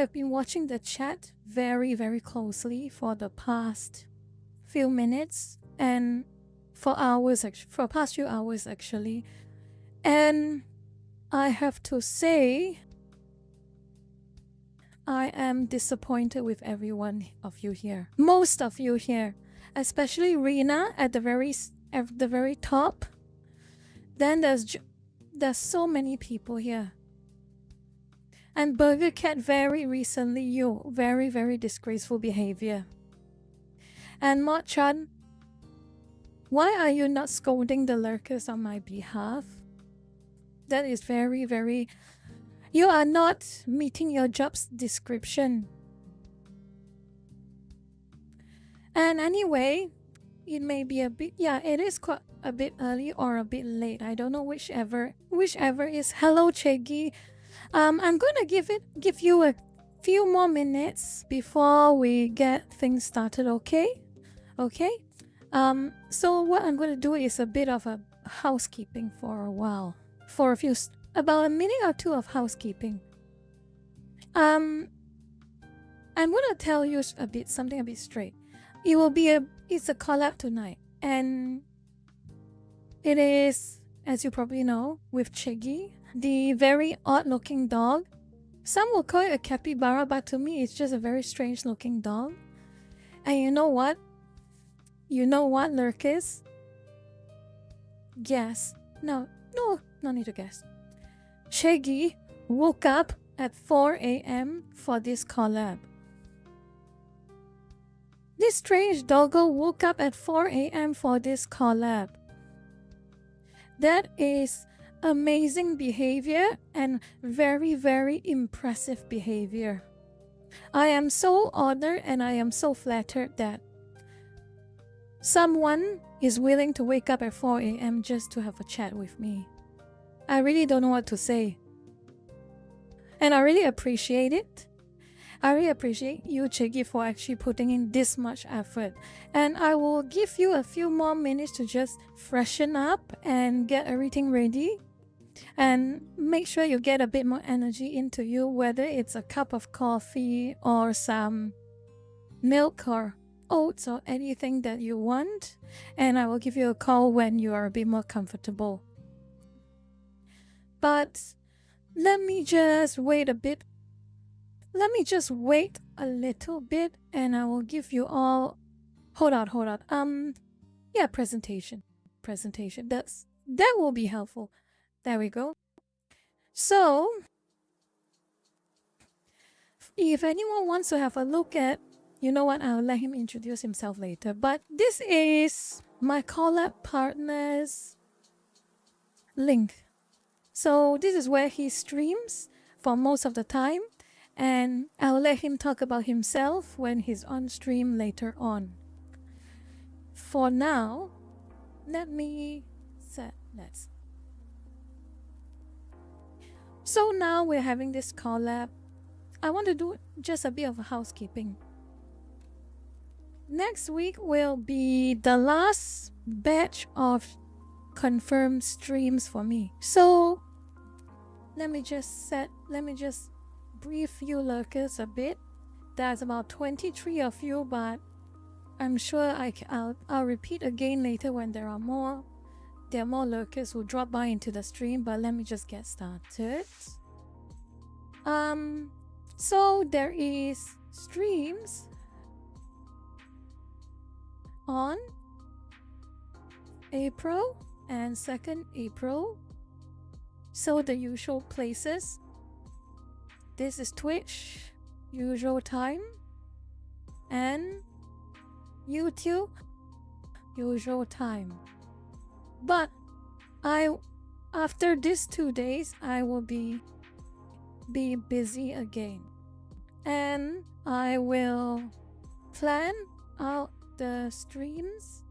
have been watching the chat very, very closely for the past few minutes and for past few hours actually. And I have to say, I am disappointed with every one of you here. Most of you here, especially Rena at the very top. Then there's so many people here. And Burger Cat very recently, you very, very disgraceful behavior. And Mod Chan, why are you not scolding the lurkers on my behalf? That is very, very... You are not meeting your job's description. And anyway, it may be a bit... Yeah, it is quite a bit early or a bit late. I don't know whichever is. Hello, Cheggy. I'm gonna give you a few more minutes before we get things started, okay? Okay? So what I'm gonna do is a bit of a housekeeping for a while. For about a minute or two of housekeeping. I'm gonna tell you something a bit straight. It's a collab tonight, and it is, as you probably know, with Chiggy, the very odd-looking dog. Some will call it a capybara, but to me, it's just a very strange-looking dog. And you know what? You know what, lurkers? Guess. No need to guess. Shaggy woke up at 4 a.m. for this collab. This strange doggo woke up at 4 a.m. for this collab. That is amazing behavior and very, very impressive behavior. I am so honored and I am so flattered that someone is willing to wake up at 4 a.m. just to have a chat with me. I really don't know what to say. And I really appreciate it. I really appreciate you, Chiggy, for actually putting in this much effort. And I will give you a few more minutes to just freshen up and get everything ready. And make sure you get a bit more energy into you, whether it's a cup of coffee or some milk or oats or anything that you want. And I will give you a call when you are a bit more comfortable. But let me just wait a bit. Let me just wait a little bit and I will give you all... Hold on. Yeah, presentation. That will be helpful. There we go. So, if anyone wants to have a look at... You know what? I'll let him introduce himself later. But this is my collab partner's link. So this is where he streams for most of the time. And I'll let him talk about himself when he's on stream later on. For now, let me set that. So now we're having this collab. I want to do just a bit of housekeeping. Next week will be the last batch of confirmed streams for me. So let me just brief you lurkers a bit. There's about 23 of you, but I'm sure I'll repeat again later when there are more lurkers who drop by into the stream. But let me just get started. So there is streams on April and 2nd April. So the usual places. This is Twitch, usual time, and YouTube, usual time. But after these 2 days, I will be busy again, and I will plan out the streams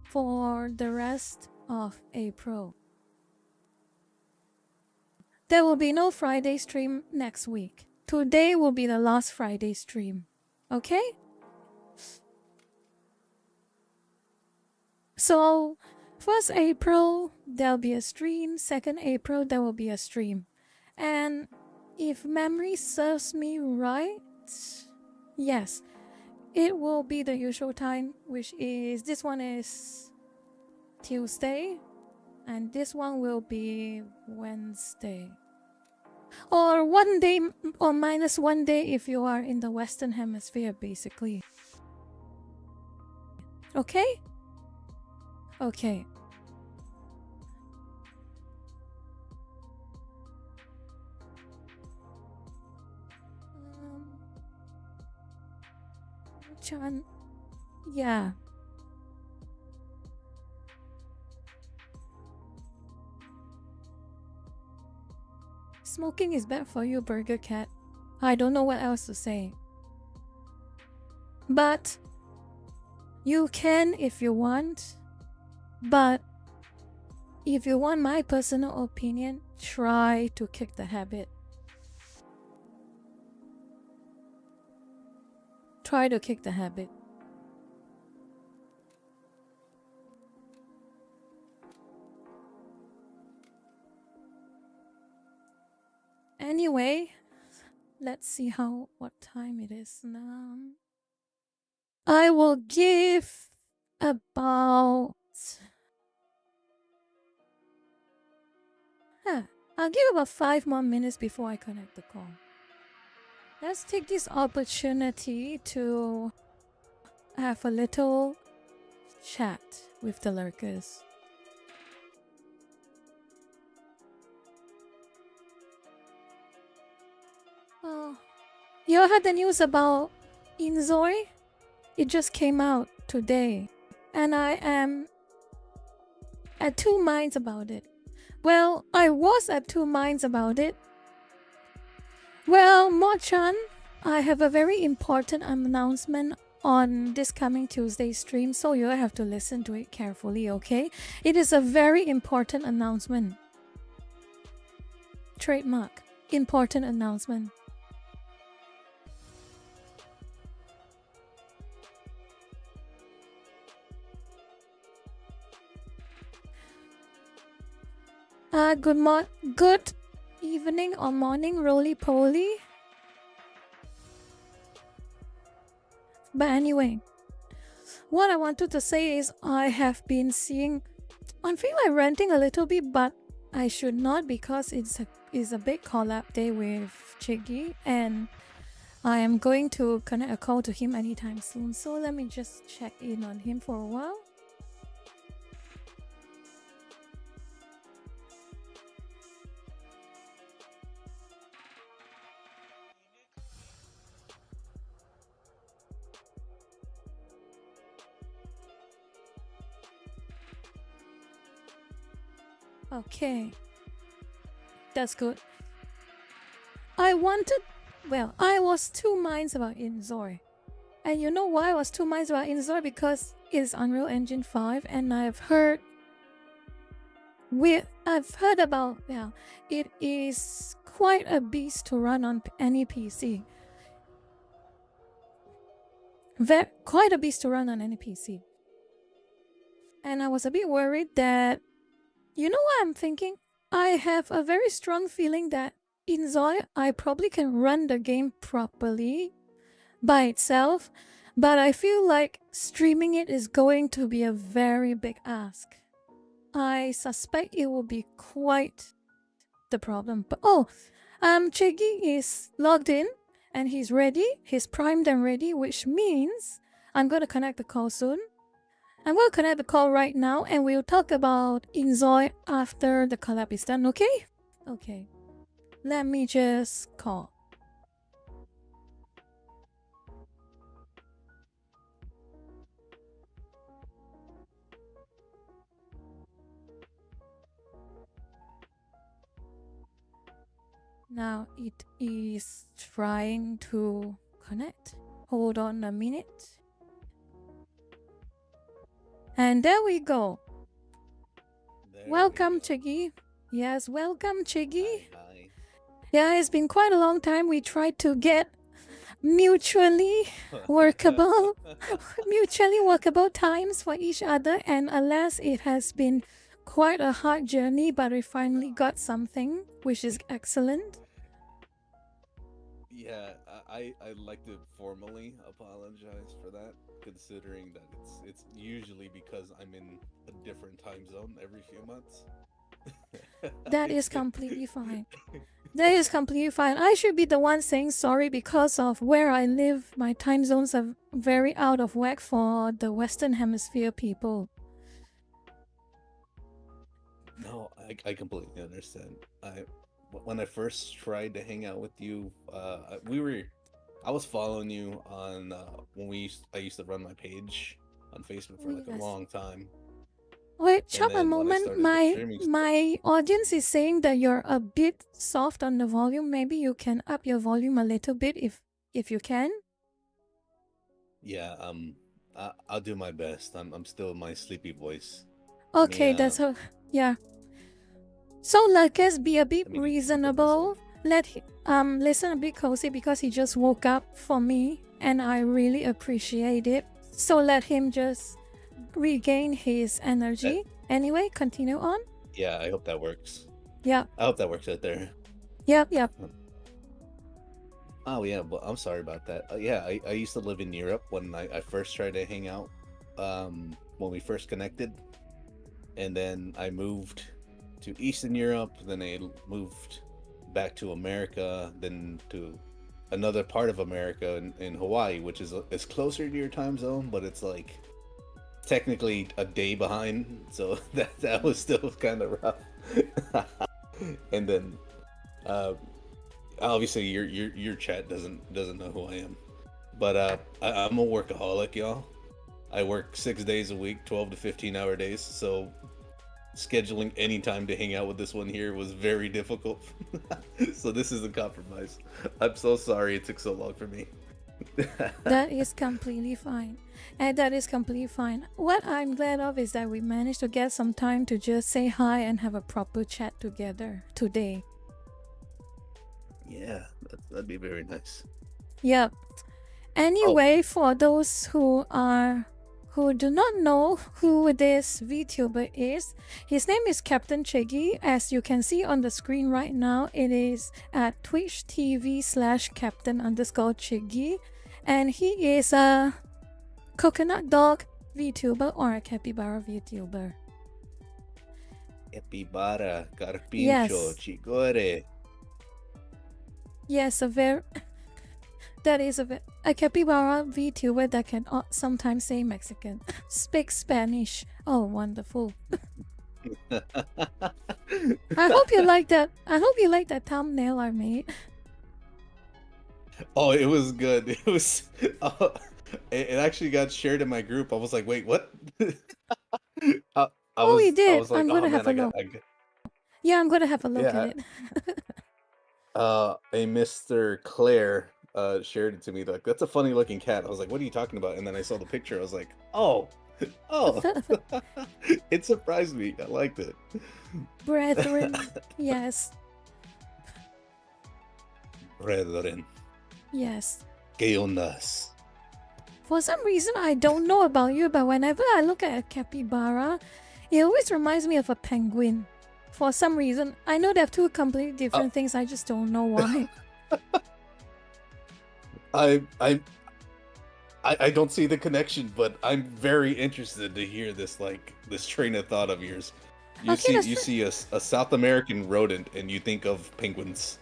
for the rest of April. There will be no Friday stream next week. Today will be the last Friday stream. Okay? So, 1st April, there'll be a stream. 2nd April, there will be a stream. And if memory serves me right, yes, it will be the usual time, which is this one is Tuesday, and this one will be Wednesday. Or 1 day, or minus 1 day if you are in the Western Hemisphere, basically. Okay? Okay. Chan. Yeah. Smoking is bad for you, Burger Cat. I don't know what else to say. But you can if you want. But if you want my personal opinion, try to kick the habit. Try to kick the habit. Anyway, let's see what time it is now. I will give about... I'll give about 5 more minutes before I connect the call. Let's take this opportunity to have a little chat with the lurkers. Oh, you heard the news about Inzoi? It just came out today, and I am at 2 minds about it. Well, I was at 2 minds about it. Well, Mo-chan, I have a very important announcement on this coming Tuesday stream, so you have to listen to it carefully, okay? It is a very important announcement. Trademark. Important announcement. Good evening or morning, roly-poly. But anyway, what I wanted to say is I have been seeing... I feel like ranting a little bit, but I should not because it's a big collab day with Chiggy, and I am going to connect a call to him anytime soon. So let me just check in on him for a while. Okay, that's good. I was 2 minds about Inzoi. And you know why I was 2 minds about Inzoi? Because it's Unreal Engine 5 and I've heard about, it is quite a beast to run on any PC. Quite a beast to run on any PC. And I was a bit worried that, you know what I'm thinking? I have a very strong feeling that Inzoi, I probably can run the game properly by itself, but I feel like streaming it is going to be a very big ask. I suspect it will be quite the problem. But Chiggy is logged in and he's ready. He's primed and ready, which means I'm going to connect the call soon. I'm going to connect the call right now and we'll talk about Inzoi after the collab is done, okay? Okay. Let me just call. Now it is trying to connect. Hold on a minute. And there we go. Welcome, Chiggy. Yes, welcome, Chiggy. Hi. Yeah, it's been quite a long time. We tried to get mutually workable times for each other, and alas, it has been quite a hard journey, but we finally got something, which is excellent. Yeah, I'd like to formally apologize for that, considering that it's usually because I'm in a different time zone every few months. That is completely fine. That is completely fine. I should be the one saying sorry because of where I live. My time zones are very out of whack for the Western Hemisphere people. No, I completely understand. When I first tried to hang out with you, I was following you on when I used to run my page on Facebook Oh, for like a yes. long time, Wait, and stop a then when I moment. started the My streaming stuff, my audience is saying that you're a bit soft on the volume. Maybe you can up your volume a little bit if you can. yeah, I'll do my best. I'm still my sleepy voice. Let me Okay, that's a yeah. So let us be a bit let me put this on. reasonable. Listen a bit closely because he just woke up for me and I really appreciate it. So let him just regain his That energy. Anyway, continue on. Yeah, I hope that works. Yep, I hope that works out there. yep. Oh yeah, well I'm sorry about that. Yeah, I used to live in Europe when I first tried to hang out. When we first connected, and then I moved to Eastern Europe. Then I moved back to America, then to another part of America in Hawaii, which is it's closer to your time zone, but it's like technically a day behind. So that was still kind of rough. And then uh, obviously your chat doesn't know who I am, but I'm a workaholic, y'all. I work 6 days a week, 12 to 15 hour days. So scheduling any time to hang out with this one here was very difficult. So this is a compromise. I'm so sorry it took so long for me. That is completely fine. And that is completely fine. What I'm glad of is that we managed to get some time to just say hi and have a proper chat together today. Yeah, that'd be very nice. Yep. Oh, Anyway, for those who do not know who this VTuber is, his name is Captain Cheggy. As you can see on the screen right now, it is at Twitch TV/Captain underscore Cheggy. And he is a coconut dog VTuber or a capybara VTuber. capybara, carpincho, Yes. chicore. Yes, that is a capybara VTuber that can sometimes say Mexican, speak Spanish. Oh, wonderful! I hope you like that. I hope you like that thumbnail I made. Oh, it was good. It was. It actually got shared in my group. I was like, wait, what? I, Oh, we I did. was like, I'm oh gonna have man, a look. I got Yeah, I'm gonna have a look at yeah. it. A Mr. Claire shared it to me. Like, that's a funny looking cat. I was like, what are you talking about? And then I saw the picture. I was like, oh, oh. It surprised me. I liked it. Brethren, yes, Brethren, yes. ¿qué ondas? For some reason, I don't know about you, but whenever I look at a capybara, it always reminds me of a penguin. For some reason, I know they're two completely Uh, different things. I just don't know why. I, I, I don't see the connection, but I'm very interested to hear this train of thought of yours. Okay, You see a South American rodent and you think of penguins.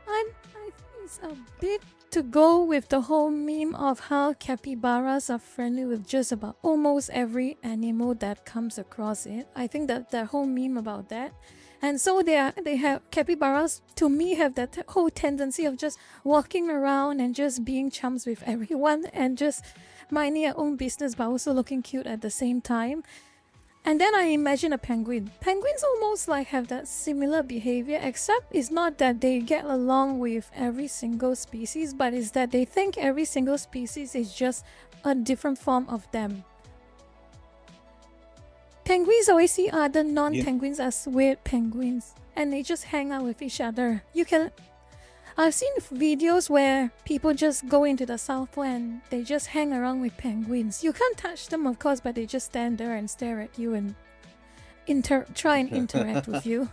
I think it's a bit to go with the whole meme of how capybaras are friendly with just about almost every animal that comes across it. I think that the whole meme about that. And so they have capybaras to me have that whole tendency of just walking around and just being chums with everyone and just minding their own business but also looking cute at the same time. And then I imagine a penguin. Penguins almost like have that similar behavior, except it's not that they get along with every single species, but it's that they think every single species is just a different form of them. Penguins always see other You, non-penguins as weird penguins, and they just hang out with each other. I've seen videos where people just go into the South Pole and they just hang around with penguins. You can't touch them, of course, but they just stand there and stare at you and try and interact with you.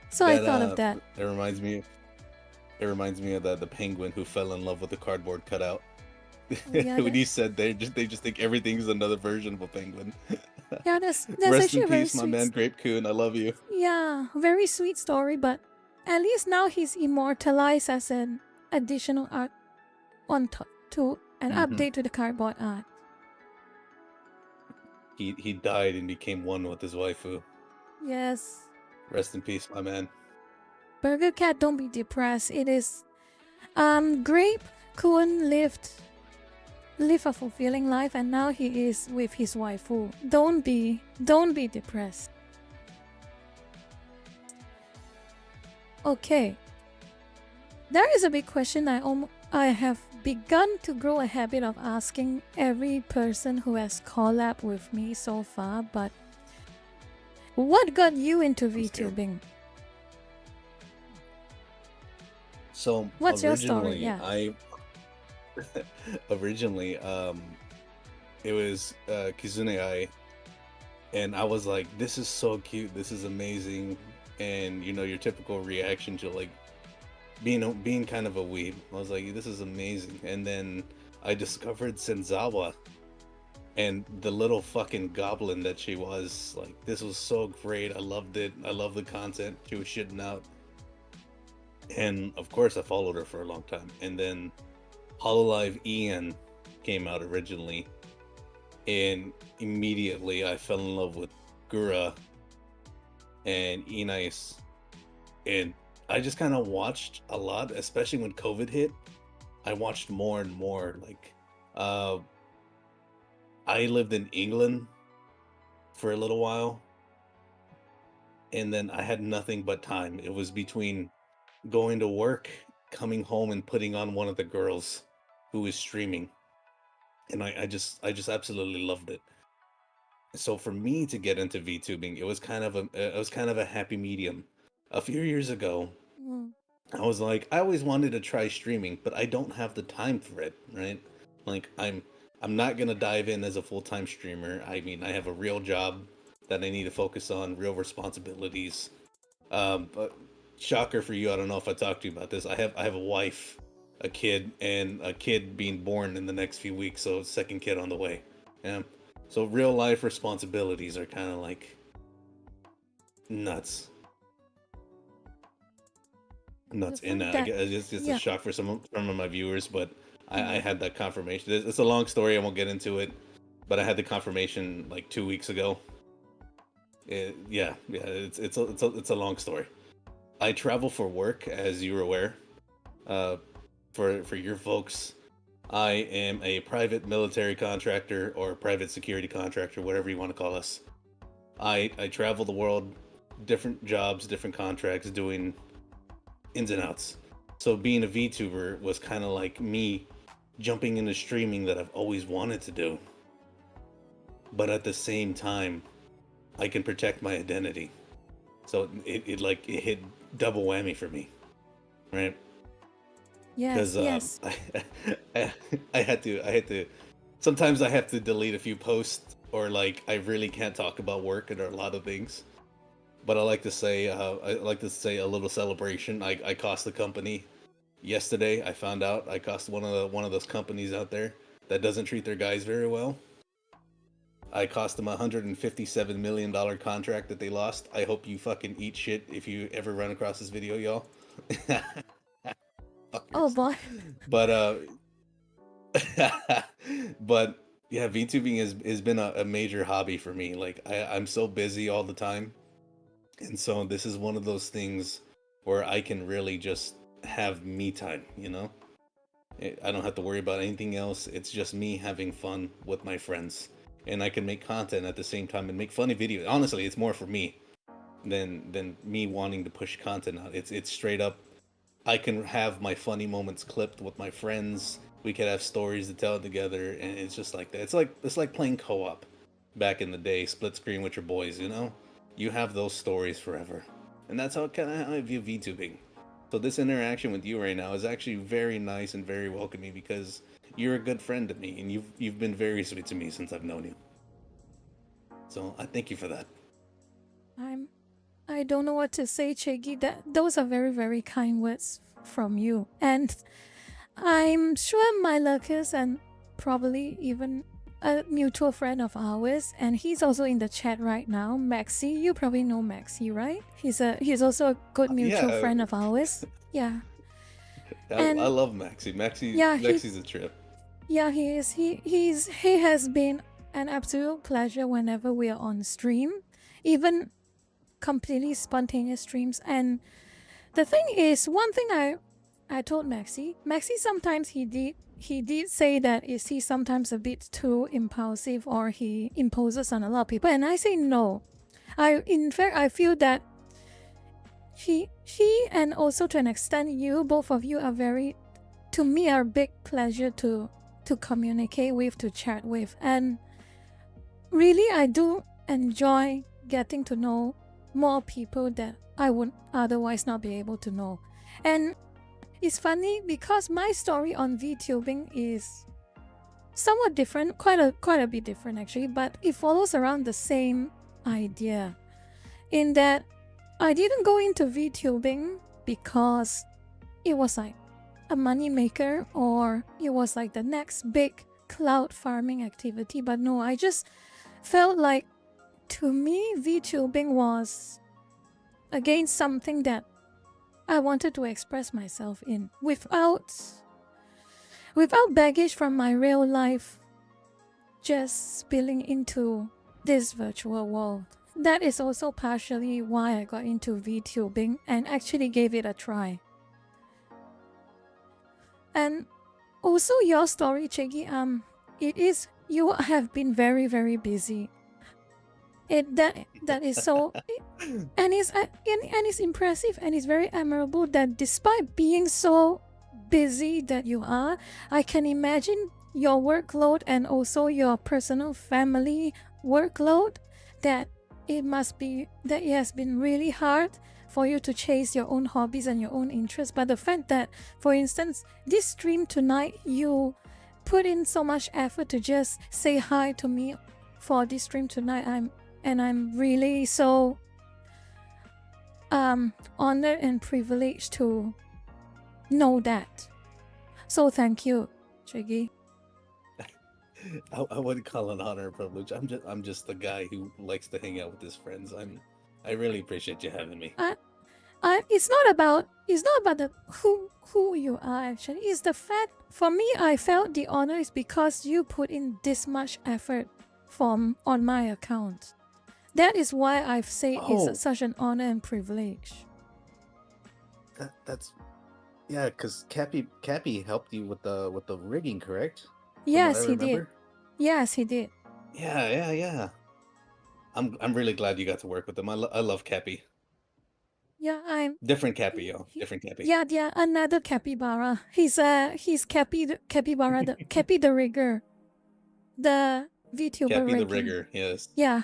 So I that thought of that. that reminds me. It reminds me of the penguin who fell in love with the cardboard cutout. Oh, yeah, When he said they just think everything's another version of a penguin. yeah, that's Rest in actually a very peace, my sweet, man, Grape Coon. I love you. yeah, very sweet story. But at least now he's immortalized as an additional art on top to an Hmm. update to the cardboard art. He died and became one with his waifu. Yes, Rest in peace, my man. Burger Cat, don't be depressed. It is Grape Kun lived a fulfilling life, and now he is with his waifu. Don't be depressed. Okay, there is a big question I have begun to grow a habit of asking every person who has collabed with me so far, but what got you into I'm scared. VTubing? So What's your story? originally, Yeah. I originally it was Kizune Ai, and I was like, "This is so cute. This is amazing." And you know your typical reaction to like being kind of a weeb. I was like, "This is amazing." And then I discovered Senzawa and the little fucking goblin that she was. Like, this was so great. I loved it. I love the content she was shitting out. And of course, I followed her for a long time. And then Hololive Ian came out originally, and immediately I fell in love with Gura and Inais, and I just kind of watched a lot, especially when COVID hit. I watched more and more. Like, uh, I lived in England for a little while, and then I had nothing but time. It was between going to work, coming home, and putting on one of the girls who was streaming, and I just absolutely loved it. So for me to get into VTubing, it was kind of a happy medium. A few years ago, Mm. I was like, I always wanted to try streaming, but I don't have the time for it, right? Like I'm not gonna dive in as a full-time streamer. I mean, I have a real job that I need to focus on, real responsibilities. But shocker for you, I don't know if I talked to you about this. I have a wife, a kid, and a kid being born in the next few weeks, so second kid on the way. Yeah. So real life responsibilities are kind of like nuts. The Nuts. And fact I that, guess it's just a yeah, shock for some of my viewers, but I mm, had that confirmation. It's a long story. I won't get into it, but I had the confirmation like 2 weeks ago. Yeah, it's a long story. I travel for work, as you're aware. Uh, for your folks, I am a private military contractor or private security contractor, whatever you want to call us. I travel the world, different jobs, different contracts, doing ins and outs. So being a VTuber was kind of like me jumping into streaming that I've always wanted to do, but at the same time, I can protect my identity. So it hit double whammy for me, right? yes, Because yes. I, I had to sometimes I have to delete a few posts, or like I really can't talk about work and there are a lot of things. But I like to say a little celebration. I cost the company yesterday. I found out I cost one of those companies out there that doesn't treat their guys very well. I cost them $157 million contract that they lost. I hope you fucking eat shit if you ever run across this video, y'all. Oh Fuckers. boy. But but yeah, VTubing has been a major hobby for me. Like I'm so busy all the time, and so this is one of those things where I can really just have me time. I don't have to worry about anything else. It's just me having fun with my friends, and I can make content at the same time and make funny videos. Honestly, it's more for me than me wanting to push content out. It's straight up. I can have my funny moments clipped with my friends. We could have stories to tell together, and it's just like that. It's like playing co-op back in the day, split screen with your boys. You have those stories forever, and that's how I view VTubing. So this interaction with you right now is actually very nice and very welcoming because you're a good friend to me, and you've been very sweet to me since I've known you. So I thank you for that. I'm I don't know what to say, Chiggy. Those are very, very kind words from you. And I'm sure my Lucas and probably even a mutual friend of ours, and he's also in the chat right now, Maxi. You probably know Maxi, right? He's also a good mutual Yeah, friend of ours. Yeah. I And love Maxi. yeah, Maxi's a trip. yeah, he is. He has been an absolute pleasure whenever we are on stream, even completely spontaneous streams. And the thing is, one thing I told Maxi sometimes he did say that is he sometimes a bit too impulsive or he imposes on a lot of people, and I say no. In fact I feel that he and also to an extent you, both of you are very, to me, are a big pleasure to communicate with, to chat with. And really I do enjoy getting to know more people that I would otherwise not be able to know. And it's funny because my story on VTubing is somewhat different, quite a bit different actually, but it follows around the same idea, in that I didn't go into VTubing because it was like a money maker or it was like the next big cloud farming activity. But no, I just felt like, to me, VTubing was again something that I wanted to express myself in without baggage from my real life just spilling into this virtual world. That is also partially why I got into VTubing and actually gave it a try. And also your story, Cheggy, it is, you have been very, very busy. That is so, and it's impressive and it's very admirable that despite being so busy that you are, I can imagine your workload and also your personal family workload, that it has been really hard for you to chase your own hobbies and your own interests. But the fact that, for instance, this stream tonight, you put in so much effort to just say hi to me for this stream tonight, I'm really so honored and privileged to know that. So thank you, Jiggy. I wouldn't call it an honor or privilege. I'm just the guy who likes to hang out with his friends. I really appreciate you having me. It's not about the who you are actually. It's the fact, for me, I felt the honor is because you put in this much effort on my account. That is why I've said it's such an honor and privilege. That's yeah, because Cappy helped you with the rigging, correct? Yes, he did. Yes, he did. Yeah. I'm really glad you got to work with him. I love Cappy. Yeah, I'm different Cappy, yo. Different Cappy. Yeah, another capybara. He's capybara, the Cappy the rigger, the VTuber Cappy rigging. the rigger, yes. Yeah.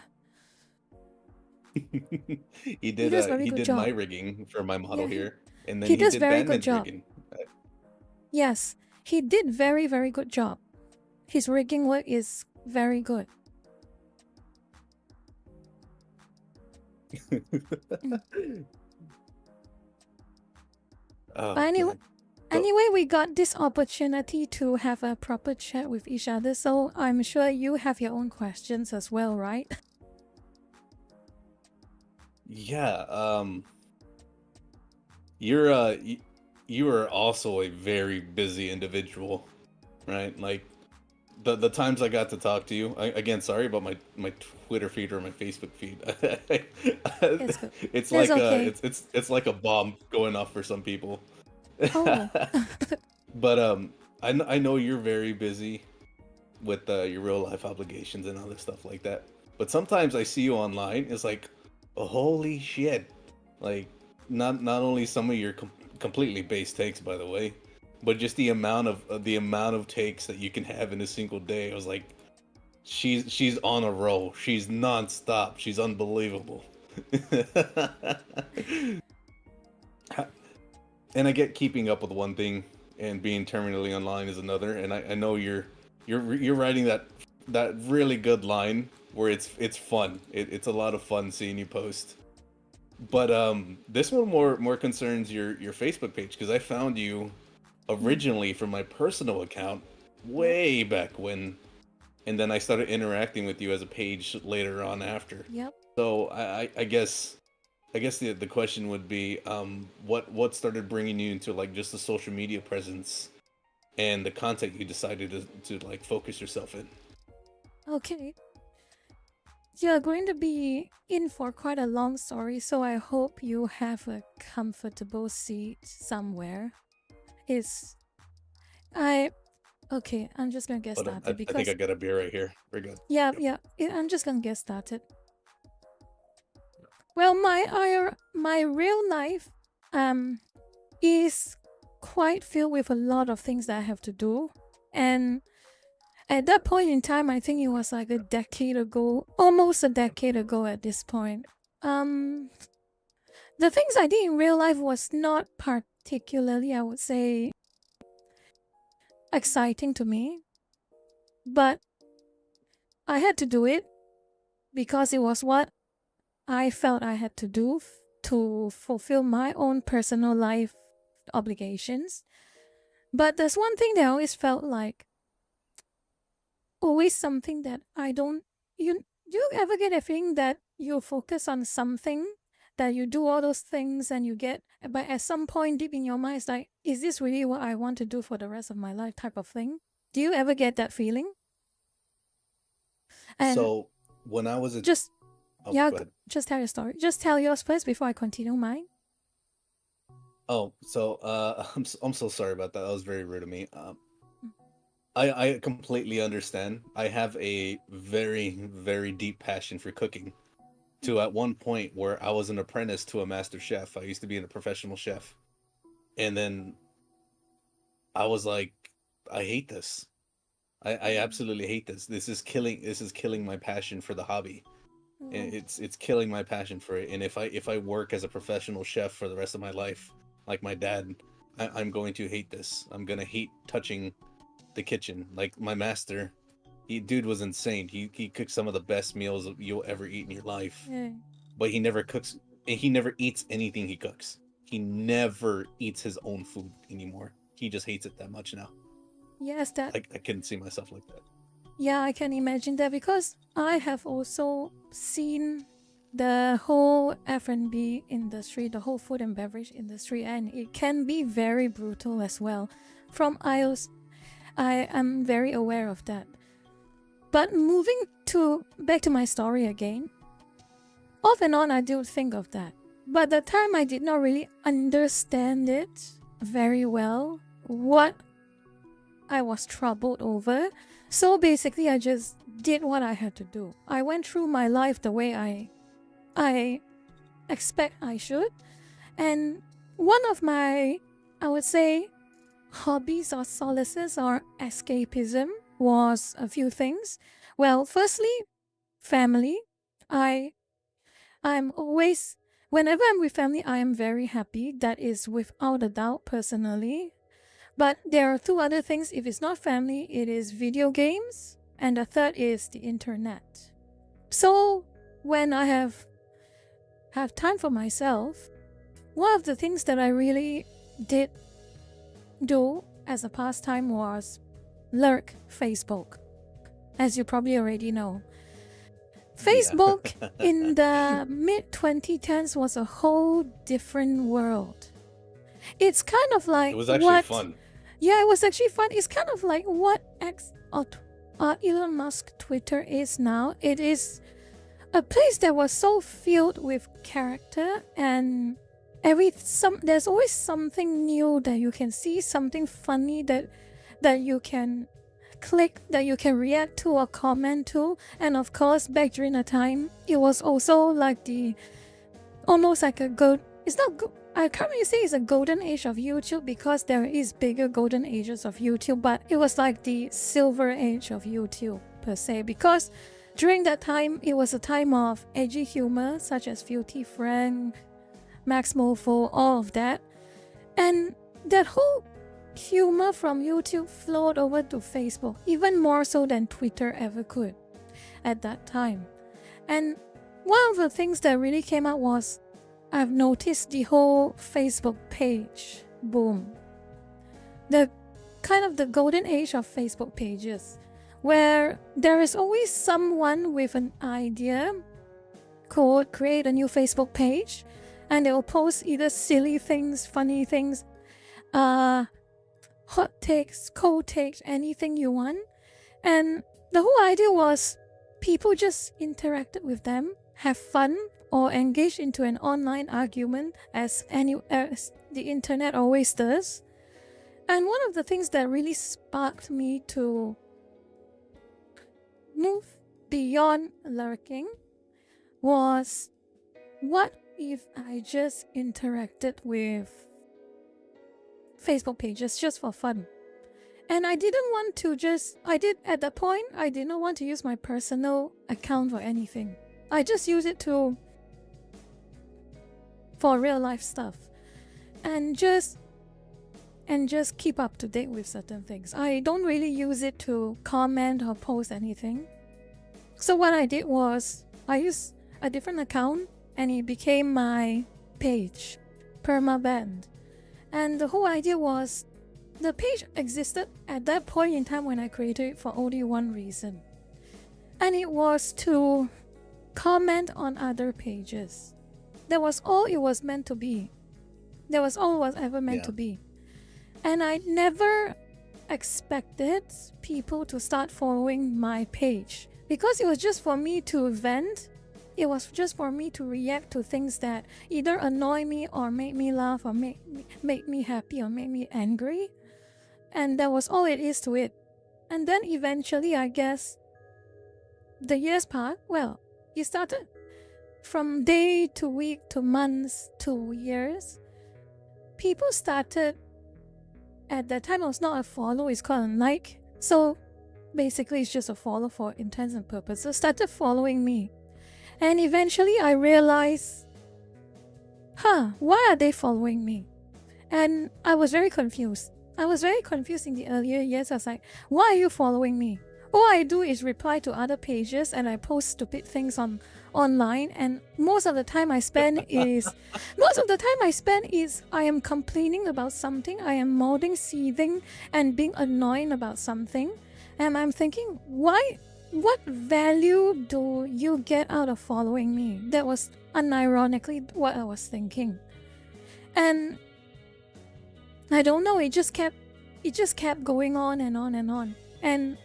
he did my rigging for my model here, and then he does did very Batman's good job. rigging. Yes, he did very, very good job. His rigging work is very good. Anyway, we got this opportunity to have a proper chat with each other, so I'm sure you have your own questions as well, right? Yeah, you are also a very busy individual, right? Like the times I got to talk to you, again, sorry about my Twitter feed or my Facebook feed. It's like okay. it's like a bomb going off for some people. Oh. But I know you're very busy with your real life obligations and other stuff like that. But sometimes I see you online, it's like, oh, holy shit! Like not only some of your completely base takes, by the way, but just the amount of takes that you can have in a single day. I was like, she's on a roll. She's nonstop. She's unbelievable. And I get keeping up with one thing and being terminally online is another. And I know you're writing that really good line where it's fun. It's a lot of fun seeing you post. But this one more concerns your Facebook page, because I found you Mm, originally from my personal account yep, way back when, and then I started interacting with you as a page later on after. yep. So I guess the question would be, what started bringing you into like just the social media presence and the content you decided to like focus yourself in? Okay. You're going to be in for quite a long story, so I hope you have a comfortable seat somewhere. Is I okay, I'm just gonna get But started I think I because got a beer right here. Very good. yeah, Yep. yeah, I'm just gonna get started. Well, my real life um is quite filled with a lot of things that I have to do, and at that point in time, I think it was like a decade ago, almost a decade ago at this point. Um, the things I did in real life was not particularly, I would say, exciting to me, but I had to do it because it was what I felt I had to do to fulfill my own personal life obligations. But there's one thing that I always felt like always something that I don't you do you ever get a feeling that you focus on something that you do all those things and you get but at some point deep in your mind it's like, is this really what I want to do for the rest of my life type of thing? Do you ever get that feeling? And So when I was a just oh, yeah, go ahead. just tell your story. Just tell yours first before I continue mine. Oh, so I'm so sorry about that. That was very rude of me. I completely understand. I have a very deep passion for cooking. To at one point where I was an apprentice to a master chef. I used to be a professional chef, and then I was like, I hate this. I absolutely hate this. This is killing my passion for the hobby. Oh, It's killing my passion for it. And if I work as a professional chef for the rest of my life, like my dad, I'm going to hate this. I'm gonna hate touching the kitchen. Like my master, dude was insane. He cooks some of the best meals you'll ever eat in your life, yeah. but he never cooks, and he never eats anything he cooks. He never eats his own food anymore. He just hates it that much now. Yes, that I couldn't see myself like that. yeah, I can imagine that because I have also seen the whole F&B industry, the whole food and beverage industry, and it can be very brutal as well. From IOS, I am very aware of that. But moving to back to my story again, off and on I do think of that. But the time I did not really understand it very well, what I was troubled over. So basically I just did what I had to do. I went through my life the way I expect I should. And one of my, I would say, hobbies or solaces or escapism was a few things. Well, firstly, family. I I'm always whenever I'm with family I am very happy. That is without a doubt personally. But there are two other things. If it's not family, it is video games, and the third is the internet. So when I have time for myself, one of the things that I really did do as a pastime was lurk Facebook, as you probably already know. Yeah. Facebook in the mid 2010s was a whole different world. It's kind of It like was actually what fun. yeah, it was actually fun. It's kind of like what Elon Musk Twitter is now. It is a place that was so filled with character and there's always something new that you can see, something funny that you can click, that you can react to or comment to. And of course, back during the time, it was also like the almost like a good. It's not good. I can't really say it's a golden age of YouTube because there is bigger golden ages of YouTube, but it was like the silver age of YouTube per se because during that time it was a time of edgy humor such as Filthy Frank, Max Mofo, all of that. And that whole humor from YouTube flowed over to Facebook, even more so than Twitter ever could at that time. And one of the things that really came out was I've noticed the whole Facebook page boom. The kind of the golden age of Facebook pages, where there is always someone with an idea called create a new Facebook page, and they will post either silly things, funny things, hot takes, cold takes, anything you want. And the whole idea was people just interacted with them, have fun, or engage into an online argument as the internet always does. And one of the things that really sparked me to move beyond lurking was, what if I just interacted with Facebook pages just for fun? And I didn't want to at that point, I did not want to use my personal account for anything. I just use it for real life stuff. And just keep up to date with certain things. I don't really use it to comment or post anything. So what I did was, I used a different account and it became my page, permaband. And the whole idea was, the page existed at that point in time when I created it for only one reason. And it was to comment on other pages. That was all it was meant to be. That was all it was ever meant to be. And I never expected people to start following my page, because it was just for me to vent. It was just for me to react to things that either annoy me or make me laugh or make me happy or make me angry. And that was all it is to it. And then eventually, I guess, the years passed. Well, it started from day to week to months to years. People started, at that time it was not a follow, it's called a like. So basically it's just a follow for intents and purposes. Started following me. And eventually I realized, why are they following me? And I was very confused. I was very confused in the earlier years. I was like, why are you following me? All I do is reply to other pages and I post stupid things online, and most of the time I spend is I am complaining about something, I am molding, seething, and being annoying about something. And I'm thinking, what value do you get out of following me? That was unironically what I was thinking. And I don't know, it just kept going on and on and on. And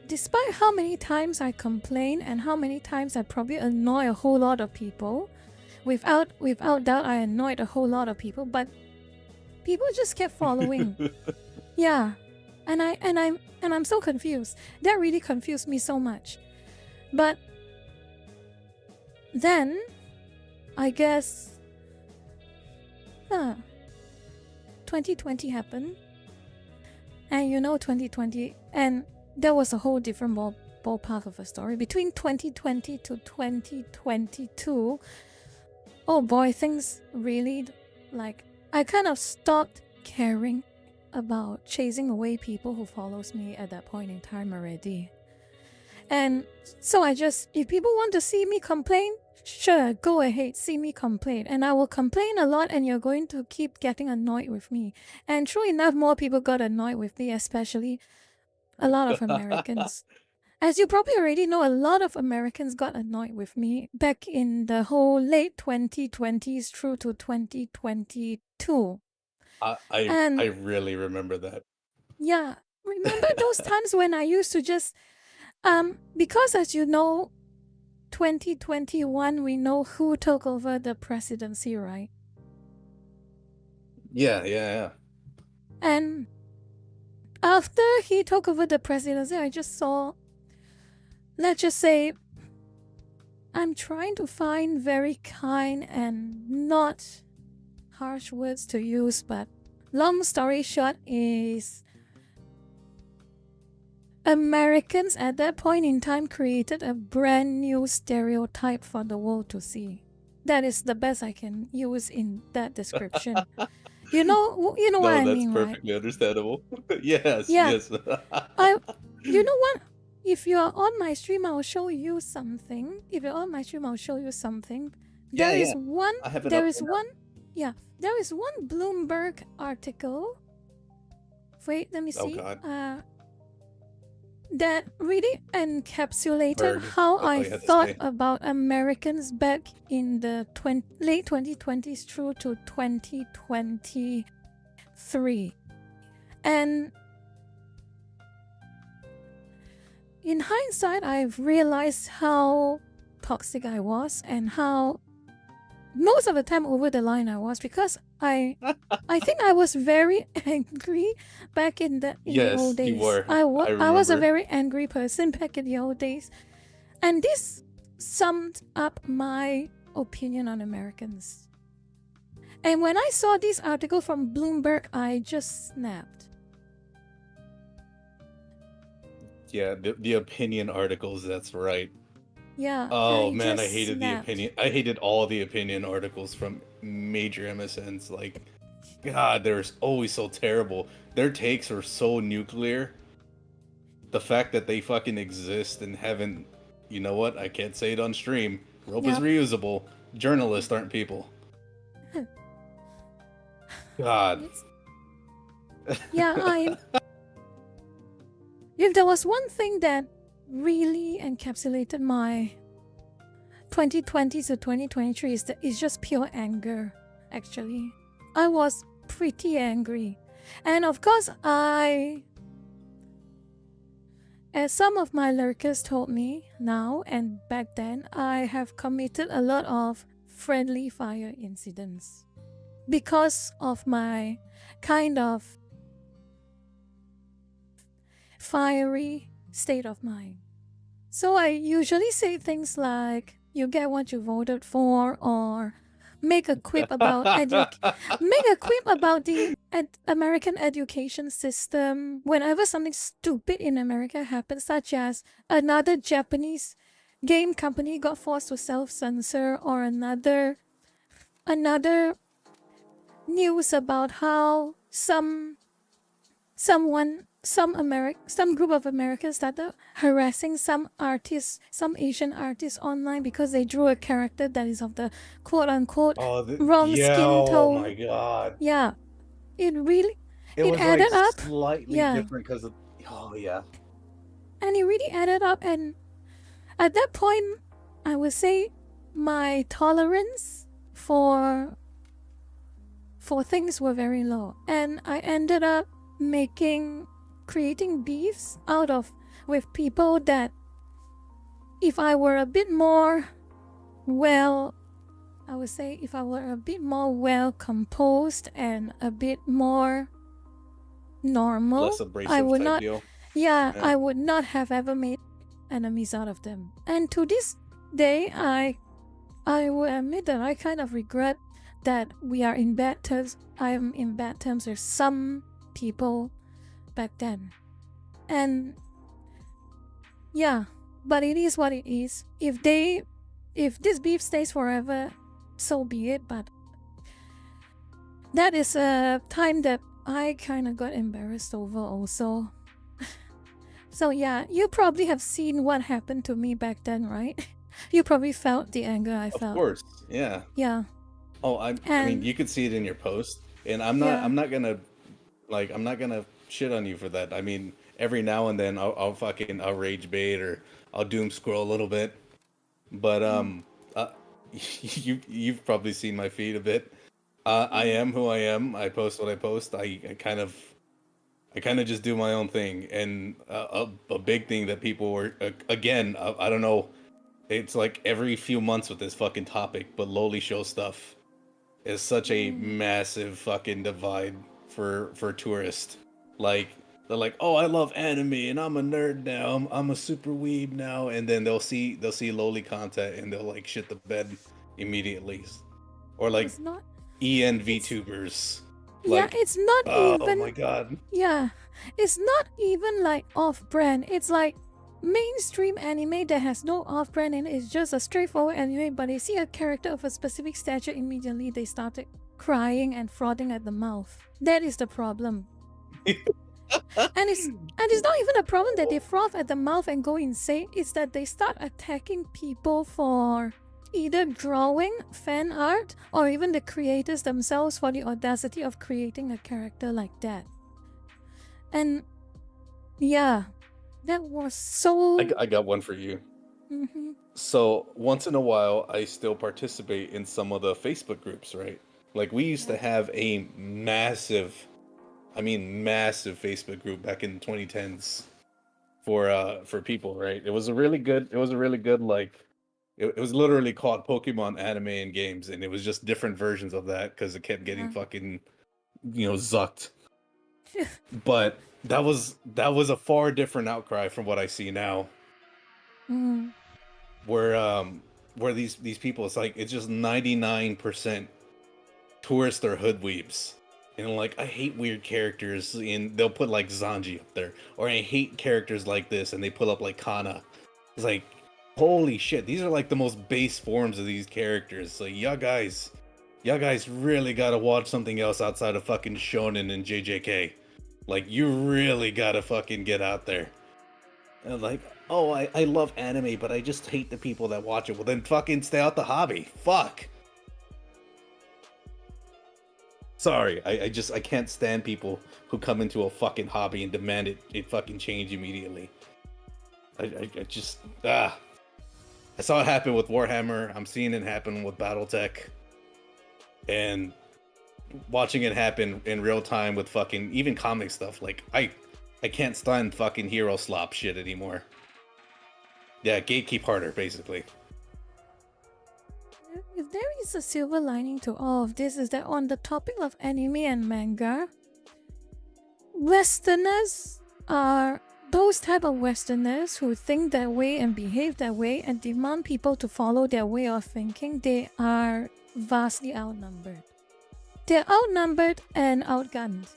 despite how many times I complain and how many times I probably annoy a whole lot of people, without doubt I annoyed a whole lot of people, but people just kept following. Yeah. And I'm so confused. That really confused me so much. But then I guess 2020 happened. And 2020, and there was a whole different ballpark of a story. Between 2020 to 2022, oh boy, things really, I kind of stopped caring about chasing away people who follows me at that point in time already. And so if people want to see me complain, sure, go ahead, see me complain. And I will complain a lot and you're going to keep getting annoyed with me. And true enough, more people got annoyed with me, especially a lot of Americans. As you probably already know, a lot of Americans got annoyed with me back in the whole late 2020s through to 2022. I really remember that. Yeah, remember those times when I used to just, because as you know, 2021, we know who took over the presidency, right? Yeah. And after he took over the presidency, I just saw, let's just say, I'm trying to find very kind and not harsh words to use, but long story short is, Americans at that point in time created a brand new stereotype for the world to see. That is the best I can use in that description. You know what I mean, right? That's perfectly understandable. Yes. You know what? If you're on my stream, I'll show you something. Yeah, there is yeah. one. I have it There up is right now. one. Yeah, there is one Bloomberg article. Wait, let me Oh see. God. That really encapsulated Berg. how That's all I you had to thought say. about Americans back in the late 2020s through to 2023. And in hindsight, I've realized how toxic I was and how most of the time over the line I was, because I think I was very angry back in the old Yes, you days. were. I I was a remember. very angry person back in the old days. And this summed up my opinion on Americans. And when I saw this article from Bloomberg, I just snapped. Yeah, the opinion articles. That's right. Yeah, Oh I man, I just hated the snapped. opinion. I hated all the opinion articles from major MSNs. Like, God, they're always so terrible. Their takes are so nuclear. The fact that they fucking exist and haven't, you know what? I can't say it on stream. Rope is Yep. reusable. Journalists aren't people. God. Yeah, if there was one thing that really encapsulated my 2020 to 2023 is just pure anger, actually. I was pretty angry. And of course, as some of my lurkers told me now and back then, I have committed a lot of friendly fire incidents because of my kind of fiery state of mind. So I usually say things like, "You get what you voted for," or make a quip about the American education system whenever something stupid in America happens, such as another Japanese game company got forced to self-censor, or another news about how some group of Americans started harassing some Asian artists online because they drew a character that is of the quote-unquote wrong yeah, skin oh tone. my God. Yeah, it was added like up. slightly Yeah, different because of, oh yeah. and it really added up. And at that point, I would say my tolerance for things were very low, and I ended up creating beefs with people that, if I were a bit more well composed and a bit more normal, Less abrasive I would type not deal. yeah, Yeah. I would not have ever made enemies out of them. And to this day, I will admit that I kind of regret that we are in bad terms. I am in bad terms with some people back then. And yeah, but it is what it is. If this beef stays forever, so be it. But that is a time that I kind of got embarrassed over also. So yeah, you probably have seen what happened to me back then, right? You probably felt the anger I felt. Of course, yeah. Yeah. Oh, I mean, you could see it in your post, and I'm not gonna shit on you for that. I mean, every now and then I'll rage bait or I'll doom scroll a little bit, but you've probably seen my feed a bit. I am who I am. I post what I post. I kind of just do my own thing, and a big thing that people were again. I don't know. It's like every few months with this fucking topic, but lowly show stuff is such a massive fucking divide for tourists. Like, they're like, "Oh, I love anime and I'm a nerd now. I'm a super weeb now," and then they'll see lowly content and they'll like shit the bed immediately. Or like It's not Vtubers. Yeah, it's not even. Oh my God. Yeah, it's not even like off-brand. It's like mainstream anime that has no off-brand in it. It's just a straightforward anime, but they see a character of a specific stature, immediately they started crying and frothing at the mouth. That is the problem. and it's not even a problem that they froth at the mouth and go insane. It's that they start attacking people for either drawing fan art or even the creators themselves for the audacity of creating a character like that. And yeah, that was so. I got one for you. Mhm. So once in a while, I still participate in some of the Facebook groups, right? Like we used to have a massive, I mean massive Facebook group back in 2010s for people, right? It was a really good, like it was literally called Pokemon Anime and Games, and it was just different versions of that because it kept getting fucking, zucked. But that was a far different outcry from what I see now. Mm. Where these people, it's like it's just 99% tourists or hoodweebs. And like I hate weird characters, and they'll put like Zanji up there. Or I hate characters like this, and they put up like Kana. It's like, holy shit, these are like the most base forms of these characters. So y'all guys really gotta watch something else outside of fucking Shonen and JJK. Like you really gotta fucking get out there. And like, oh, I love anime, but I just hate the people that watch it. Well, then fucking stay out the hobby. Fuck. Sorry, I can't stand people who come into a fucking hobby and demand it fucking change immediately. I just, I saw it happen with Warhammer. I'm seeing it happen with BattleTech. And watching it happen in real time with fucking, even comic stuff. Like, I can't stand fucking hero slop shit anymore. Yeah, gatekeep harder, basically. If there is a silver lining to all of this, is that on the topic of anime and manga, Westerners are those type of Westerners who think that way and behave that way and demand people to follow their way of thinking. They are vastly outnumbered. They're outnumbered and outgunned.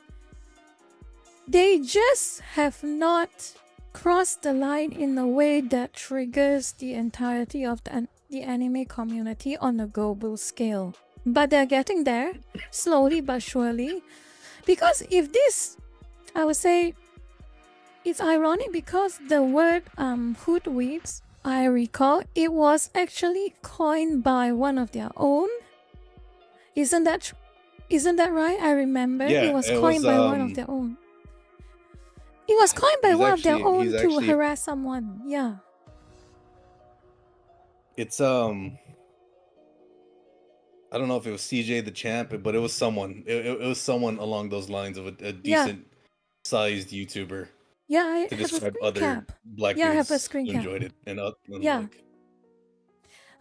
They just have not crossed the line in a way that triggers the entirety of the anime community on a global scale. But they're getting there, slowly but surely. Because if this, I would say, it's ironic because the word hoodweebs, I recall, it was actually coined by one of their own. Isn't that right? I remember it was coined by one of their own. It was coined by one of their own to harass someone. Yeah. It's I don't know if it was CJ the Champ, but it was someone. It was someone along those lines of a decent sized YouTuber. Yeah, I to have a describe screen other cap. black Yeah, I have a dudes screen who cap. enjoyed it, and Yeah. like,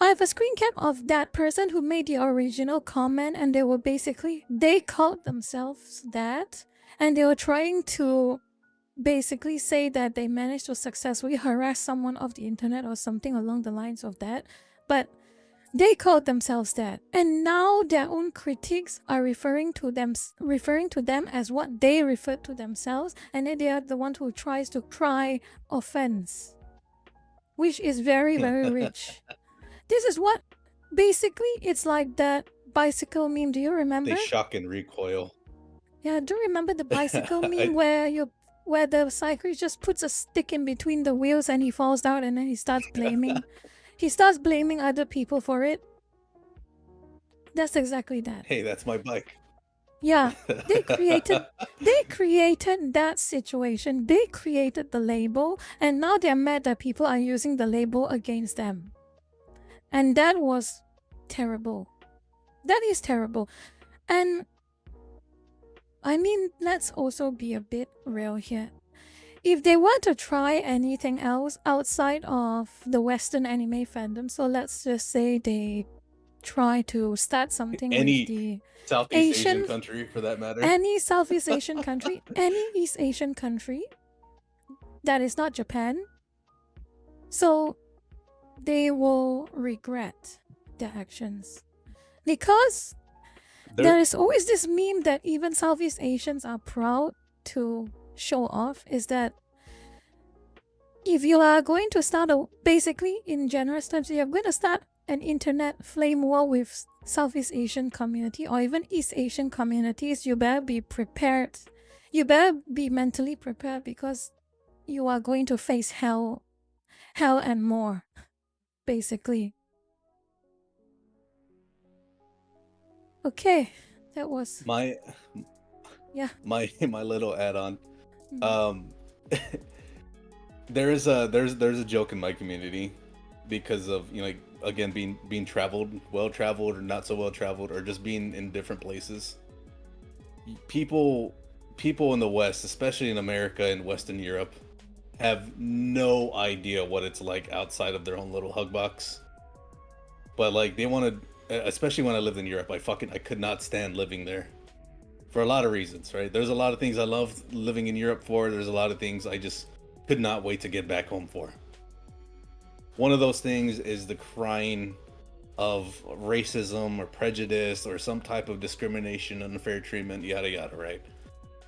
I have a screen cap of that person who made the original comment, and they called themselves that, and they were trying to basically say that they managed to successfully harass someone off the internet or something along the lines of that, but they called themselves that, and now their own critics are referring to them as what they referred to themselves, and then they are the one who tries to cry offense, which is very, very rich. This is what basically it's like that bicycle meme. Do you remember? They shock and recoil. Yeah, do you remember the bicycle meme where the cyclist just puts a stick in between the wheels and he falls down and then he starts blaming other people for it? That's exactly that. Hey, that's my bike. Yeah, they created that situation. They created the label, and now they're mad that people are using the label against them. And that was terrible. That is terrible. And I mean, let's also be a bit real here. If they want to try anything else outside of the Western anime fandom, so let's just say they try to start something with the Southeast Asian country, for that matter. Any Southeast Asian country, any East Asian country that is not Japan. So they will regret their actions. Because there is always this meme that even Southeast Asians are proud to show off, is that if you are going to start basically in generous terms, you're going to start an internet flame war with Southeast Asian community or even East Asian communities, you better be prepared. You better be mentally prepared, because you are going to face hell and more, basically. Okay, that was My yeah. my little add-on. Mm. Um, there's a joke in my community because of, you know, like, again, being traveled, well traveled or not so well traveled, or just being in different places. People people in the West, especially in America and Western Europe, have no idea what it's like outside of their own little hug box. But like they want to, especially when I lived in Europe, I could not stand living there for a lot of reasons, right? There's a lot of things I loved living in Europe for. There's a lot of things I just could not wait to get back home for. One of those things is the crying of racism or prejudice or some type of discrimination, unfair treatment, yada yada, right?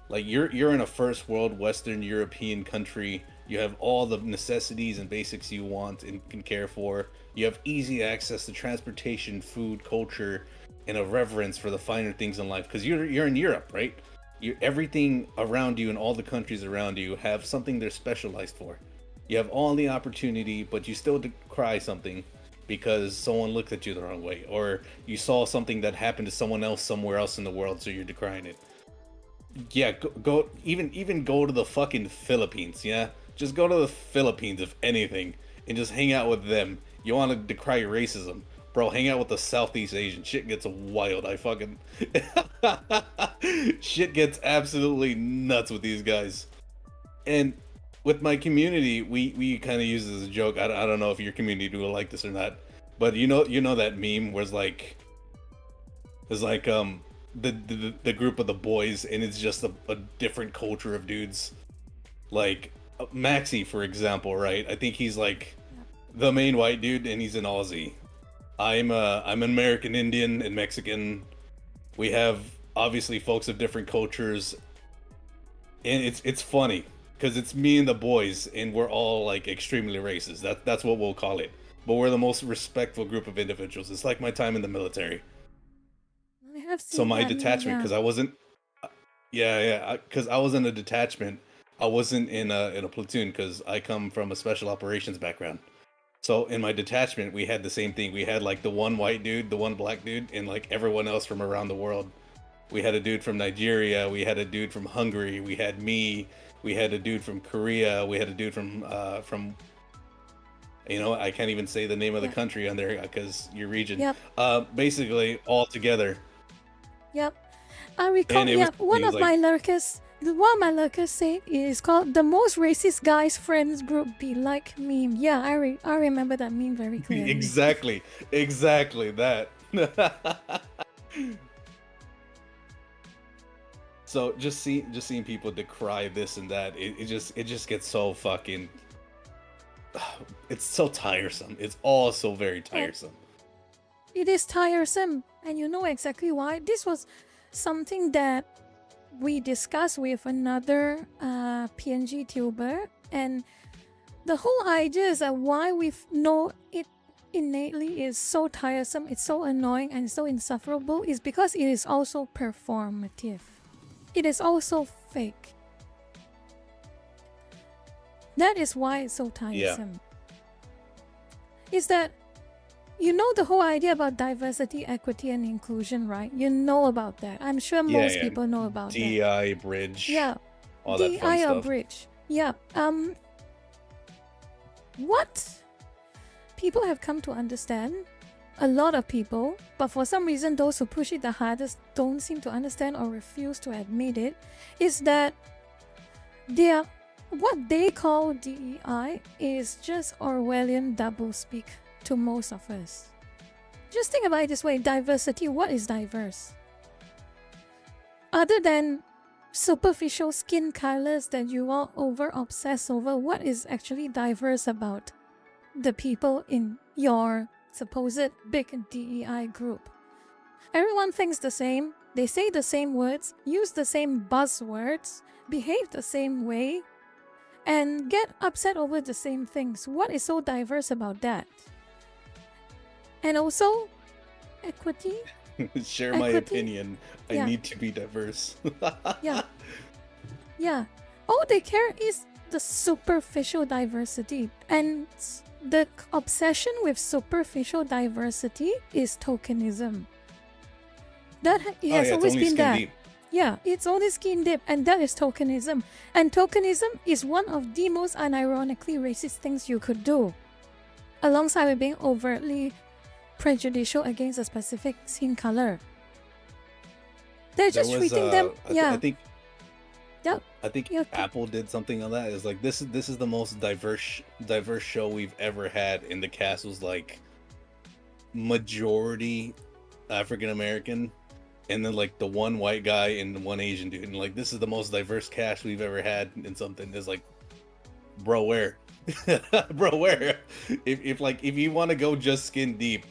Like you're in a first world Western European country. You have all the necessities and basics you want and can care for. You have easy access to transportation, food, culture, and a reverence for the finer things in life. Because you're in Europe, right? Everything around you and all the countries around you have something they're specialized for. You have all the opportunity, but you still decry something because someone looked at you the wrong way, or you saw something that happened to someone else somewhere else in the world, so you're decrying it. Yeah, go even go to the fucking Philippines. Yeah, just go to the Philippines if anything, and just hang out with them. You want to decry racism, bro? Hang out with the Southeast Asian. Shit gets wild. I fucking shit gets absolutely nuts with these guys. And with my community, we kind of use this as a joke. I don't know if your community will like this or not, but you know that meme where it's like the group of the boys, and it's just a different culture of dudes. Like Maxi, for example, right? I think he's like the main white dude, and he's an Aussie. I'm an American Indian and Mexican. We have obviously folks of different cultures, and it's funny because it's me and the boys, and we're all like extremely racist. That's what we'll call it. But we're the most respectful group of individuals. It's like my time in the military. I have So seen my that meme. detachment, Yeah. because I wasn't, yeah, because I was in a detachment. I wasn't in a platoon because I come from a special operations background. So in my detachment, we had the same thing. We had like the one white dude, the one black dude, and like everyone else from around the world. We had a dude from Nigeria. We had a dude from Hungary. We had me. We had a dude from Korea. We had a dude from, I can't even say the name of the Yeah. country on there because your region. Yep. Basically all together, Yep. I recall. and it was Yeah. it was like One of my lurkers say is called the most racist guys friends group be like meme. Yeah. I remember that meme very clearly. exactly that. So just seeing people decry this and that, it just gets so fucking, it's so tiresome. It's all so very And tiresome. it is tiresome, and you know exactly why. This was something that we discussed with another PNG tuber, and the whole idea is that why we know it innately is so tiresome, it's so annoying and so insufferable is because it is also performative. It is also fake. That is why it's so Yeah. tiresome. Is that you know the whole idea about diversity, equity, and inclusion, right? You know about that. I'm sure Yeah, most yeah. people know about that. DEI bridge. Yeah, All that fun DEI stuff. bridge. Yeah. What people have come to understand, a lot of people, but for some reason those who push it the hardest don't seem to understand or refuse to admit it, is that what they call DEI is just Orwellian doublespeak to most of us. Just think about it this way: diversity. What is diverse? Other than superficial skin colors that you all over obsess over, what is actually diverse about the people in your supposed big DEI group? Everyone thinks the same, they say the same words, use the same buzzwords, behave the same way, and get upset over the same things. What is so diverse about that? And also, equity. Share my Equity? opinion. I Yeah. need to be diverse. Yeah. Yeah. All they care is the superficial diversity. And the obsession with superficial diversity is tokenism. It Oh has yeah, it's always only been skin that. deep. Yeah, it's only skin deep, and that is tokenism. And tokenism is one of the most unironically racist things you could do, alongside with being overtly prejudicial against a specific skin color. They're There just was treating them. I Yeah. think Yep. I think Yeah. Apple did something on that. It's like this is the most diverse show we've ever had, and the cast was like majority African American, and then like the one white guy and the one Asian dude, and like this is the most diverse cast we've ever had in something. It's like, bro, where, bro, where? If you want to go just skin deep,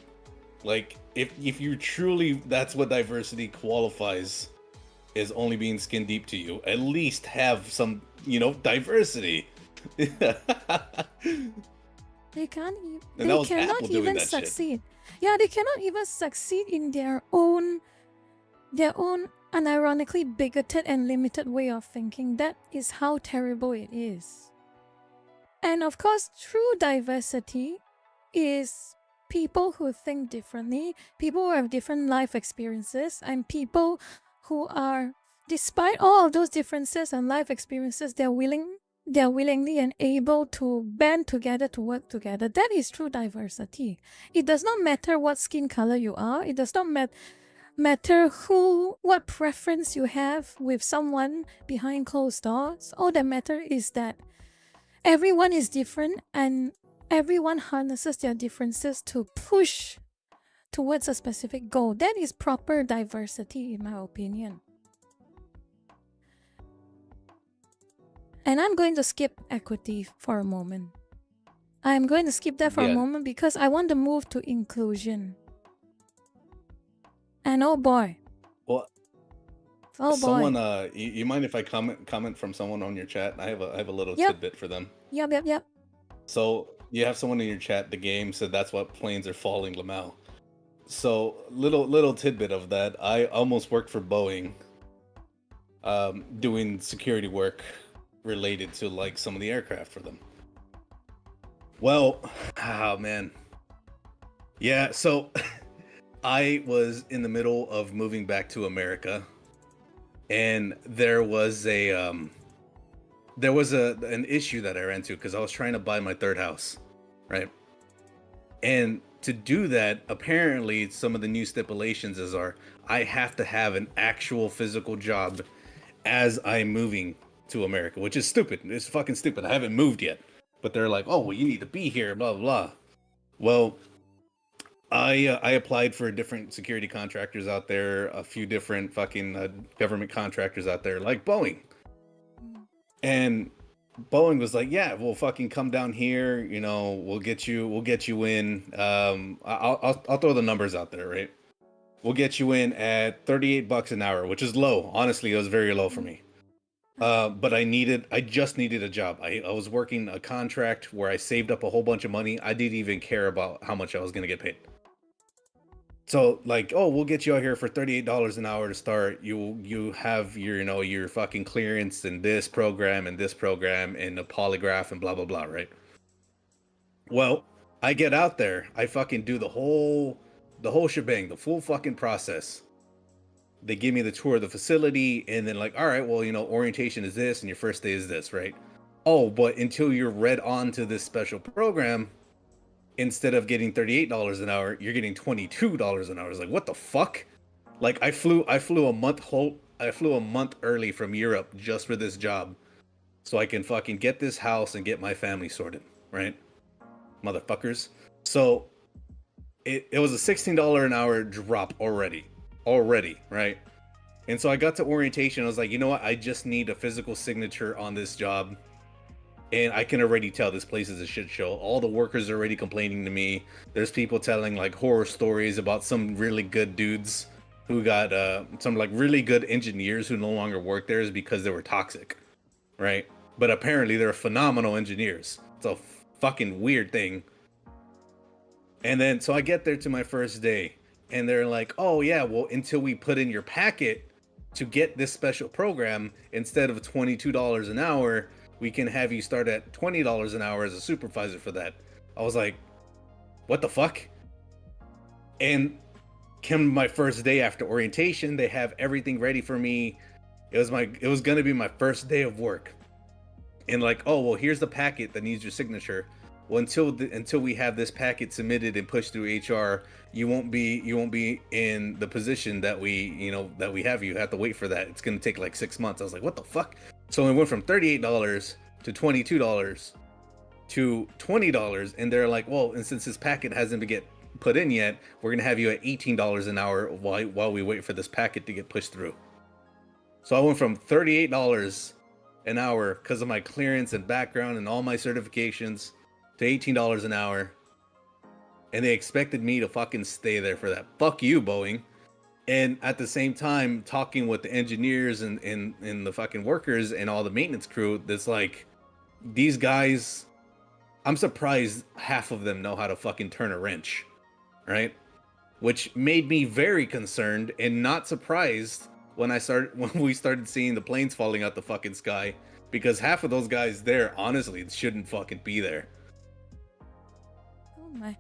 like if you truly that's what diversity qualifies, is only being skin deep to you, at least have some, diversity. They can't. And that They was Apple cannot doing even that shit. succeed. Yeah, they cannot even succeed in their own unironically bigoted and limited way of thinking. That is how terrible it is. And of course, true diversity is people who think differently, people who have different life experiences, and people who are, despite all of those differences and life experiences, they're willingly and able to band together to work together. That is true diversity. It does not matter what skin color you are. It does not matter what preference you have with someone behind closed doors. All that matter is that everyone is different, and everyone harnesses their differences to push towards a specific goal. That is proper diversity, in my opinion. And I'm going to skip equity for a moment. I'm going to skip that for a moment because I want to move to inclusion. And oh boy. Well, oh boy. Someone, you mind if I comment from someone on your chat? I have a little tidbit for them. Yep. So you have someone in your chat. The game said that's what planes are falling, Lamau. So little tidbit of that. I almost worked for Boeing, doing security work related to like some of the aircraft for them. Well, oh man, yeah. So I was in the middle of moving back to America, and there was an issue that I ran into because I was trying to buy my third house, right? And to do that, apparently some of the new stipulations are I have to have an actual physical job as I'm moving to America, which is stupid. It's fucking stupid. I haven't moved yet, but they're like, oh, well, you need to be here, blah blah blah. Well, I applied for different security contractors out there, a few different fucking government contractors out there, like Boeing. And Boeing was like, yeah, we'll fucking come down here, we'll get you in. I'll throw the numbers out there, right? We'll get you in at $38 an hour, which is low. Honestly, it was very low for me. But I just needed a job. I was working a contract where I saved up a whole bunch of money. I didn't even care about how much I was gonna get paid. So like, oh, we'll get you out here for $38 an hour to start. You have your fucking clearance in this program and this program and a polygraph and blah blah blah, right? Well, I get out there, I fucking do the whole shebang, the full fucking process. They give me the tour of the facility, and then like, all right, well, orientation is this and your first day is this, right? Oh, but until you're read on to this special program, instead of getting $38 an hour, you're getting $22 an hour. It's like, what the fuck? Like I flew a month early from Europe just for this job, so I can fucking get this house and get my family sorted, right? Motherfuckers. So it was a $16 an hour drop already, right? And so I got to orientation. I was like, you know what? I just need a physical signature on this job. And I can already tell this place is a shit show. All the workers are already complaining to me. There's people telling like horror stories about some really good dudes who got some like really good engineers who no longer work there is because they were toxic, right? But apparently they're phenomenal engineers. It's a fucking weird thing. And then so I get there to my first day, and they're like, oh yeah, well, until we put in your packet to get this special program, instead of $22 an hour, we can have you start at $20 an hour as a supervisor for that. I was like, what the fuck? And Came my first day after orientation. They have everything ready for me. It was gonna be my first day of work, and like, oh well, here's the packet that needs your signature. Well, until we have this packet submitted and pushed through HR, you won't be in the position that we have. You have to wait for that. It's gonna take like 6 months. I was like, what the fuck? So it went from $38 to $22 to $20, and they're like, well, and since this packet hasn't been get put in yet, we're gonna have you at $18 an hour while we wait for this packet to get pushed through. So I went from $38 an hour because of my clearance and background and all my certifications to $18 an hour, and they expected me to fucking stay there for that. Fuck you, Boeing. And at the same time, talking with the engineers and the fucking workers and all the maintenance crew, that's like, these guys, I'm surprised half of them know how to fucking turn a wrench, right? Which made me very concerned and not surprised when we started seeing the planes falling out the fucking sky, because half of those guys there honestly shouldn't fucking be there.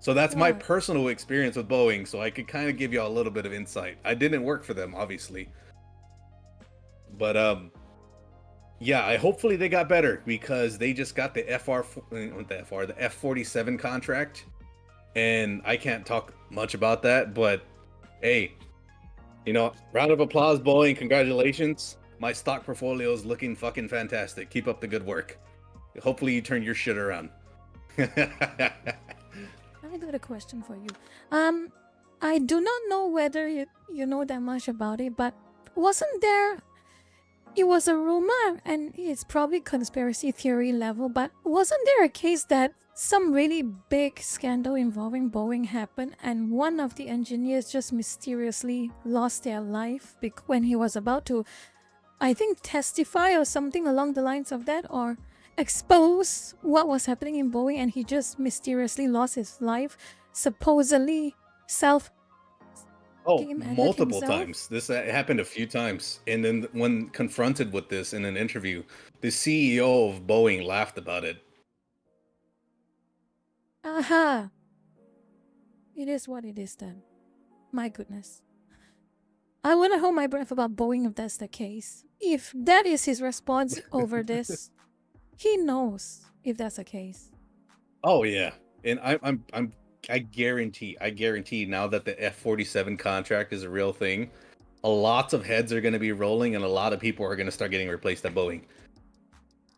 So that's my personal experience with Boeing, so I could kind of give y'all a little bit of insight. I didn't work for them, obviously. But yeah, hopefully they got better, because they just got the F-47 contract, and I can't talk much about that, but hey, round of applause, Boeing, congratulations. My stock portfolio is looking fucking fantastic. Keep up the good work. Hopefully you turn your shit around. I got a question for you. I do not know whether you know that much about it, but wasn't there... It was a rumor, and it's probably conspiracy theory level, but wasn't there a case that some really big scandal involving Boeing happened, and one of the engineers just mysteriously lost their life when he was about to, I think, testify or something along the lines of that, or expose what was happening in Boeing, and he just mysteriously lost his life, supposedly multiple times. This happened a few times, and then when confronted with this in an interview, the CEO of Boeing laughed about it. Aha! It is what it is then. My goodness. I want to hold my breath about Boeing if that's the case. If that is his response over this, he knows if that's the case. Oh yeah, and I guarantee now that the F-47 contract is a real thing, a lot of heads are going to be rolling, and a lot of people are going to start getting replaced at Boeing.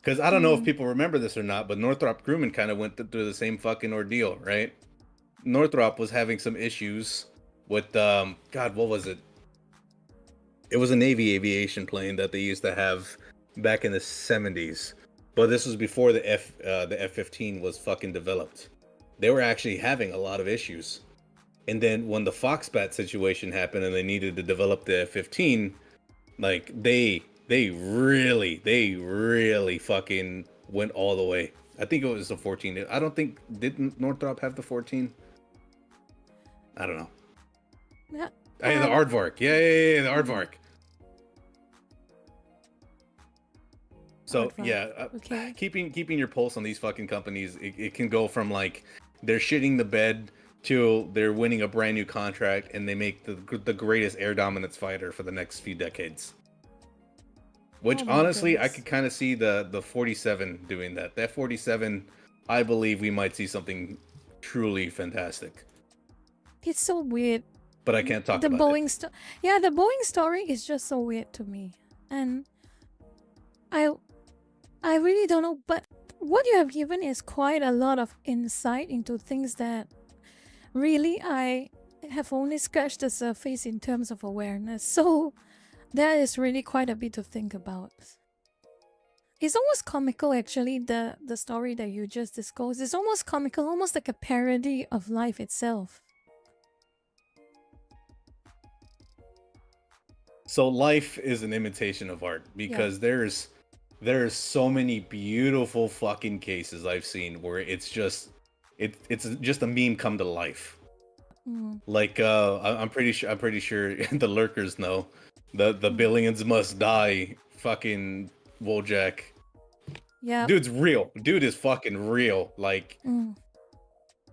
Because I don't know if people remember this or not, but Northrop Grumman kind of went through the same fucking ordeal, right? Northrop was having some issues with God, what was it? It was a Navy aviation plane that they used to have back in the 70s. But this was before the F-15 was fucking developed. They were actually having a lot of issues. And then when the Foxbat situation happened and they needed to develop the F-15, like they really fucking went all the way. I think it was the 14. I don't think, didn't Northrop have the 14? I don't know. Yeah. The Aardvark. Yeah, the Aardvark. So okay. keeping your pulse on these fucking companies, it can go from like they're shitting the bed to they're winning a brand new contract, and they make the greatest air dominance fighter for the next few decades. Which honestly, I could kind of see the 47 doing that. That 47, I believe we might see something truly fantastic. It's so weird. But I can't talk about Boeing it. Yeah, the Boeing story is just so weird to me, and I really don't know, but what you have given is quite a lot of insight into things that really I have only scratched the surface in terms of awareness. So that is really quite a bit to think about. It's almost comical, actually, the story that you just disclosed. It's almost comical, almost like a parody of life itself. So life is an imitation of art, because there's so many beautiful fucking cases I've seen where it's just a meme come to life. Like I'm pretty sure the lurkers know the billions must die fucking Wojak. Yeah, dude's real. Dude is fucking real. Like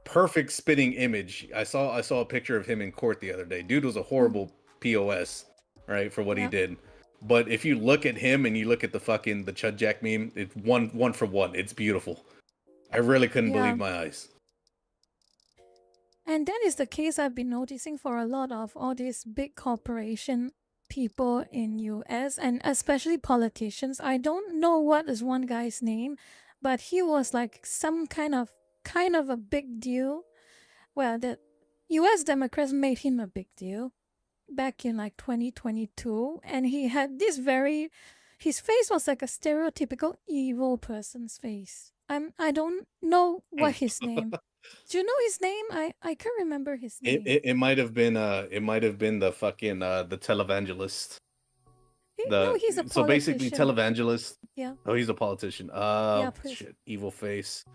perfect spitting image. I saw a picture of him in court the other day. Dude was a horrible POS, right, for what he Yep. did. But if you look at him and you look at the Chud Jack meme, it's one for one. It's beautiful. I really couldn't Yeah. believe my eyes. And that is the case I've been noticing for a lot of all these big corporation people in US, and especially politicians. I don't know what is one guy's name, but he was like some kind of a big deal. Well, the US Democrats made him a big deal back in like 2022, and he had this very his face was like a stereotypical evil person's face. I don't know what his name. Do you know his name? I can't remember his name. It might have been the fucking the televangelist. No, he's a So basically politician. televangelist. Yeah. Oh, he's a politician. Yeah, Shit, evil face.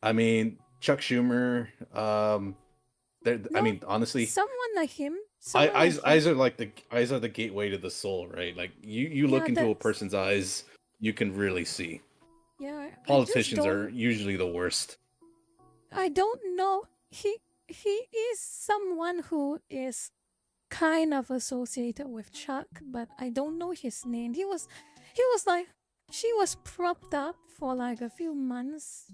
I mean, Chuck Schumer. I mean, honestly, someone like him. Eyes are the gateway to the soul, right? Like you look into a person's eyes, you can really see. Yeah, politicians are usually the worst. I don't know. He is someone who is kind of associated with Chuck, but I don't know his name. He was like, she was propped up for like a few months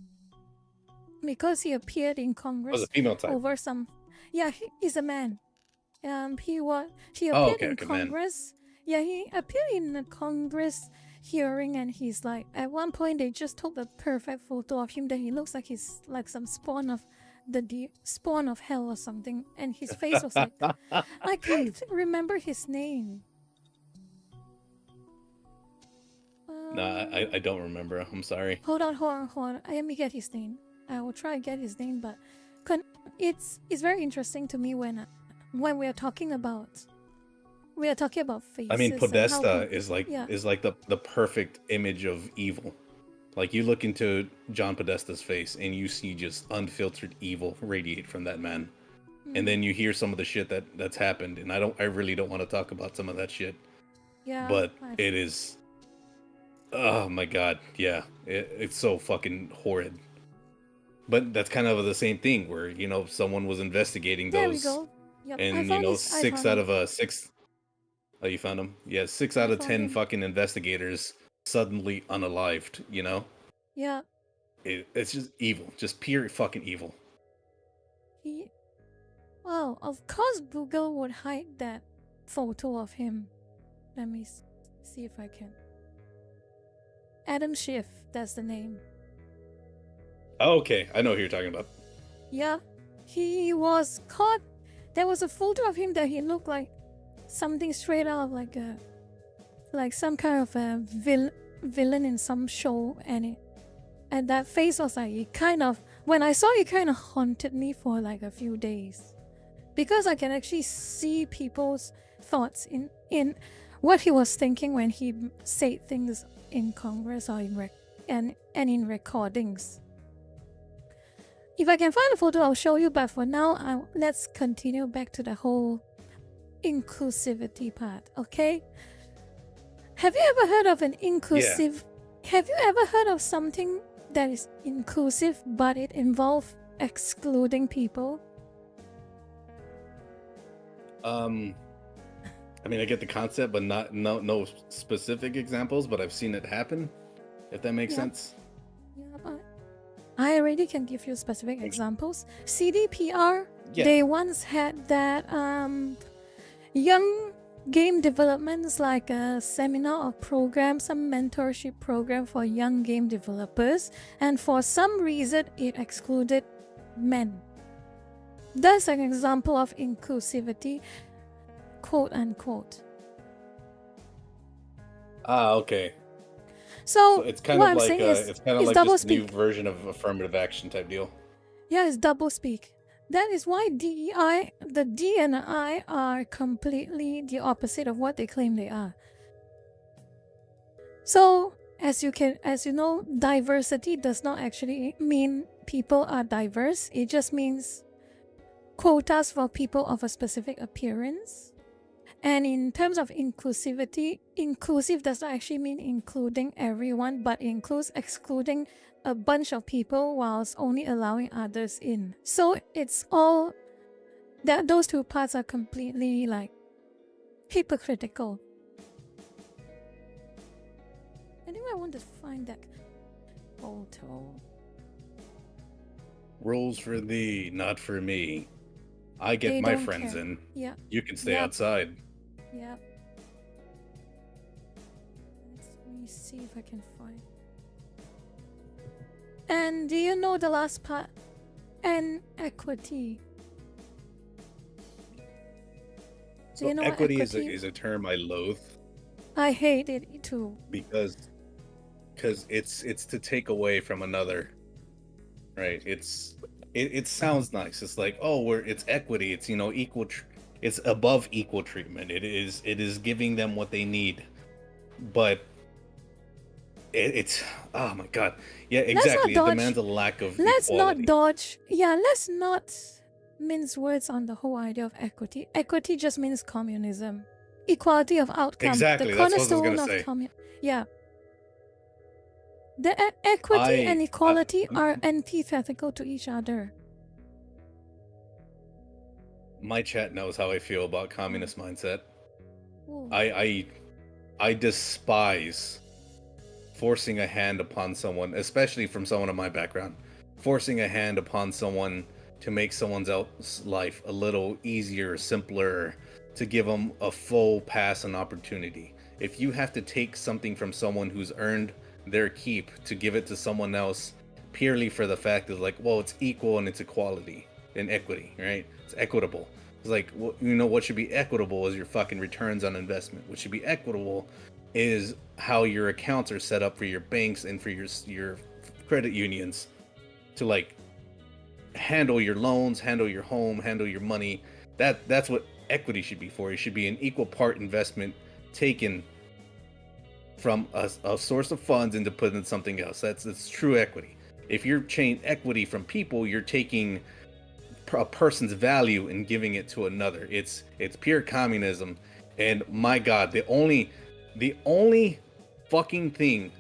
because he appeared in Congress. Was a female type. Over some. Yeah, he's a man. He appeared in Congress. Man. Yeah, he appeared in a Congress hearing, and he's like, at one point they just took the perfect photo of him that he looks like he's like some spawn of spawn of hell or something, and his face was like, I can't remember his name. Nah, I don't remember. I'm sorry. Hold on. Let me get his name. I will try to get his name, but it's very interesting to me when we are talking about faces. I mean, Podesta is like the perfect image of evil. Like, you look into John Podesta's face and you see just unfiltered evil radiate from that man. And then you hear some of the shit that's happened, and I really don't want to talk about some of that shit. Yeah. But it is, oh my god, yeah, it's so fucking horrid. But that's kind of the same thing where, you know, someone was investigating those. There we go. Yep. And, you know, 6 out of 6. Oh, you found him? Yeah, 6 out of 10 fucking investigators suddenly unalived, you know? Yeah. It's just evil. Just pure fucking evil. Well, of course Google would hide that photo of him. Let me see if I can. Adam Schiff, that's the name. Oh, okay, I know who you're talking about. Yeah, he was caught. There was a photo of him that he looked like something straight out of like some kind of a villain in some show, and that face was like, it kind of, when I saw it, kind of haunted me for like a few days, because I can actually see people's thoughts in what he was thinking when he said things in Congress or in recordings. If I can find a photo, I'll show you, but for now, let's continue back to the whole inclusivity part, okay? Have you ever heard of an inclusive... Yeah. Have you ever heard of something that is inclusive, but it involves excluding people? I mean, I get the concept, but no specific examples, but I've seen it happen, if that makes sense. Yeah, I already can give you specific examples. CDPR, they once had that young game developments, like a seminar or program, some mentorship program for young game developers, and for some reason it excluded men. That's an example of inclusivity, quote unquote. Okay. So it's kind of like this new version of affirmative action type deal. Yeah, it's double speak. That is why the D and the I are completely the opposite of what they claim they are. So, as you know, diversity does not actually mean people are diverse. It just means quotas for people of a specific appearance. And in terms of inclusivity, inclusive does not actually mean including everyone, but includes excluding a bunch of people whilst only allowing others in. So it's all that those two parts are completely like hypocritical. Anyway, I want to find that photo. Rules for thee, not for me. I get They my don't friends care. in. Yeah. You can stay Yep. outside. Yep. Let me see if I can find. And do you know the last part? And equity. Do you know what equity equity is a term I loathe I hate it too. because it's to take away from another, right? It sounds nice. It's like, oh, it's equity. It's equal. It's above equal treatment. It is giving them what they need, but it's oh my god, yeah, exactly. It dodge. demands a lack of Let's equality. not dodge. Yeah, let's not mince words on the whole idea of equity. Equity just means communism. Equality of outcome. Exactly, The that's what I was cornerstone gonna of say. communism. Yeah. The equity and equality are antithetical to each other. My chat knows how I feel about communist mindset. Ooh. I despise forcing a hand upon someone, especially from someone of my background, forcing a hand upon someone to make someone else's life a little easier, simpler, to give them a full pass and opportunity. If you have to take something from someone who's earned their keep to give it to someone else purely for the fact of like, well, it's equal and it's equality and equity, right? It's equitable. It's like, well, what should be equitable is your fucking returns on investment. What should be equitable is how your accounts are set up for your banks and for your credit unions to like handle your loans, handle your home, handle your money. That's what equity should be for. It should be an equal part investment taken from a source of funds into put in something else. That's true equity. If you're chain equity from people, you're taking a person's value and giving it to another. It's pure communism. And my god, the only fucking thing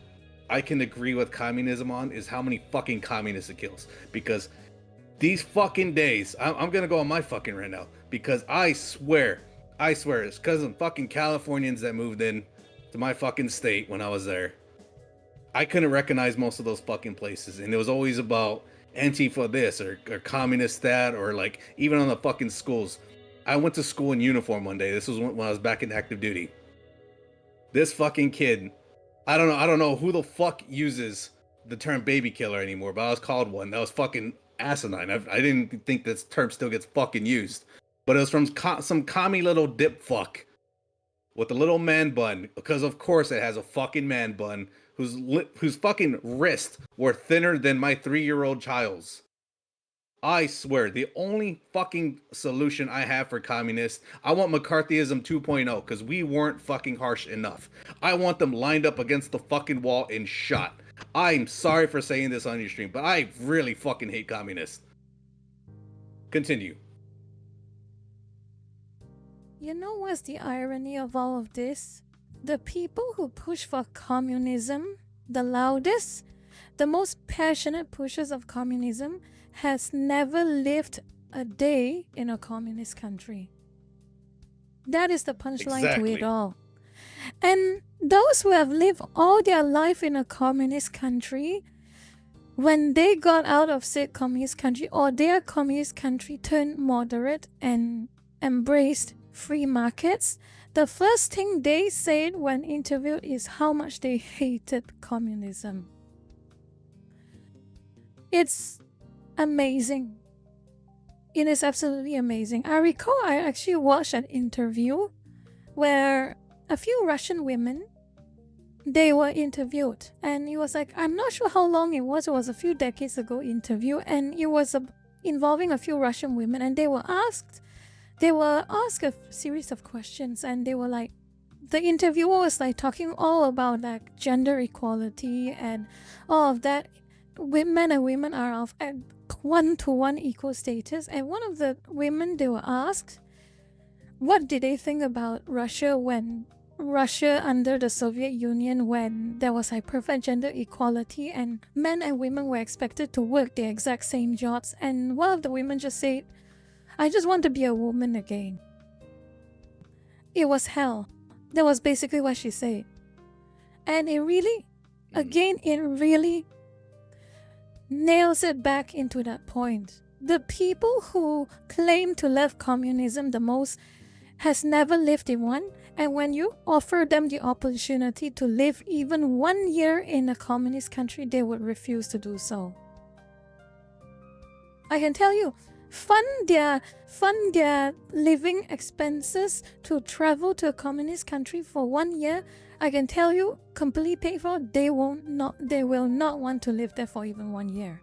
I can agree with communism on is how many fucking communists it kills. Because these fucking days, I'm gonna go on my fucking rant now, because I swear it's because of fucking Californians that moved in to my fucking state when I was there. I couldn't recognize most of those fucking places, and it was always about Antifa this or communist that, or like even on the fucking schools. I went to school in uniform one day. This was when I was back in active duty. This fucking kid, I don't know who the fuck uses the term baby killer anymore, but I was called one. That was fucking asinine. I didn't think this term still gets fucking used, but it was from some commie little dip fuck with a little man bun, because of course it has a fucking man bun whose fucking wrists were thinner than my 3-year-old child's. I swear, the only fucking solution I have for communists, I want McCarthyism 2.0, because we weren't fucking harsh enough. I want them lined up against the fucking wall and shot. I'm sorry for saying this on your stream, but I really fucking hate communists. Continue. You know what's the irony of all of this? The people who push for communism the loudest, the most passionate pushers of communism, has never lived a day in a communist country. That is the punchline to it all. And those who have lived all their life in a communist country, when they got out of said communist country, or their communist country turned moderate and embraced free markets, the first thing they said when interviewed is how much they hated communism. It's amazing. It is absolutely amazing. I recall I actually watched an interview where a few Russian women, they were interviewed, and it was like, I'm not sure how long it was a few decades ago interview, and it was involving a few Russian women, and they were asked a series of questions, and they were like, the interviewer was like talking all about like gender equality and all of that. Men and women are of one-to-one equal status, and one of the women, they were asked what did they think about Russia when Russia under the Soviet Union, when there was like perfect gender equality and men and women were expected to work the exact same jobs, and one of the women just said, I just want to be a woman again. It was hell. That was basically what she said. And it really, again, it really nails it back into that point. The people who claim to love communism the most has never lived in one, and when you offer them the opportunity to live even 1 year in a communist country, they would refuse to do so. I can tell you, fund their living expenses to travel to a communist country for 1 year. I can tell you, completely paid for, they will not want to live there for even 1 year.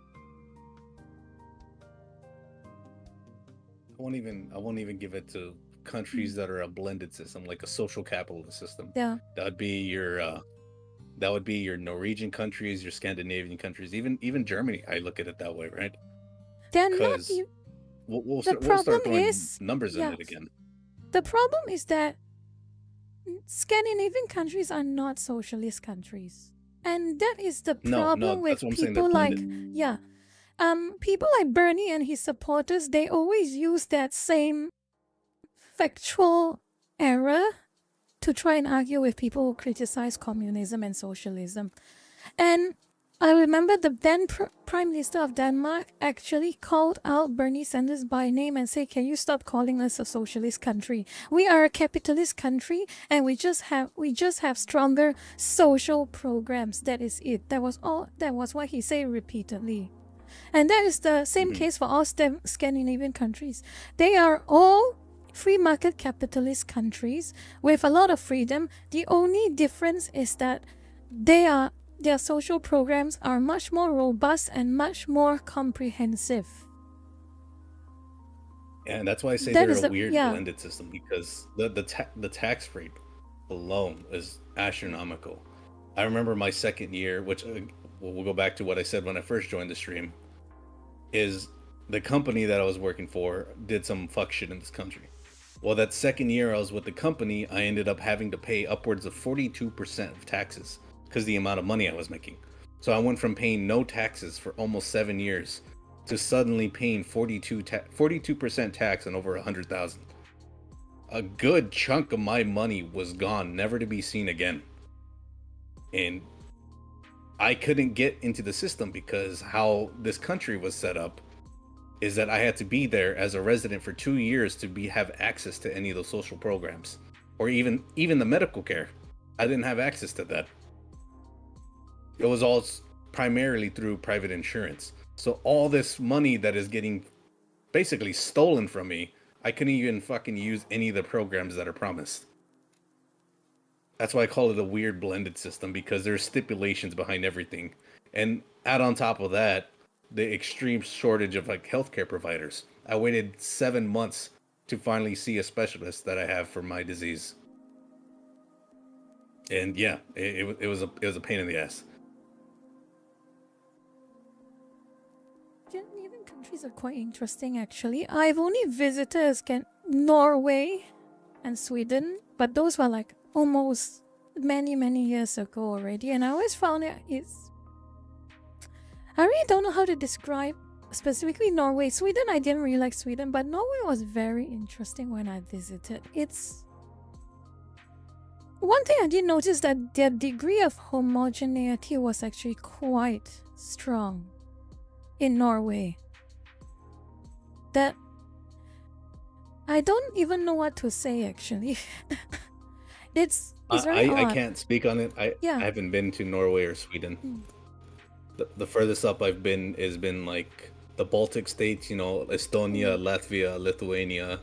I won't even give it to countries that are a blended system, like a social capitalist system. Yeah. That would be your Norwegian countries, your Scandinavian countries, even Germany. I look at it that way, right? They're not. Because we'll start throwing numbers in it again. The problem is that Scandinavian countries are not socialist countries, and that is the problem with people like people like Bernie and his supporters. They always use that same factual error to try and argue with people who criticize communism and socialism. And I remember the then Prime Minister of Denmark actually called out Bernie Sanders by name and said, can you stop calling us a socialist country? We are a capitalist country, and we just have stronger social programs. That is it. That was what he said repeatedly. And that is the same case for all Scandinavian countries. They are all free market capitalist countries with a lot of freedom. The only difference is that their social programs are much more robust and much more comprehensive. And that's why I say they're a weird blended system, because the tax rate alone is astronomical. I remember my second year, which we'll go back to what I said when I first joined the stream, is the company that I was working for did some fuck shit in this country. Well, that second year I was with the company, I ended up having to pay upwards of 42% of taxes because the amount of money I was making. So I went from paying no taxes for almost 7 years to suddenly paying 42% tax on over 100,000. A good chunk of my money was gone, never to be seen again. And I couldn't get into the system because how this country was set up is that I had to be there as a resident for 2 years to have access to any of those social programs, or even the medical care. I didn't have access to that. It was all primarily through private insurance. So all this money that is getting basically stolen from me, I couldn't even fucking use any of the programs that are promised. That's why I call it a weird blended system, because there's stipulations behind everything. And add on top of that, the extreme shortage of like healthcare providers. I waited 7 months to finally see a specialist that I have for my disease. And yeah, it was a pain in the ass. Scandinavian countries are quite interesting, actually. I've only visited Norway and Sweden, but those were like almost many years ago already, and I always found I really don't know how to describe specifically Norway. Sweden, I didn't really like Sweden, but Norway was very interesting when I visited. It's one thing I did notice, that their degree of homogeneity was actually quite strong in Norway. That I don't even know what to say, actually. It's very odd. I can't speak on it. I haven't been to Norway or Sweden. The furthest up I've been has been like the Baltic states, Estonia, Latvia, Lithuania,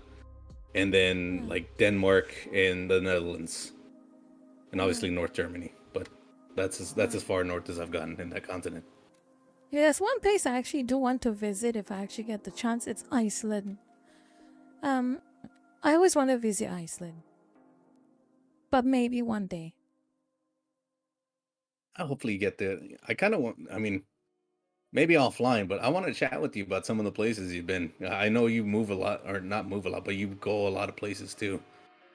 and then like Denmark and the Netherlands, and obviously North Germany. But that's as far north as I've gotten in that continent. Yeah, there's one place I actually do want to visit if I actually get the chance. It's Iceland. I always want to visit Iceland, but maybe one day. I'll hopefully get there. I kind of want, maybe offline, but I want to chat with you about some of the places you've been. I know you move a lot, or not move a lot, but you go a lot of places too.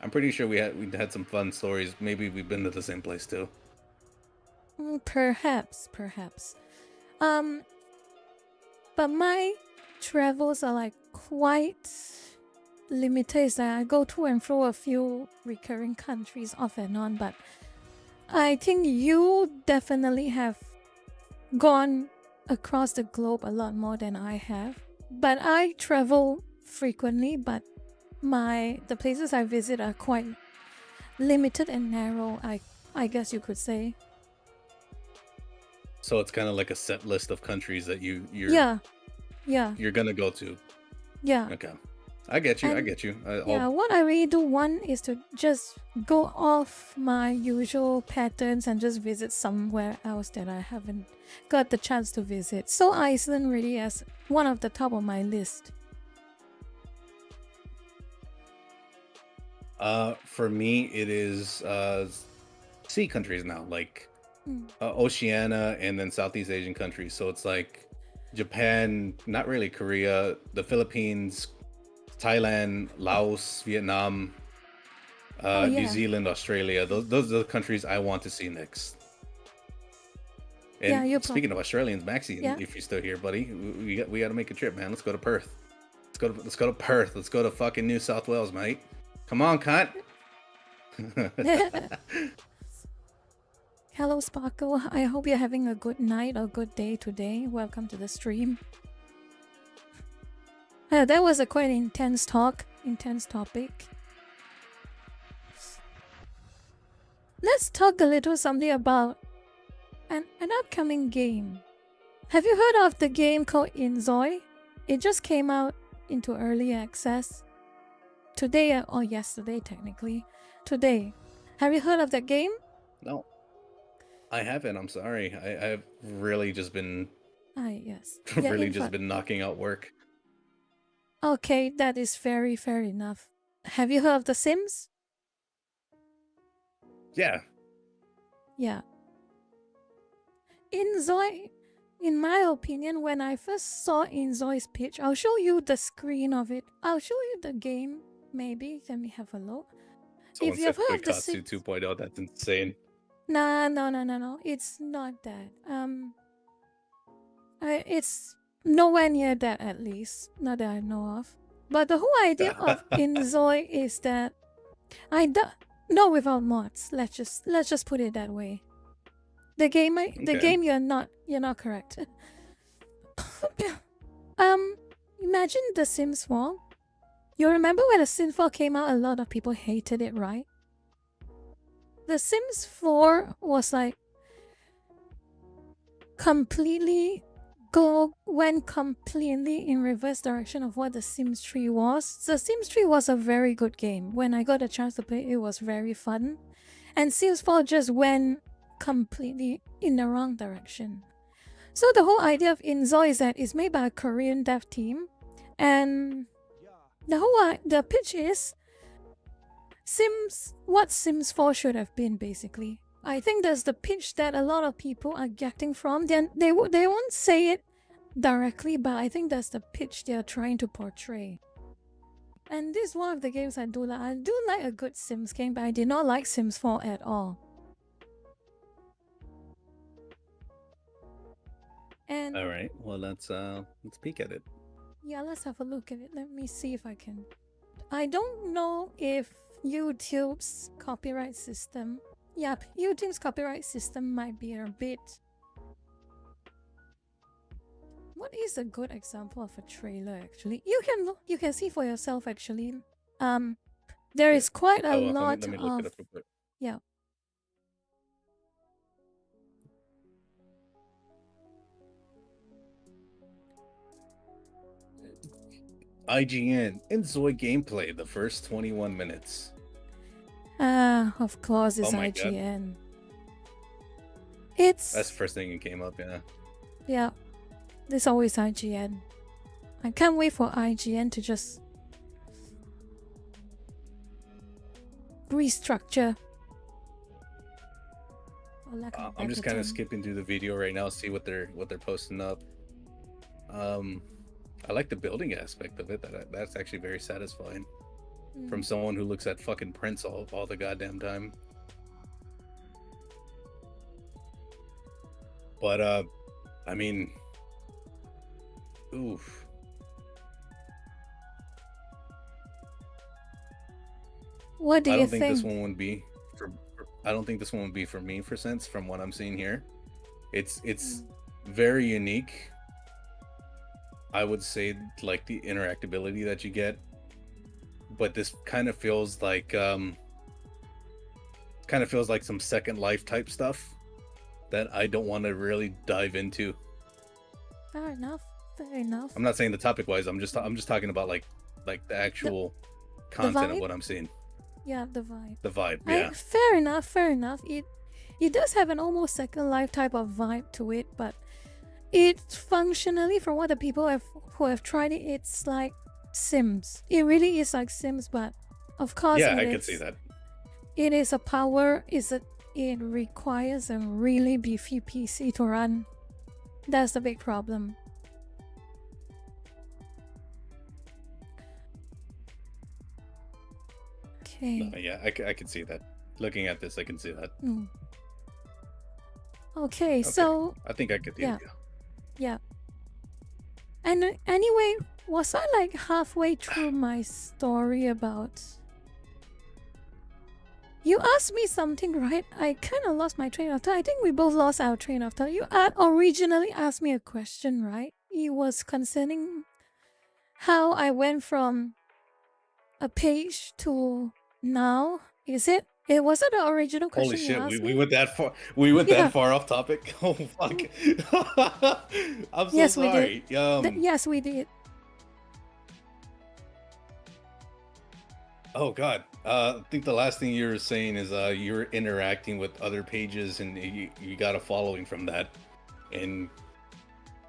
I'm pretty sure we had some fun stories. Maybe we've been to the same place too. Perhaps, perhaps. Um, but my travels are like quite limited. Is that I go to and fro a few recurring countries off and on, but I think you definitely have gone across the globe a lot more than I have. But I travel frequently, but the places I visit are quite limited and narrow, I guess you could say. So it's kind of like a set list of countries that you're Yeah, gonna go to. yeah. Okay, I get you. I And get you. yeah, what I really do want is to just go off my usual patterns and just visit somewhere else that I haven't got the chance to visit. So Iceland really is one of the top of my list. For me, it is sea countries now, like Mm. Oceania and then Southeast Asian countries. So it's like Japan, not really Korea, the Philippines, Thailand, Laos, Vietnam, Oh New yeah, Zealand, Australia. Those are the countries I want to see next. yeah. And speaking of Australians, Maxie, Yeah. if you're still here, buddy, we got to make a trip, man. Let's go to Perth. Let's go to Perth. Let's go to fucking New South Wales, mate. Come on, cunt. Hello, Sparkle. I hope you're having a good night or good day today. Welcome to the stream. That was a quite intense topic. Let's talk a little something about an upcoming game. Have you heard of the game called Inzoi? It just came out into early access today, or yesterday technically. Today. Have you heard of that game? No, I haven't. I'm sorry. I've really just been Yes. Yeah, really just been knocking out work. Okay, that is very fair enough. Have you heard of The Sims? Yeah. Yeah. Inzoi, in my opinion, when I first saw Inzoi's pitch, I'll show you the screen of it. I'll show you the game, maybe. Let me have a look. Someone If you've said heard of The Katsu Sims... 2.0, that's insane. No. It's not that. It's nowhere near that, at least. Not that I know of. But the whole idea of Inzoi is that no, without mods. Let's just put it that way. The game you're not correct. Imagine The Sims 4. You remember when The Sims 4 came out, a lot of people hated it, right? The Sims 4 was like went completely in reverse direction of what The Sims 3 was. The Sims 3 was a very good game. When I got a chance to play, it was very fun. And Sims 4 just went completely in the wrong direction. So the whole idea of Inzoi is that it's made by a Korean dev team, and the pitch is what Sims 4 should have been, basically. I think that's the pitch that a lot of people are getting from. They won't say it directly, but I think that's the pitch they are trying to portray. And this is one of the games I do like. I do like a good Sims game, but I did not like Sims 4 at all. And all right, well, let's peek at it. Yeah, let's have a look at it. Let me see if I can. I don't know if YouTube's copyright system. Yeah, YouTube's copyright system might be a bit. What is a good example of a trailer? Actually, you can see for yourself. Actually, there is quite a lot let me of. look it up real quick. Yeah. IGN Inzoi gameplay, the first 21 minutes. Of course, it's IGN. That's the first thing that came up, yeah. Yeah, there's always IGN. I can't wait for IGN to just restructure. I'm just kind of skipping through the video right now, see what they're posting up. I like the building aspect of it. That's actually very satisfying. from someone who looks at fucking prints all the goddamn time. But I mean, oof. What do I you don't think think? this one would be I don't think this one would be for me for sense from what I'm seeing here. It's very unique. I would say like the interactability that you get, but this kind of feels like some Second Life type stuff that I don't want to really dive into. Fair enough. Fair enough. I'm not saying the topic wise. I'm just talking about like the actual content of what I'm seeing. Yeah, the vibe. The vibe, yeah. Fair enough, fair enough. It does have an almost Second Life type of vibe to it, but it's functionally, from what the people who have tried it, it's like Sims. It really is like Sims, but of course, yeah, I could see that. It is a power. It requires a really beefy PC to run. That's the big problem. Okay. No, yeah, I could see that. Looking at this, I can see that. Okay, so I think I get the idea. Yeah. And anyway, was I like halfway through my story about... You asked me something, right? I kind of lost my train of thought. I think we both lost our train of thought. You originally asked me a question, right? It was concerning how I went from a page to now. Is it? It wasn't the original question. Holy shit, we went that far. We went that far off topic. Oh fuck! I'm so sorry. Yes, we did. Oh god. I think the last thing you were saying is you were interacting with other pages and you got a following from that and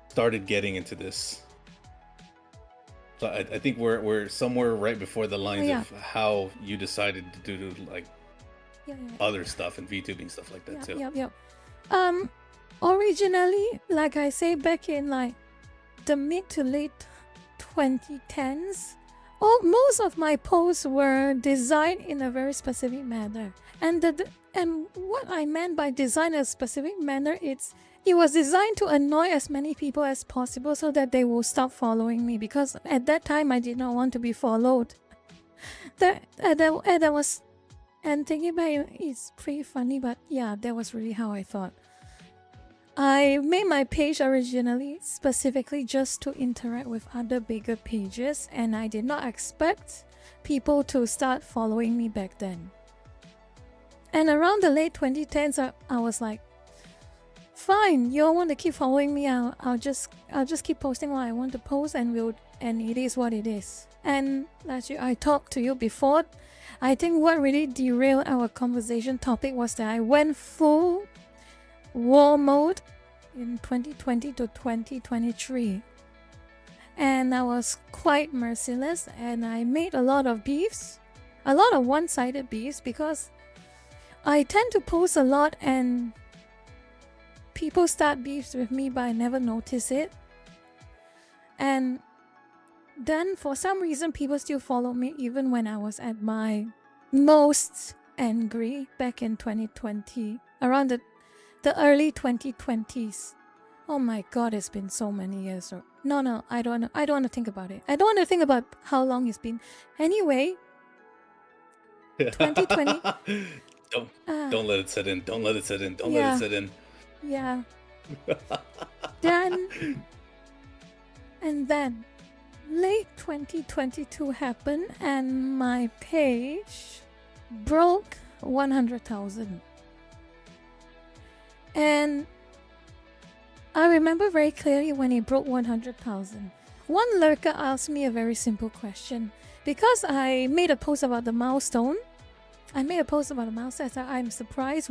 started getting into this. So I think we're somewhere right before the lines of how you decided to do like other stuff and VTubing stuff like that too. Yep. Originally, like I say, back in like the mid to late 2010s, most of my posts were designed in a very specific manner. And what I meant by design in a specific manner, it was designed to annoy as many people as possible so that they will stop following me, because at that time I did not want to be followed. And thinking back, it's pretty funny, but yeah, that was really how I thought. I made my page originally specifically just to interact with other bigger pages, and I did not expect people to start following me back then. And around the late 2010s, I was like, fine, you all want to keep following me, I'll just keep posting what I want to post, and it is what it is. And as I talked to you before, I think what really derailed our conversation topic was that I went full war mode in 2020 to 2023. And I was quite merciless, and I made a lot of beefs, a lot of one-sided beefs, because I tend to post a lot and people start beefs with me, but I never notice it. And then for some reason people still follow me even when I was at my most angry back in 2020, around the early 2020s. Oh my god, it's been so many years. No, I don't want to think about it. I don't want to think about how long it's been. Anyway, 2020. Don't let it set in. Don't let it set in. Don't let it set in. Yeah. Then late 2022 happened and my page broke 100,000. And I remember very clearly when it broke 100,000. One lurker asked me a very simple question. Because I made a post about the milestone, I'm surprised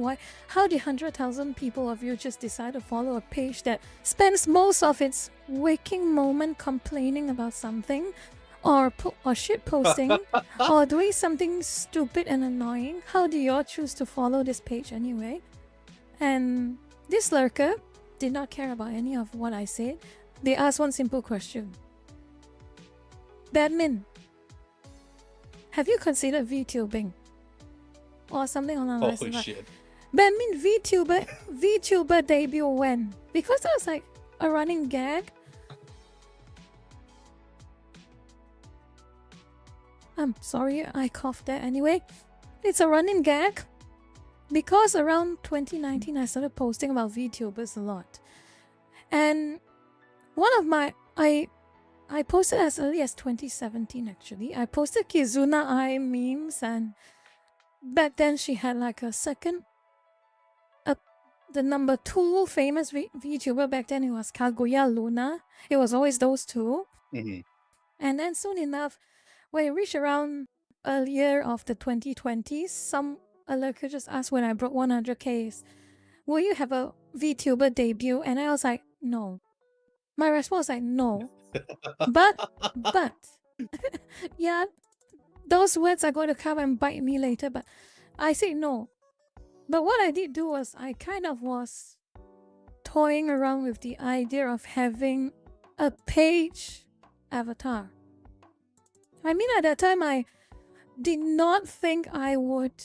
how did 100,000 people of you just decide to follow a page that spends most of its waking moment complaining about something, or shit posting, or doing something stupid and annoying? How do you all choose to follow this page anyway? And this lurker did not care about any of what I said. They asked one simple question. Badmin, have you considered VTubing? Or something along those Holy lines. shit. But I mean, VTuber debut when? Because that was like a running gag. I'm sorry, I coughed there anyway. It's a running gag. Because around 2019, I started posting about VTubers a lot. And one of my... I posted as early as 2017, actually. I posted Kizuna Ai memes, and back then she had like a second... the number 2 famous VTuber back then, it was Kaguya Luna. It was always those two. Mm-hmm. And then soon enough, when it reached around earlier of the 2020s, some lurker just asked when I broke 100k, will you have a VTuber debut? And I was like, no. My response was like, no. but, yeah, those words are going to come and bite me later, but I said no. But what I did do was I kind of was toying around with the idea of having a page avatar. I mean, at that time, I did not think I would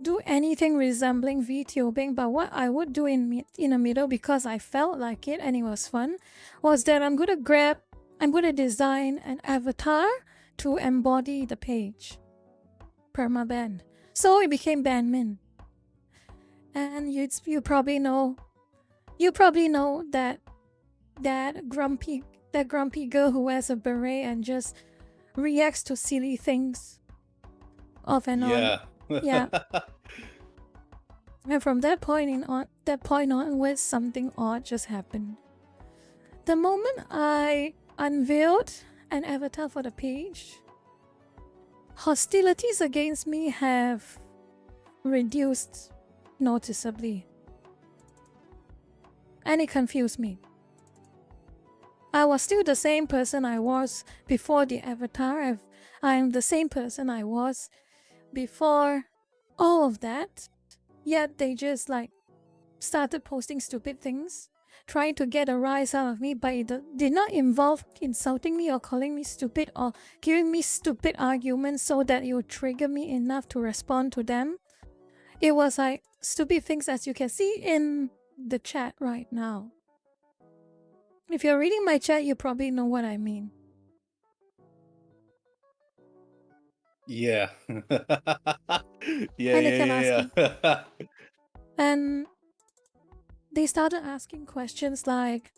do anything resembling VTubing, but what I would do in the middle, because I felt like it and it was fun, was that I'm going to design an avatar to embody the page. Permaban. So it became Banmin. And you probably know that grumpy girl who wears a beret and just reacts to silly things off and on. Yeah. And from that point onwards, something odd just happened. The moment I unveiled an avatar for the page, hostilities against me have reduced noticeably. And it confused me. I was still the same person I was before the avatar. I'm the same person I was before all of that. Yet they just like started posting stupid things, trying to get a rise out of me, but it did not involve insulting me or calling me stupid or giving me stupid arguments so that it would trigger me enough to respond to them. It was like stupid things, as you can see in the chat right now. If you're reading my chat, you probably know what I mean. Yeah. Yeah. And they started asking questions like,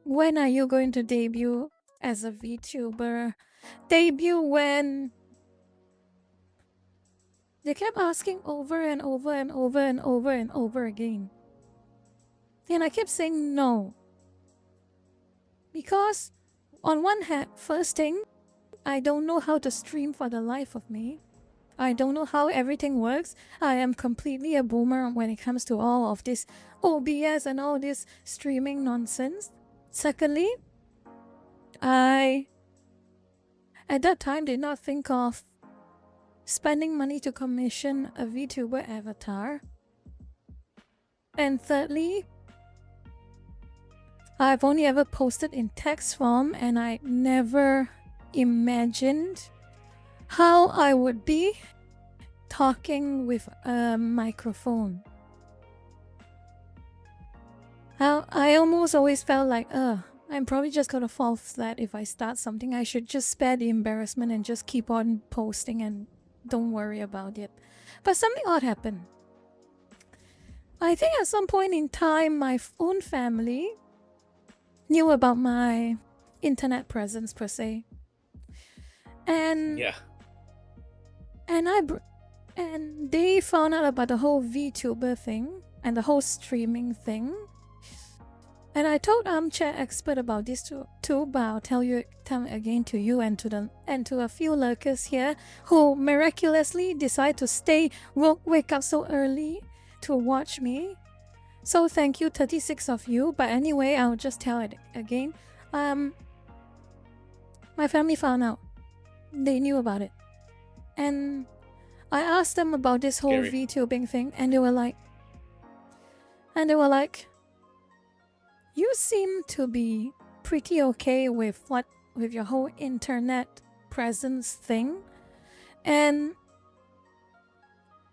when are you going to debut as a VTuber? Debut when? They kept asking over and over and over and over and over again. And I kept saying no. Because on one hand, first thing, I don't know how to stream for the life of me. I don't know how everything works. I am completely a boomer when it comes to all of this OBS and all this streaming nonsense. Secondly, I at that time did not think of spending money to commission a VTuber avatar. And thirdly, I've only ever posted in text form, and I never imagined how I would be talking with a microphone. I almost always felt like, I'm probably just gonna fall flat if I start something. I should just spare the embarrassment and just keep on posting and don't worry about it. But something odd happened. I think at some point in time, my own family knew about my internet presence per se. And yeah. And they found out about the whole VTuber thing and the whole streaming thing. And I told Armchair Expert about this too, but I'll tell again to you and to a few lurkers here who miraculously decide to wake up so early to watch me. So thank you, 36 of you. But anyway, I'll just tell it again. My family found out. They knew about it. And I asked them about this whole VTubing thing, and they were like, you seem to be pretty okay with your whole internet presence thing. And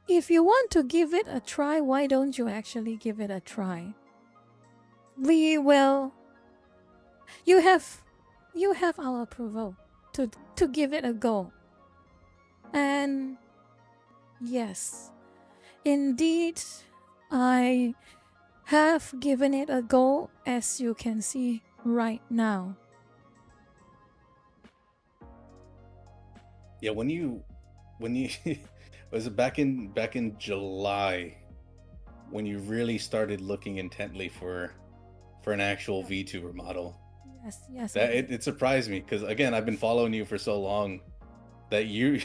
if you want to give it a try, why don't you actually give it a try? We will. You have our approval to give it a go. And yes, indeed, I have given it a go, as you can see right now. Yeah, when you was it back in July when you really started looking intently for an actual VTuber model? Yes. That it surprised me because again, I've been following you for so long that you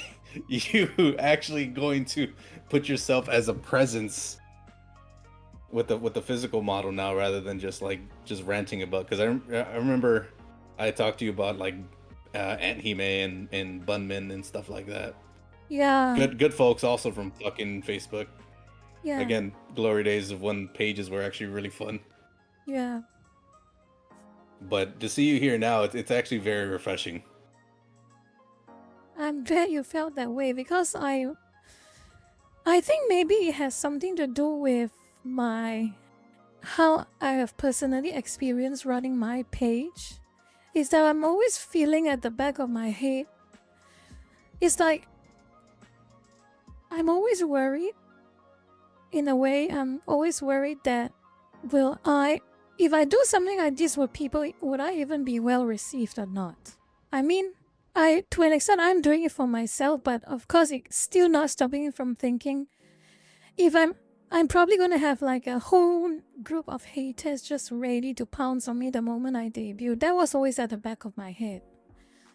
actually going to put yourself as a presence with the physical model now rather than just ranting about, because I remember I talked to you about like Anthime and Bunmin and stuff like that. Yeah. Good folks also from fucking Facebook. Yeah. Again, glory days of when pages were actually really fun. Yeah. But to see you here now, it's actually very refreshing. I'm glad you felt that way because I think maybe it has something to do with how I have personally experienced running my page. Is that I'm always feeling at the back of my head. It's like I'm always worried. In a way, I'm always worried that if I do something like this with people, would I even be well received or not? I mean, to an extent, I'm doing it for myself, but of course, it's still not stopping me from thinking if I'm probably gonna have like a whole group of haters just ready to pounce on me the moment I debut. That was always at the back of my head.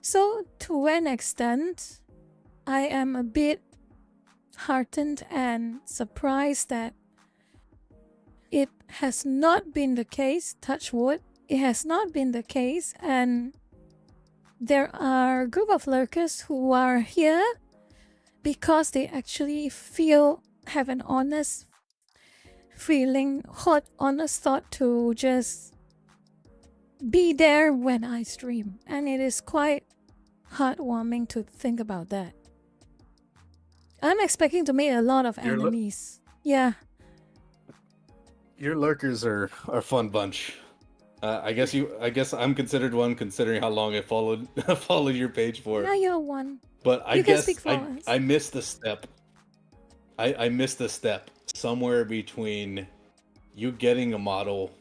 So, to an extent, I am a bit heartened and surprised that it has not been the case. Touch wood, it has not been the case, and there are a group of lurkers who are here because they actually have an honest feeling, honest thought to just be there when I stream. And it is quite heartwarming to think about that. I'm expecting to meet a lot of enemies. Yeah. Your lurkers are a fun bunch. I guess I'm considered one considering how long I followed your page for. Now you're one. But I You can guess speak for us. I missed a step. I missed a step somewhere between you getting a model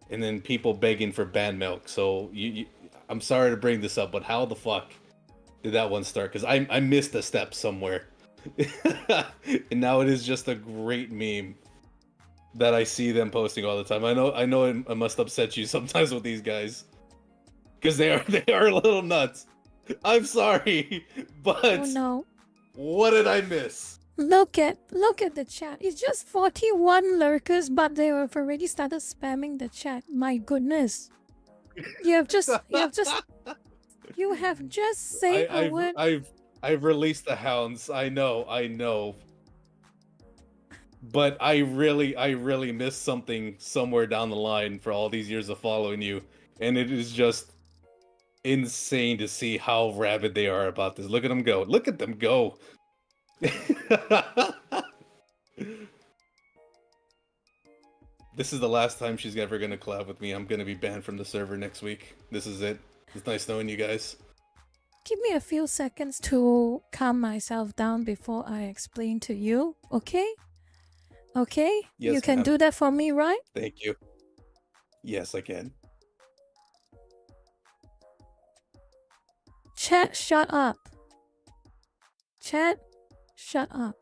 and then people begging for band milk. So I'm sorry to bring this up, but how the fuck did that one start? Because I missed a step somewhere. And now it is just a great meme that I see them posting all the time. I know it must upset you sometimes with these guys because they are a little nuts. I'm sorry, but Oh no. What did I miss? Look at the chat. It's just 41 lurkers, but they have already started spamming the chat. My goodness. You have just said a word. I've released the hounds. I know. But I really missed something somewhere down the line for all these years of following you, and it is just insane to see how rabid they are about this. Look at them go. Look at them go. This is the last time she's ever gonna collab with me. I'm gonna be banned from the server next week. This is it. It's nice knowing you guys. Give me a few seconds to calm myself down before I explain to you, okay? Okay? Yes, you can ma'am. do that for me, right? Thank you. Yes, I can. Chat, shut up. Chat, shut up.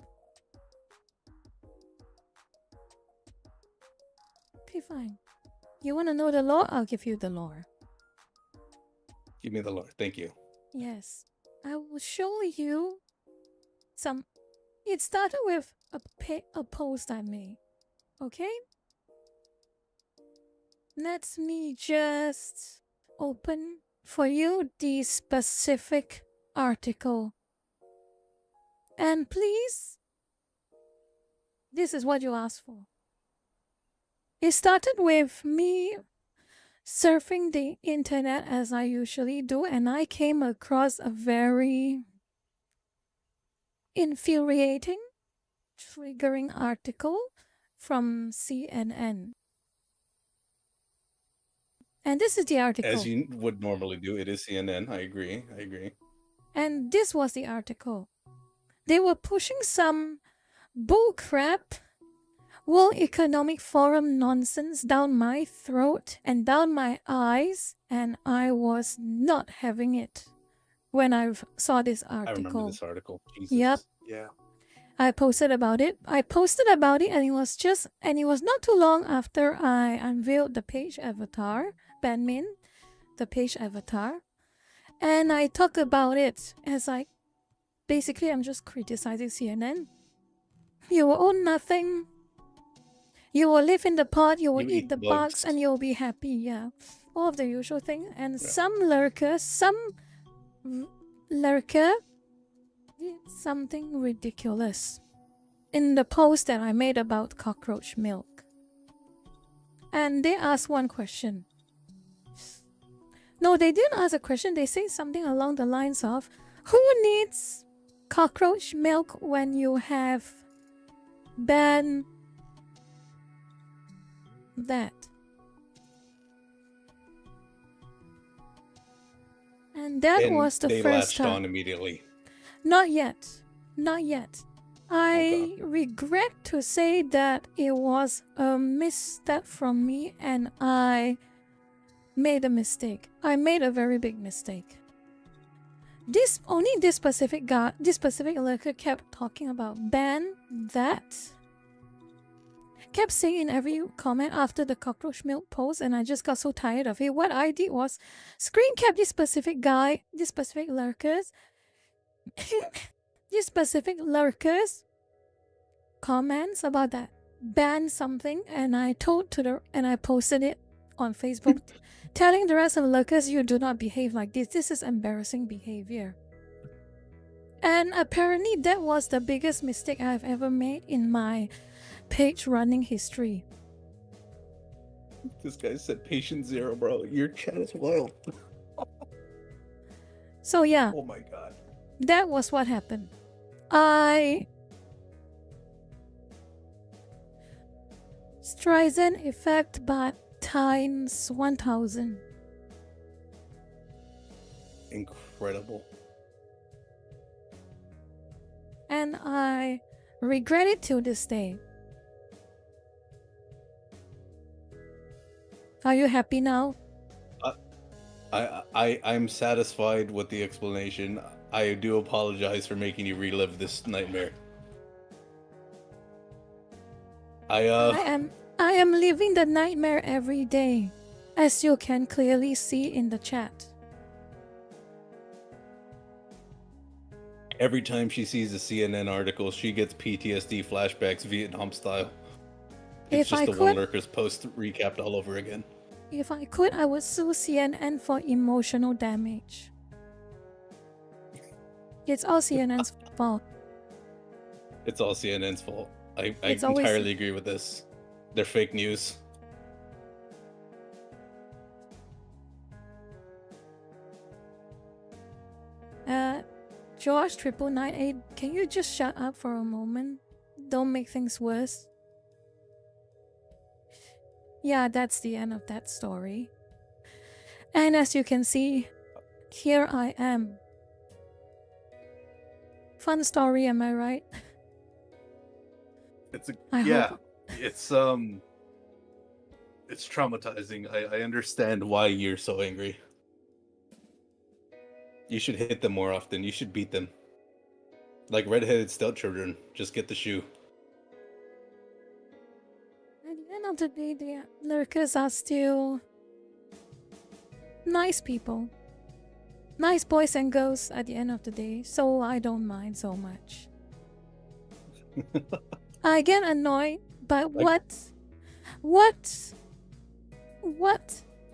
Okay, fine. You want to know the lore? I'll give you the lore. Give me the lore. Thank you. Yes. I will show you some... It started with a post I made. Okay? Let me just open for you the specific article. And please, this is what you asked for. It started with me surfing the internet as I usually do, and I came across a very infuriating, triggering article from CNN. And this is the article. As you would normally do, it is CNN. I agree. And this was the article. They were pushing some bullcrap World Economic Forum nonsense down my throat and down my eyes, and I was not having it when I saw this article. I remember this article. Jesus. Yep. Yeah. I posted about it, and it was not too long after I unveiled the page avatar, Banmin, the page avatar, and I talked about it as basically I'm just criticizing CNN. You will own nothing. You will live in the pot, you will eat the bugs, and you'll be happy, yeah. All of the usual things. And some lurker did something ridiculous in the post that I made about cockroach milk. And they asked one question. No, they didn't ask a question. They say something along the lines of, who needs cockroach milk when you have banned that? And that was the they first latched time. on immediately. Not yet. I regret to say that it was a misstep from me, and I made a mistake. I made a very big mistake. This specific lurker kept talking about ban that. Kept saying in every comment after the cockroach milk post, and I just got so tired of it. What I did was screen cap this specific lurkers comments about that ban something, and I posted it on Facebook telling the rest of the lurkers, you do not behave like this. This is embarrassing behavior. And apparently that was the biggest mistake I've ever made in my page running history. This guy said patient zero, bro. Your chat is wild. So yeah. Oh my god. That was what happened. Streisand effect, but times 1000. Incredible. And I regret it till this day. Are you happy now? I'm satisfied with the explanation. I do apologize for making you relive this nightmare. I am living the nightmare every day, as you can clearly see in the chat. Every time she sees a CNN article, she gets PTSD flashbacks Vietnam style. It's just the one lurker's post recapped all over again. If I could, I would sue CNN for emotional damage. It's all CNN's fault. It's all CNN's fault. I entirely agree with this. They're fake news. Josh 9998, can you just shut up for a moment? Don't make things worse. Yeah, that's the end of that story. And as you can see, here I am. Fun story, am I right? It's traumatizing. I understand why you're so angry. You should hit them more often. You should beat them. Like redheaded stepchildren. Just get the shoe. At the end of the day, the lurkers are still nice people. Nice boys and girls at the end of the day, so I don't mind so much. I get annoyed, but what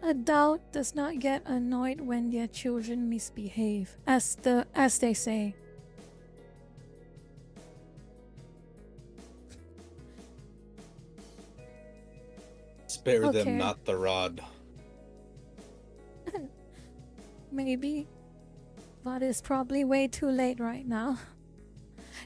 adult does not get annoyed when their children misbehave, as they say? Spare them not the rod. Maybe, but it's probably way too late right now.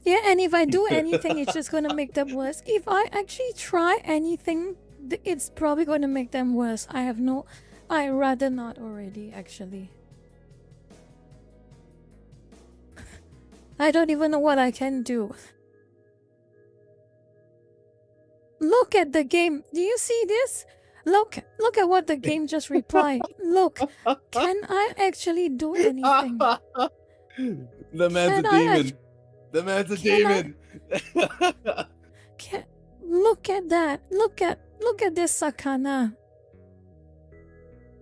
Yeah, and if I do anything, it's just gonna make them worse. If I actually try anything, it's probably gonna make them worse. I rather not already, actually. I don't even know what I can do. Look at the game. Do you see this? Look at what the game just replied. Look, can I actually do anything? The man's a demon. The man's a demon. Look at that. Look at this sakana.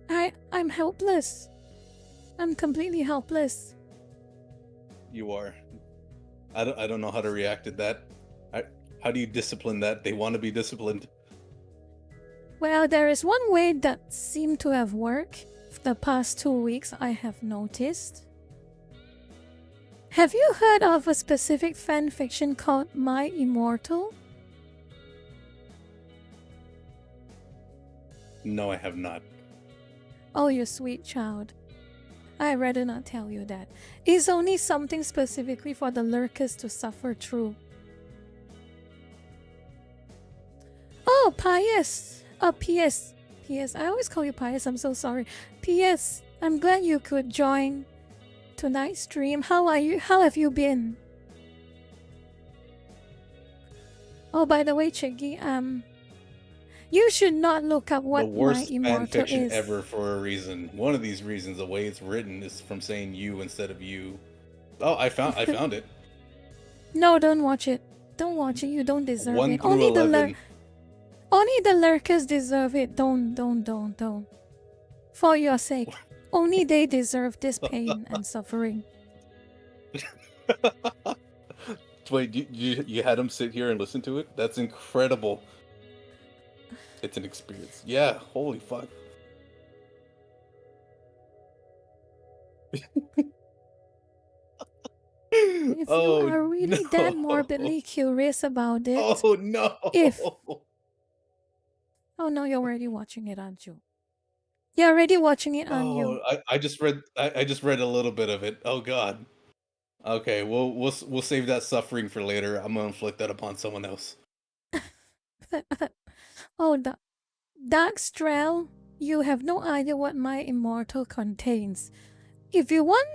I'm helpless. I'm completely helpless. You are. I don't know how to react to that. How do you discipline that? They want to be disciplined. Well, there is one way that seemed to have worked the past 2 weeks, I have noticed. Have you heard of a specific fan fiction called My Immortal? No, I have not. Oh, you sweet child. I'd rather not tell you that. It's only something specifically for the lurkers to suffer through. Oh, Pius! P.S. I always call you Pius, I'm so sorry. P.S. I'm glad you could join tonight's stream. How are you? How have you been? Oh, by the way, Chiggy, you should not look up what the worst My Immortal fan fiction is. ever for a reason. One of these reasons, the way it's written, is from saying you instead of you. Oh, I found it. No, don't watch it. Don't watch it. You don't deserve 1 it. through 11. Only the lurkers deserve it. Don't. For your sake. Only they deserve this pain and suffering. Wait, you had him sit here and listen to it? That's incredible. It's an experience. Yeah, holy fuck. If you are really that morbidly curious about it... Oh no! Oh no, you're already watching it, aren't you? You're already watching it, aren't you? I just read a little bit of it. Oh god. Okay, we'll save that suffering for later. I'm gonna inflict that upon someone else. Oh, Dark Strel, you have no idea what My Immortal contains. If you want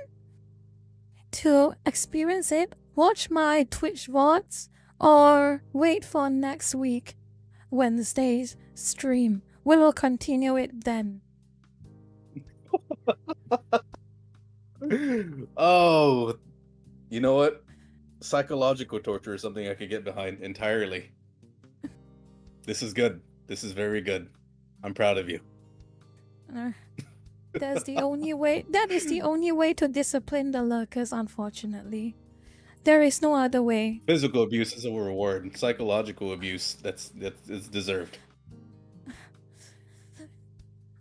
to experience it, watch my Twitch VODs or wait for next week, Wednesday's stream. We will continue it then. Oh, you know what? Psychological torture is something I could get behind entirely. This is good. This is very good. I'm proud of you. That's the only way. That is the only way to discipline the lurkers, unfortunately. There is no other way. Physical abuse is a reward. Psychological abuse, that's deserved.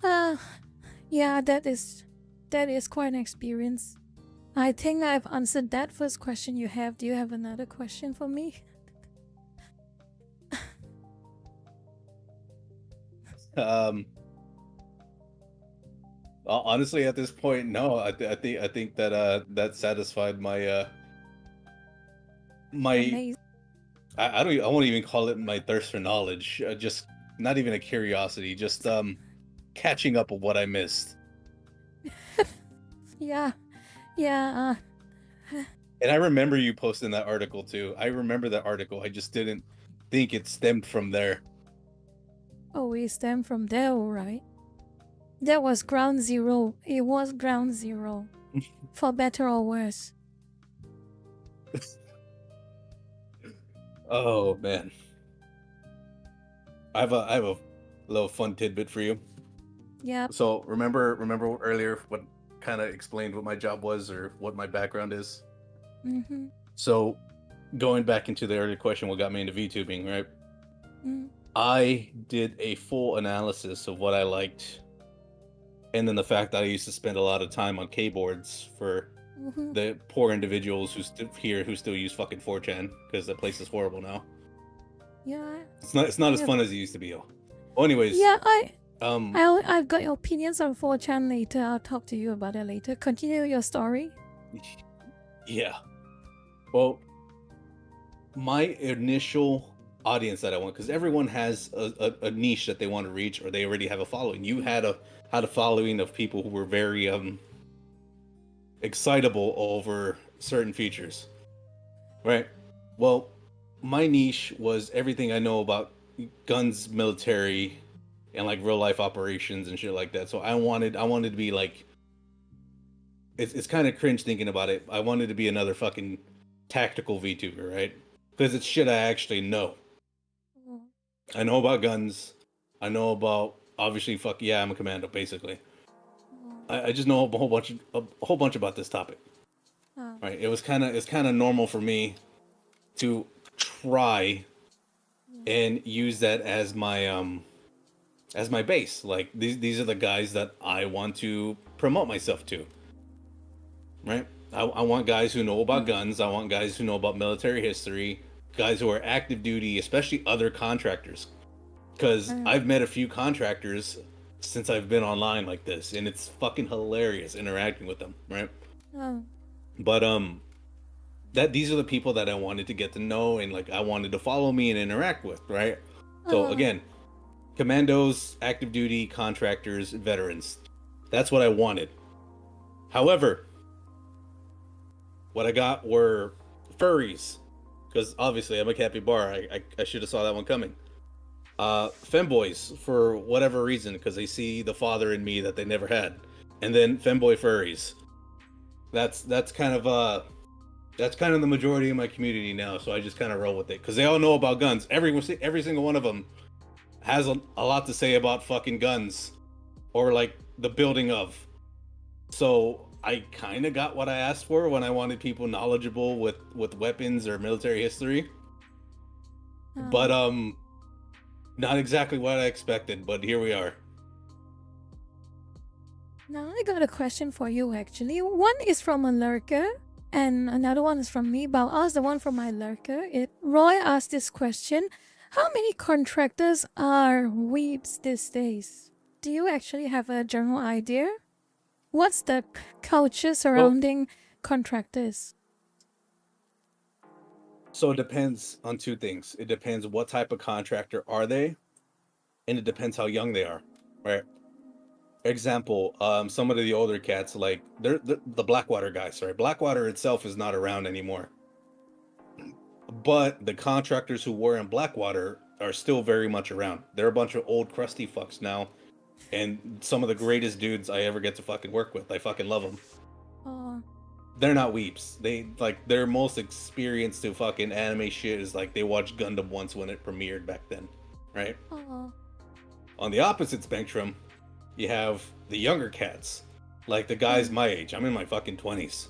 Yeah, that is quite an experience. I think I've answered that first question you have. Do you have another question for me? Honestly, at this point, no. I think that that satisfied my Amazing. I won't even call it my thirst for knowledge. Just not even a curiosity. Just catching up on what I missed. Yeah. And I remember you posting that article too. I remember that article. I just didn't think it stemmed from there. Oh, it stemmed from there, alright. That was ground zero. It was ground zero. For better or worse. Oh man. I have a little fun tidbit for you. Yeah. So remember earlier what kind of explained what my job was or what my background is? Mm-hmm. So going back into the earlier question, what got me into VTubing, right? Mm. I did a full analysis of what I liked, and then the fact that I used to spend a lot of time on keyboards for the poor individuals who still use fucking 4chan because that place is horrible now. Yeah. It's not as fun as it used to be. Well, anyways. Yeah, I've got your opinions on 4chan later. I'll talk to you about it later. Continue your story. Yeah. Well, my initial audience that I want, because everyone has a niche that they want to reach, or they already have a following. You had a following of people who were very excitable over certain features, right? Well, my niche was everything I know about guns, military, and like real life operations and shit like that. So I wanted to be like, it's kind of cringe thinking about it. I wanted to be another fucking tactical VTuber, right? Because it's shit I actually know. Oh, I know about guns. I know about, obviously, fuck yeah, I'm a commando basically. oh, I just know a whole bunch about this topic. oh, Right? It's kind of normal for me to try yeah. and use that as my base. Like these are the guys that I want to promote myself to. Right? I want guys who know about Oh, guns. I want guys who know about military history. Guys who are active duty, especially other contractors. Because oh, I've met a few contractors since I've been online like this, and it's fucking hilarious interacting with them. Right? oh, But that these are the people that I wanted to get to know and like I wanted to follow me and interact with, right? So oh, again, commandos, active duty, contractors, veterans. That's what I wanted. However, what I got were furries, because obviously I'm a capybara. I should have saw that one coming. Femboys for whatever reason, because they see the father in me that they never had, and then femboy furries. That's kind of that's kind of the majority of my community now. So I just kind of roll with it because they all know about guns. Every single one of them has a lot to say about fucking guns or like the building of. So I kind of got what I asked for when I wanted people knowledgeable with weapons or military history. But oh. not exactly what I expected, but here we are. Now I got a question for you actually. One is from a lurker and another one is from me, but I'll ask the one from my lurker. Roy asked this question. How many contractors are weebs these days? Do you actually have a general idea? What's the culture Well, surrounding contractors? so it depends on two things. It depends what type of contractor are they, and it depends how young they are, right? Example, some of the older cats, like they're the Blackwater guys, right? Blackwater itself is not around anymore, but the contractors who were in Blackwater are still very much around. They're a bunch of old crusty fucks now, and some of the greatest dudes I ever get to fucking work with. I fucking love them. Oh, They're not weeps. They like their most experience to fucking anime shit is like they watched Gundam once when it premiered back then, right? oh, On the opposite spectrum, you have the younger cats, like the guys oh, my age. I'm in my fucking 20s.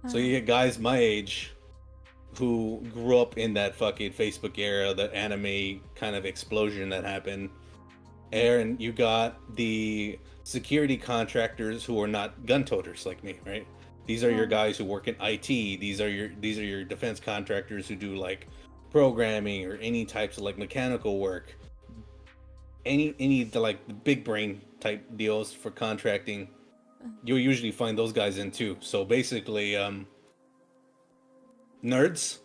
So you oh, get guys my age who grew up in that fucking Facebook era, the anime kind of explosion that happened. And you got the security contractors who are not gun toters like me, right? These are your oh, guys who work in IT. These are your defense contractors who do like programming or any types of like mechanical work. Any like the big brain type deals for contracting. You'll usually find those guys in too. So basically, nerds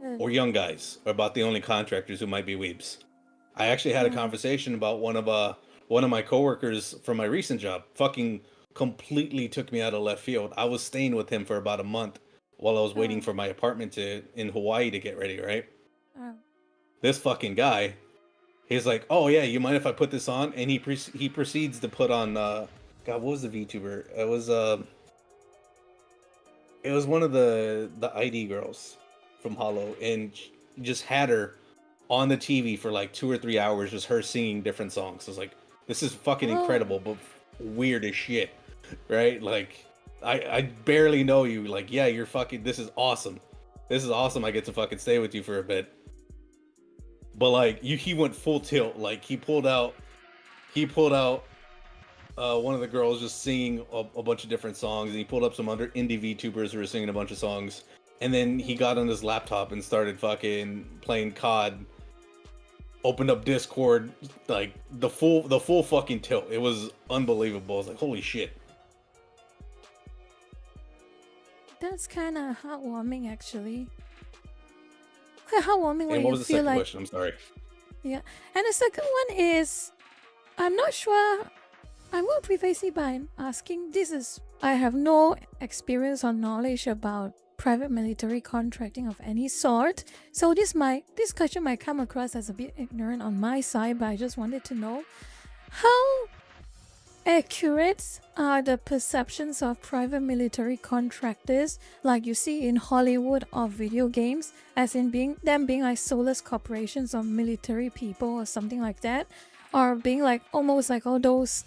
oh, or young guys are about the only contractors who might be weebs. I actually had a oh, conversation about one of my coworkers from my recent job. Fucking completely took me out of left field. I was staying with him for about a month while I was waiting oh, for my apartment to in Hawaii to get ready, right? oh, This fucking guy, he's like, "Oh yeah, you mind if I put this on?" And he proceeds to put on God, what was the VTuber? It was one of the ID girls from Hollow, and just had her on the TV for like 2 or 3 hours, just her singing different songs. I was like, this is fucking oh. incredible, but weird as shit, right? Like, I barely know you. Like, yeah, you're fucking. This is awesome. This is awesome. I get to fucking stay with you for a bit. But like, he went full tilt. Like, he pulled out one of the girls just singing a bunch of different songs, and he pulled up some other indie VTubers who were singing a bunch of songs. And then he got on his laptop and started fucking playing COD, opened up Discord, like the full fucking tilt. It was unbelievable. I was like, holy shit. That's kind of heartwarming, actually. heartwarming And when what you was the feel second like, question? I'm sorry. yeah. And the second one is, I'm not sure. I will preface it by asking, I have no experience or knowledge about private military contracting of any sort. So this question might come across as a bit ignorant on my side, but I just wanted to know how accurate are the perceptions of private military contractors like you see in Hollywood or video games, as in being like soulless corporations or military people or something like that, or being like almost like all those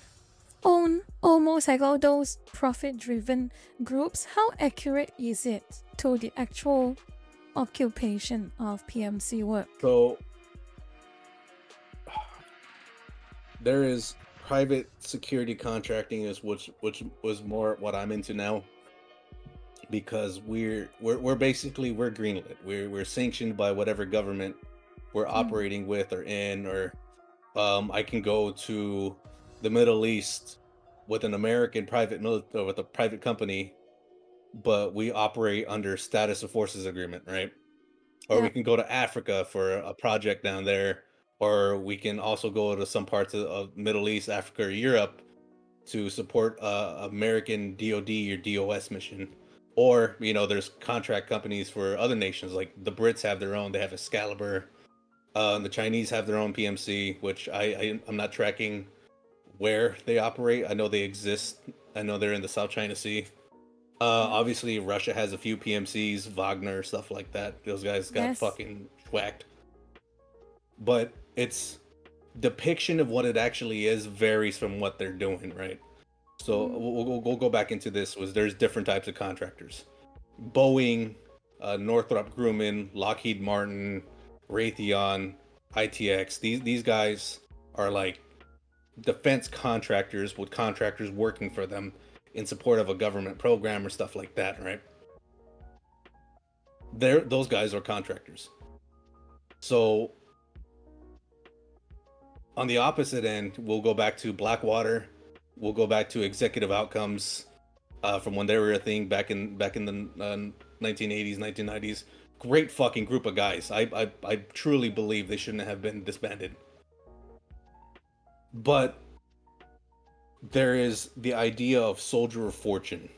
profit driven groups? How accurate is it to the actual occupation of PMC work? So there is private security contracting, is which was more what I'm into now, because we're basically we're greenlit. We're sanctioned by whatever government we're operating with or in, or I can go to the Middle East with an American with a private company, but we operate under status of forces agreement, right? Or we Yeah. can go to Africa for a project down there, or we can also go to some parts of Middle East, Africa, or Europe to support American DoD or DOS mission. Or there's contract companies for other nations, like the Brits have their own. They have Excalibur. The Chinese have their own PMC, which I'm not tracking where they operate. I know they exist. I know they're in the South China Sea. Obviously, Russia has a few PMCs, Wagner, stuff like that. Those guys got Yes. fucking whacked. But its depiction of what it actually is varies from what they're doing, right? So we'll go back into this. There's different types of contractors: Boeing, Northrop Grumman, Lockheed Martin, Raytheon, ITX. These guys are like defense contractors with contractors working for them in support of a government program or stuff like that, right? Those guys are contractors. So on the opposite end, we'll go back to Blackwater. We'll go back to Executive Outcomes, from when they were a thing back in the 1980s, 1990s. Great fucking group of guys. I truly believe they shouldn't have been disbanded. But there is the idea of soldier of fortune,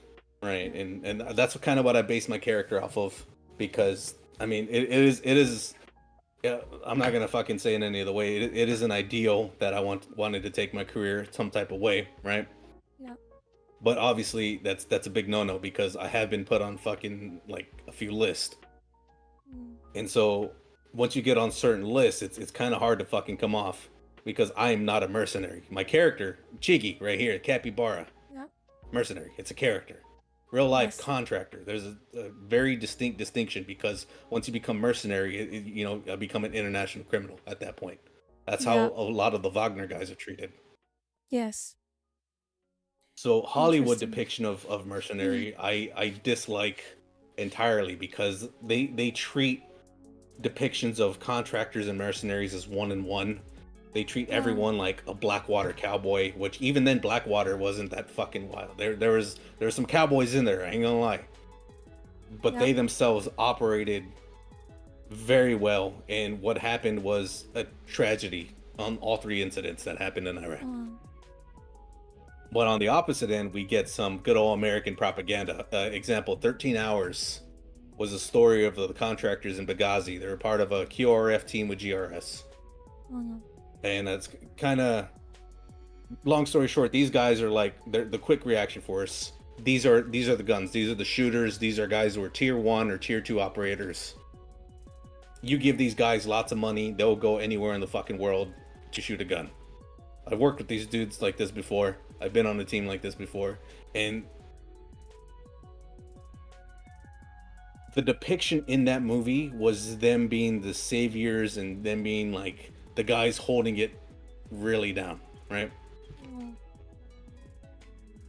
right? And that's kind of what I base my character off of, because I mean it is. Yeah, I'm not gonna fucking say in any other way. It is an ideal that I wanted to take my career some type of way, right? Yeah. But obviously that's a big no-no, because I have been put on fucking like a few lists. And so once you get on certain lists, it's kind of hard to fucking come off, because I am not a mercenary. My character, Chigi, right here, Capybara, Yeah. mercenary. It's a character. Real life Yes. contractor. There's a very distinct distinction, because once you become mercenary, you become an international criminal at that point. That's Yeah. how a lot of the Wagner guys are treated. Yes. So Hollywood Interesting. depiction of mercenary, I dislike entirely, because they treat depictions of contractors and mercenaries as one and one. They treat everyone like a Blackwater cowboy, which even then Blackwater wasn't that fucking wild. There was some cowboys in there, I ain't gonna lie. But Yeah. they themselves operated very well, and what happened was a tragedy on all three incidents that happened in Iraq. But on the opposite end, we get some good old American propaganda. Example, 13 Hours was a story of the contractors in Benghazi. They were part of a QRF team with GRS. And that's kind of, long story short, these guys are like, they're the quick reaction force. These are the guns. These are the shooters. These are guys who are tier 1 or tier 2 operators. You give these guys lots of money, they'll go anywhere in the fucking world to shoot a gun. I've worked with these dudes like this before. I've been on a team like this before. And the depiction in that movie was them being the saviors and them being like the guys holding it really down, right?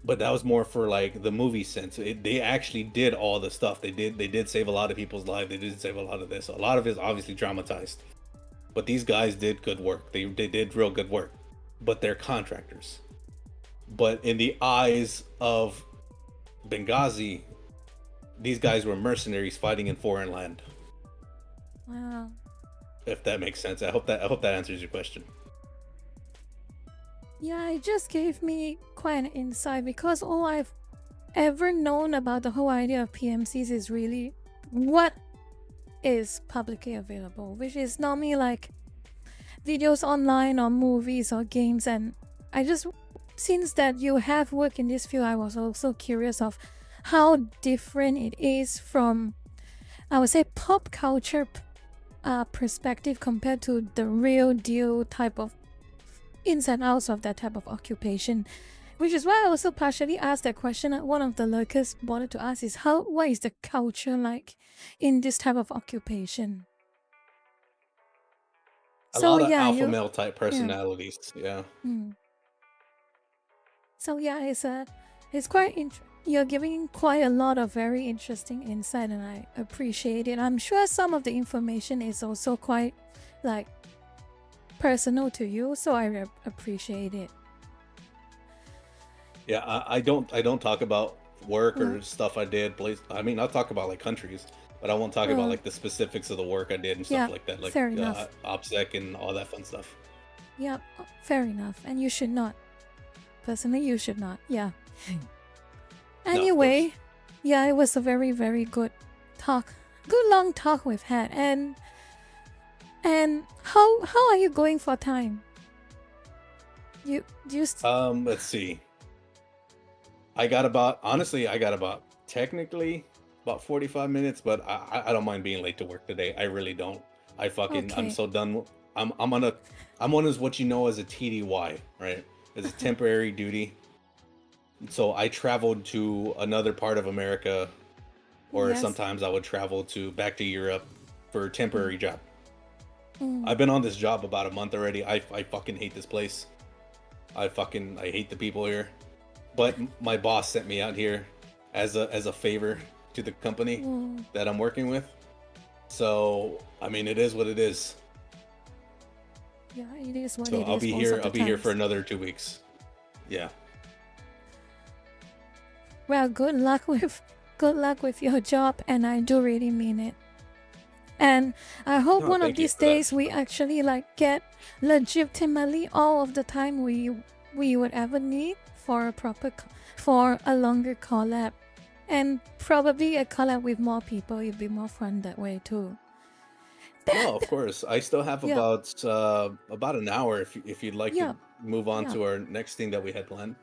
But that was more for like the movie sense. They actually did all the stuff. They did save a lot of people's lives. They did save a lot of this. A lot of it is obviously dramatized. But these guys did good work. They did real good work. But they're contractors. But in the eyes of Benghazi, these guys were mercenaries fighting in foreign land. Wow. If that makes sense. I hope that answers your question. Yeah, it just gave me quite an insight because all I've ever known about the whole idea of PMCs is really what is publicly available, which is normally like videos online or movies or games. And I just, since that you have worked in this field, I was also curious of how different it is from, I would say, pop culture perspective compared to the real deal type of ins and outs of that type of occupation. Which is why I also partially asked that question. One of the lurkers wanted to ask is what is the culture like in this type of occupation? A So lot of yeah, alpha you male type yeah. personalities. Yeah. Mm. So yeah, it's quite you're giving quite a lot of very interesting insight, and I appreciate it. I'm sure some of the information is also quite like personal to you, so I appreciate it. Yeah, I don't talk about work Mm. or stuff I did. I mean, I'll talk about like countries, but I won't talk about Uh, like the specifics of the work I did and yeah, stuff like that, like fair enough. OPSEC and all that fun stuff. Yeah, fair enough. And you should not. Personally, you should not. Yeah. No, of course. Anyway, yeah, it was a very, very good talk. Good long talk we've had. And how are you going for time? You do you st- Let's see. I got about technically about 45 minutes, but I don't mind being late to work today. I really don't. I'm Okay. so done. I'm on as what you know as a TDY, right? As a temporary duty. So I traveled to another part of America, or Yes. sometimes I would travel to back to Europe for a Mm. temporary job. Mm. I've been on this job about a month already. I fucking hate this place. I hate the people here. But my boss sent me out here as a favor to the company Mm. that I'm working with. So, I mean, it is what it is. Yeah, it is what So it is most of I'll the be here for times. another 2 weeks. Yeah. Well, good luck with your job, and I do really mean it. And I hope No, one of thank you these for that. days we actually like get legitimately all of the time we would ever need for for a longer collab, and probably a collab with more people. It'd be more fun that way too. No, That of course. I still have yeah, about an hour if you'd like yeah, to move on yeah. to our next thing that we had planned.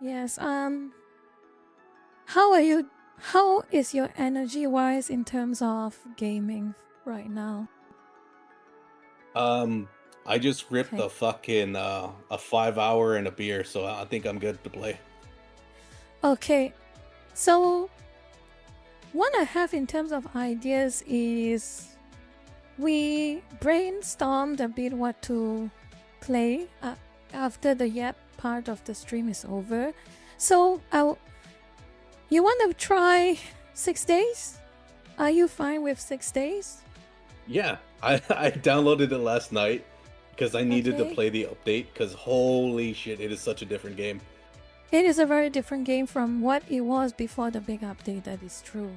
Yes. How are you? How is your energy wise in terms of gaming right now? Um, I just ripped Okay. a 5 hour and a beer, so I think I'm good to play. Okay. So what I have in terms of ideas is we brainstormed a bit what to play after the yap part of the stream is over. So you want to try 6 days? Are you fine with 6 days? Yeah, I downloaded it last night because I needed to Okay. play the update. Because holy shit, it is such a different game. It is a very different game from what it was before the big update, that is true.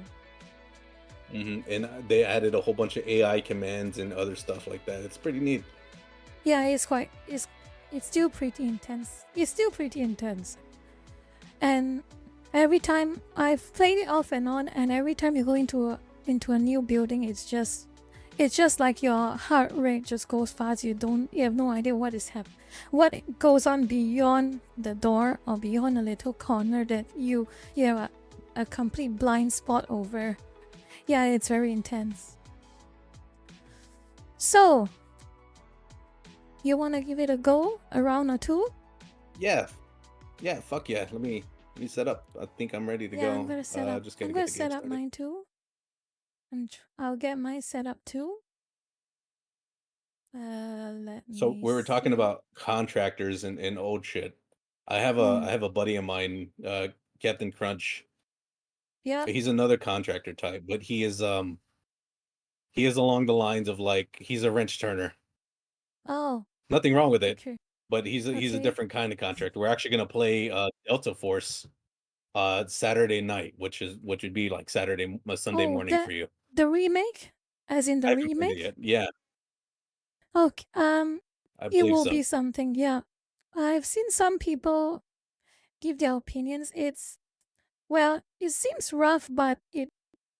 And they added a whole bunch of AI commands and other stuff like that. It's pretty neat. Yeah, it's still pretty intense. It's still pretty intense. And every time I've played it off and on, and every time you go into a new building, it's just like your heart rate just goes fast. You have no idea what goes on beyond the door or beyond a little corner that you have a complete blind spot over. Yeah, it's very intense. So, you want to give it a go, a round or two? Yeah, yeah, fuck yeah. Let me set up. I think I'm ready to Yeah, go. Just I'm gotta get gonna the game set up started. mine too. And I'll get mine set up too. Let So me we were talking see. about contractors and old shit. I Mm, have a buddy of mine, Captain Crunch. yep. He's another contractor type, but he is along the lines of like he's a wrench turner. Oh, Nothing wrong with it, okay. but he's a Okay. different kind of contractor. We're actually gonna play Delta Force Saturday night, which would be like Sunday Oh, morning for you. the remake? As in I the haven't played it remake? yet. Yeah, Okay, I it believe will so. be something, yeah. I've seen some people give their opinions. Well, it seems rough, but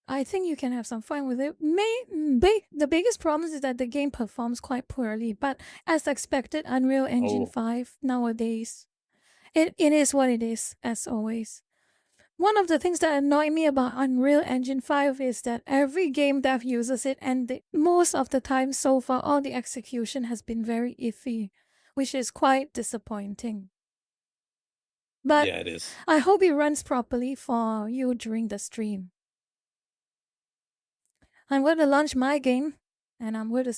I think you can have some fun with it. The biggest problem is that the game performs quite poorly, but as expected, Unreal Engine Oh, 5 nowadays, it is what it is, as always. One of the things that annoy me about Unreal Engine 5 is that every game dev uses it, and most of the time so far, all the execution has been very iffy, which is quite disappointing. But yeah, it is. I hope it runs properly for you during the stream. I'm going to launch my game, and I'm going to.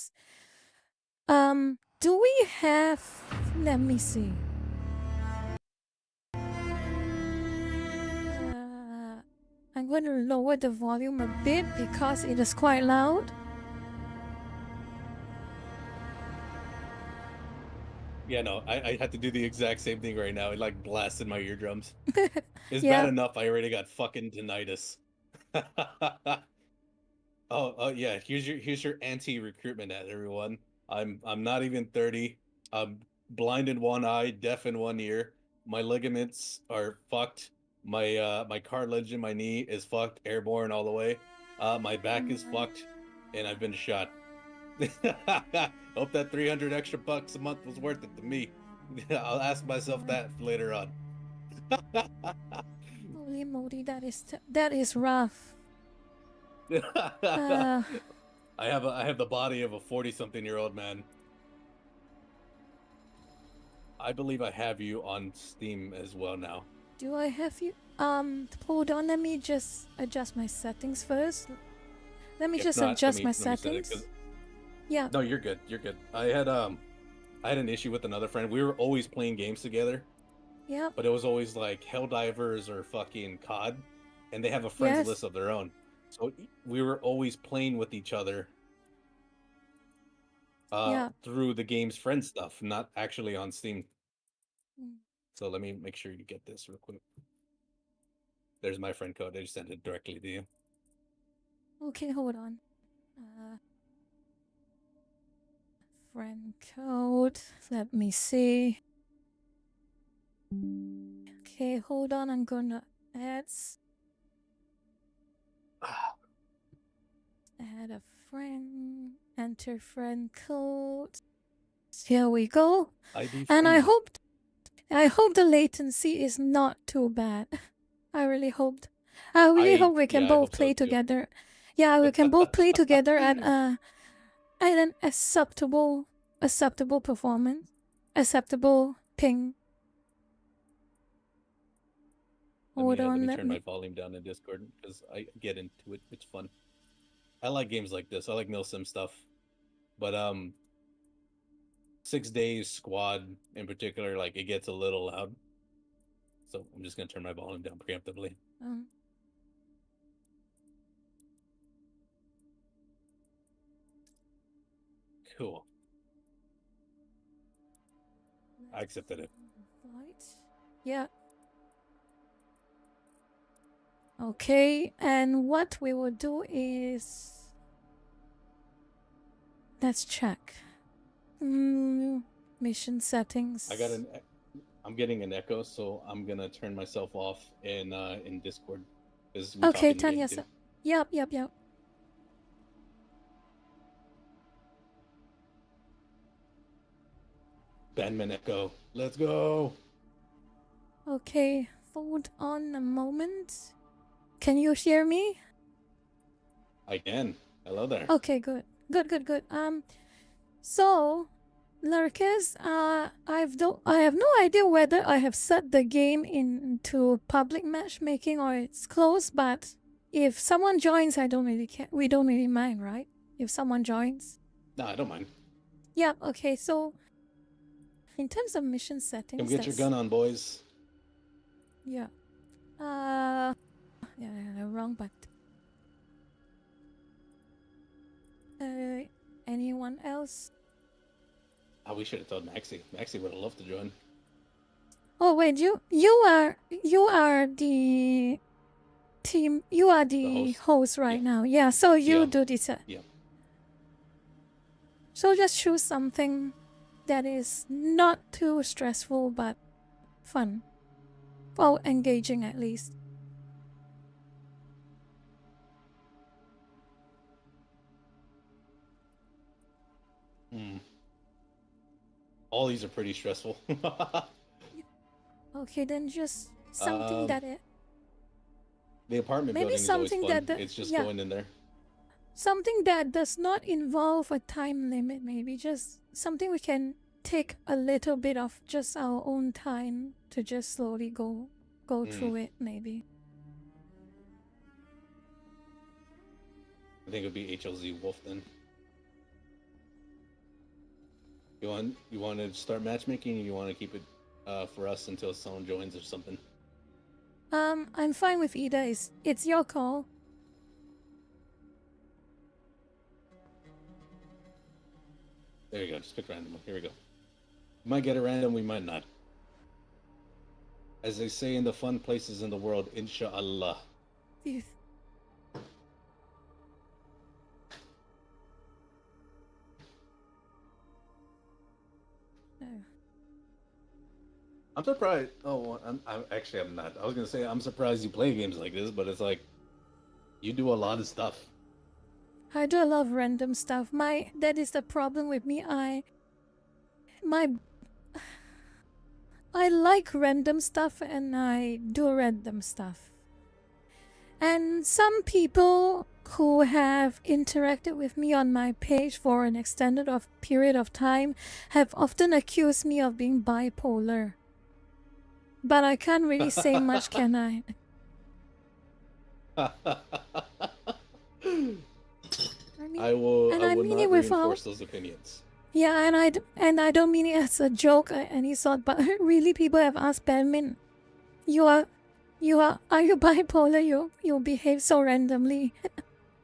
Do we have? Let me see. I'm going to lower the volume a bit because it is quite loud. Yeah, no, I had to do the exact same thing right now. It like blasted my eardrums. It's bad Yeah. enough I already got fucking tinnitus. Oh yeah, here's your anti-recruitment ad, everyone. I'm not even 30. I'm blind in one eye, deaf in one ear. My ligaments are fucked. My cartilage in my knee is fucked, airborne all the way. My back is fucked, and I've been shot. Hope that 300 extra bucks a month was worth it to me. I'll ask myself that later on. Holy moly, that is rough. Uh, I have the body of a 40-something-year-old man. I believe I have you on Steam as well now. do I have you? Hold on. Let me just adjust my settings first. Let me If just not, adjust my let me set it because settings. Yeah. no, you're good. You're good. I had an issue with another friend. We were always playing games together, Yep. but it was always like Helldivers or fucking COD, and they have a friends Yes. list of their own. So we were always playing with each other Yeah. through the game's friend stuff, not actually on Steam. Mm. So let me make sure you get this real quick. There's my friend code. I just sent it directly to you. Okay, hold on. Friend code. Let me see. Okay, hold on. I'm gonna add a friend. Enter friend code. Here we go. ID And friendly. I hope the latency is not too bad. I really hope we can I both hope so play too. together. Yeah, we can both play together at an acceptable performance, acceptable ping. Hold Let on, me let turn my me. volume down in Discord because I get into it. It's fun. I like games like this. I like milsim stuff. But 6 days squad in particular, like it gets a little loud. So I'm just gonna turn my volume down preemptively. Um, Cool. I accepted it. invite. Yeah. Okay, and what we will do is let's check. Mission settings. I'm getting an echo, so I'm gonna turn myself off in Discord because we talk Okay, in the game Tanya. too. Yep. Bandman echo. Let's go. Okay, hold on a moment. Can you hear me? I can. Hello there. Okay, good. So, Lurkes, I have no idea whether I have set the game into public matchmaking or it's closed, but if someone joins, I don't really care. We don't really mind, right? If someone joins. No, I don't mind. Yeah, okay, so in terms of mission settings, Come get your gun on, boys. Yeah. Wrong button. Anyone else? Oh, we should have told Maxie. Maxie would have loved to join. Oh wait, you are the team. You are the host right now. Yeah. So you Yeah. do this. Yeah. So just choose something that is not too stressful but fun. Well, engaging at least. All these are pretty stressful. Okay, then just something that it. The apartment Maybe building is always something fun. that It's just yeah, going in there. something that does not involve a time limit. Maybe just something we can take a little bit of just our own time to just slowly go through it. Maybe. I think it would be HLZ Wolf then. You want to start matchmaking, or you want to keep it for us until someone joins or something? I'm fine with either. It's your call. There you go. Just pick random. Here we go. We might get it random. We might not. As they say in the fun places in the world, inshallah. Phew. No. I'm surprised. Oh, I'm not. I was gonna say I'm surprised you play games like this, but it's like you do a lot of stuff. I do a lot of random stuff. That is the problem with me. I like random stuff and I do random stuff. And some people who have interacted with me on my page for an extended period of time have often accused me of being bipolar. But I can't really say much, can I? I will not reinforce those opinions. Yeah, and I don't mean it as a joke or any sort, but really people have asked Badmin, are you bipolar? You behave so randomly.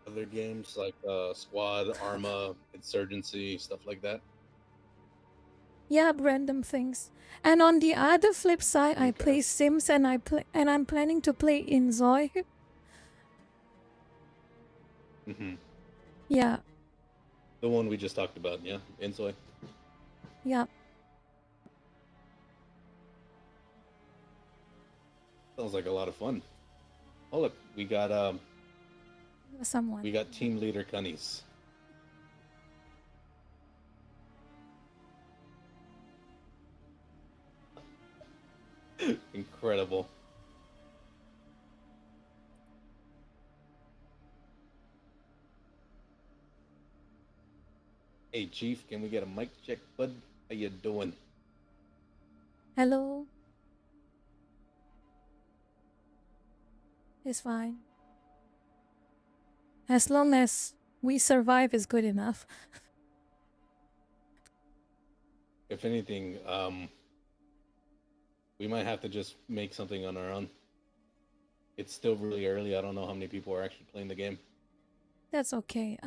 Other games like Squad, Arma, Insurgency, stuff like that. Yeah, random things. And on the other flip side, I play Sims and I'm planning to play Inzoi. Yeah. The one we just talked about, yeah? Inzoi? Yeah. Sounds like a lot of fun. Oh look, we got someone. We got team leader Cunnies. Incredible. Hey Chief, can we get a mic check, bud? How you doing? Hello. It's fine. As long as we survive is good enough. If anything, we might have to just make something on our own. It's still really early. I don't know how many people are actually playing the game. That's okay.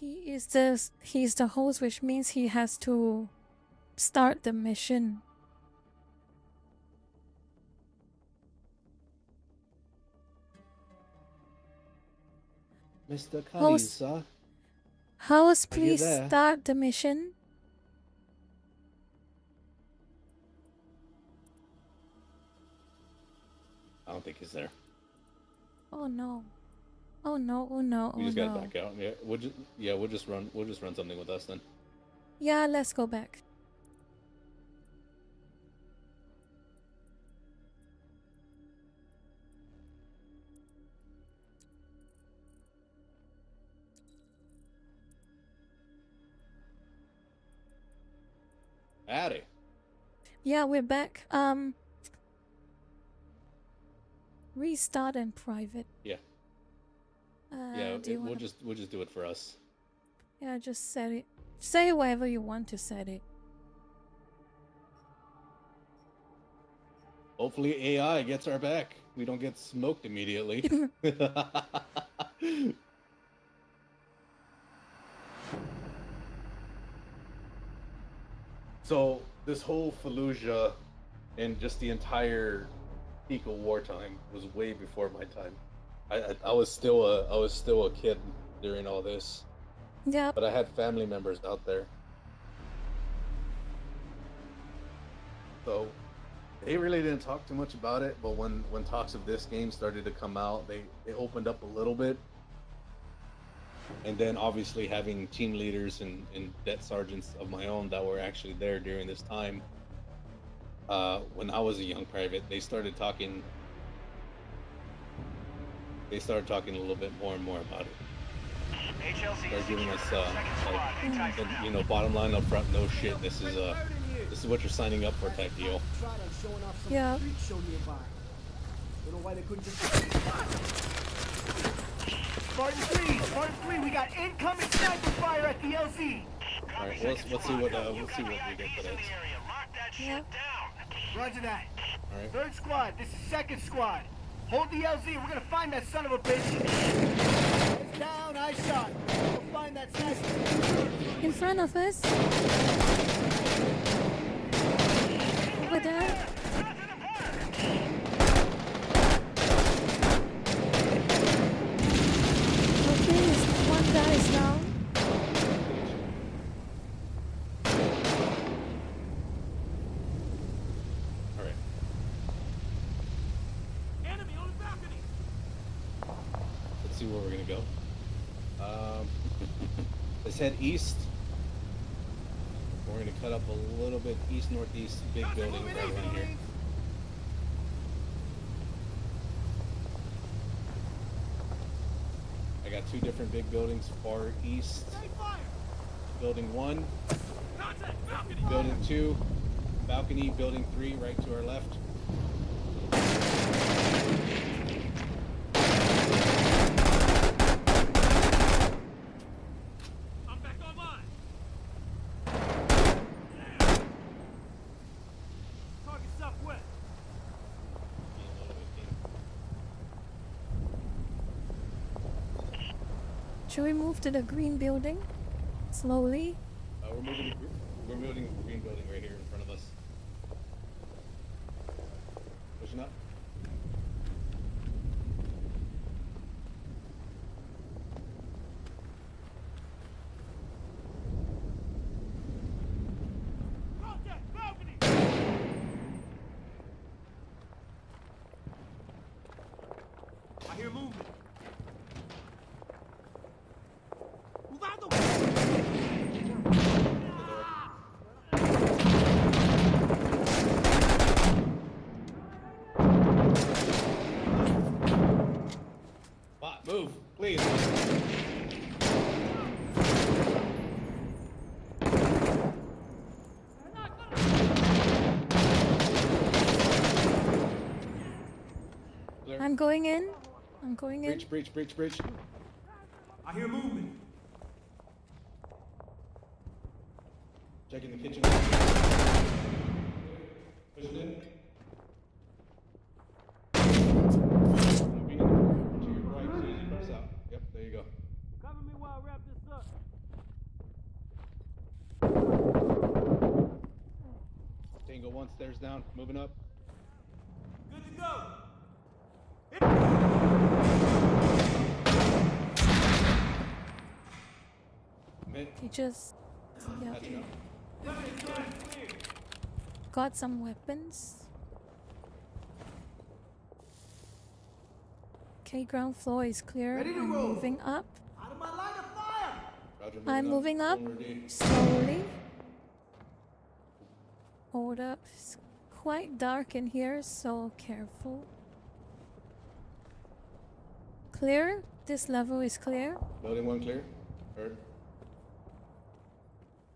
He's the host, which means he has to start the mission. Mr. Kalisa. Host, please start the mission. I don't think he's there. Oh no. Oh no, oh no, we just gotta back out. Yeah, we'll just run something with us then. Yeah, let's go back. Howdy. Yeah, we're back. Restart and private. Yeah. Yeah, we'll just do it for us. Yeah, just set it. Say whatever you want to set it. Hopefully AI gets our back. We don't get smoked immediately. So this whole Fallujah and just the entire eco wartime was way before my time. I was still a kid during all this, Yep. but I had family members out there, so they really didn't talk too much about it. But when talks of this game started to come out, they opened up a little bit. And then obviously having team leaders and debt sergeants of my own that were actually there during this time, when I was a young private, they started talking a little bit more and more about it. They're giving us like, bottom line up front, no shit, this is what you're signing up for type deal. Yeah. Spartan 3, we got incoming sniper fire at the LZ. All right, let's see what we get for that. Yep. Roger that. All right. Third squad, this is second squad. Hold the LZ, we're gonna find that son of a bitch. It's down, I shot. We'll find that sniper. In front of us. Over there. Okay, one guy is down. All right. Enemy on the balcony. Let's see where we're gonna go. Let's head east. We're gonna cut up a little bit east northeast, big building right around here. I got two different big buildings far east. Building 1, building 2, balcony, building 3 right to our left. I'm back online. Target southwest. Should we move to the green building? Slowly. We're building a green building right here in front of us. Pushing up. Contact balcony. I hear movement. Move out the way. Bot, move, please. Clear. I'm going in. I'm going in. Breach. I hear movement. Checking the kitchen. Pushing in. Moving to your right, so you press out. Yep, there you go. Cover me while I wrap this up. Tango 1, stairs down, moving up. Good to go. Mid, He just catching up. got some weapons. Okay, ground floor is clear. Ready to I'm roll. moving up. Out of my line of fire. Roger, I'm moving up One more D. slowly. Hold up. It's quite dark in here, so careful. Clear. This level is clear. Building 1 clear. Heard.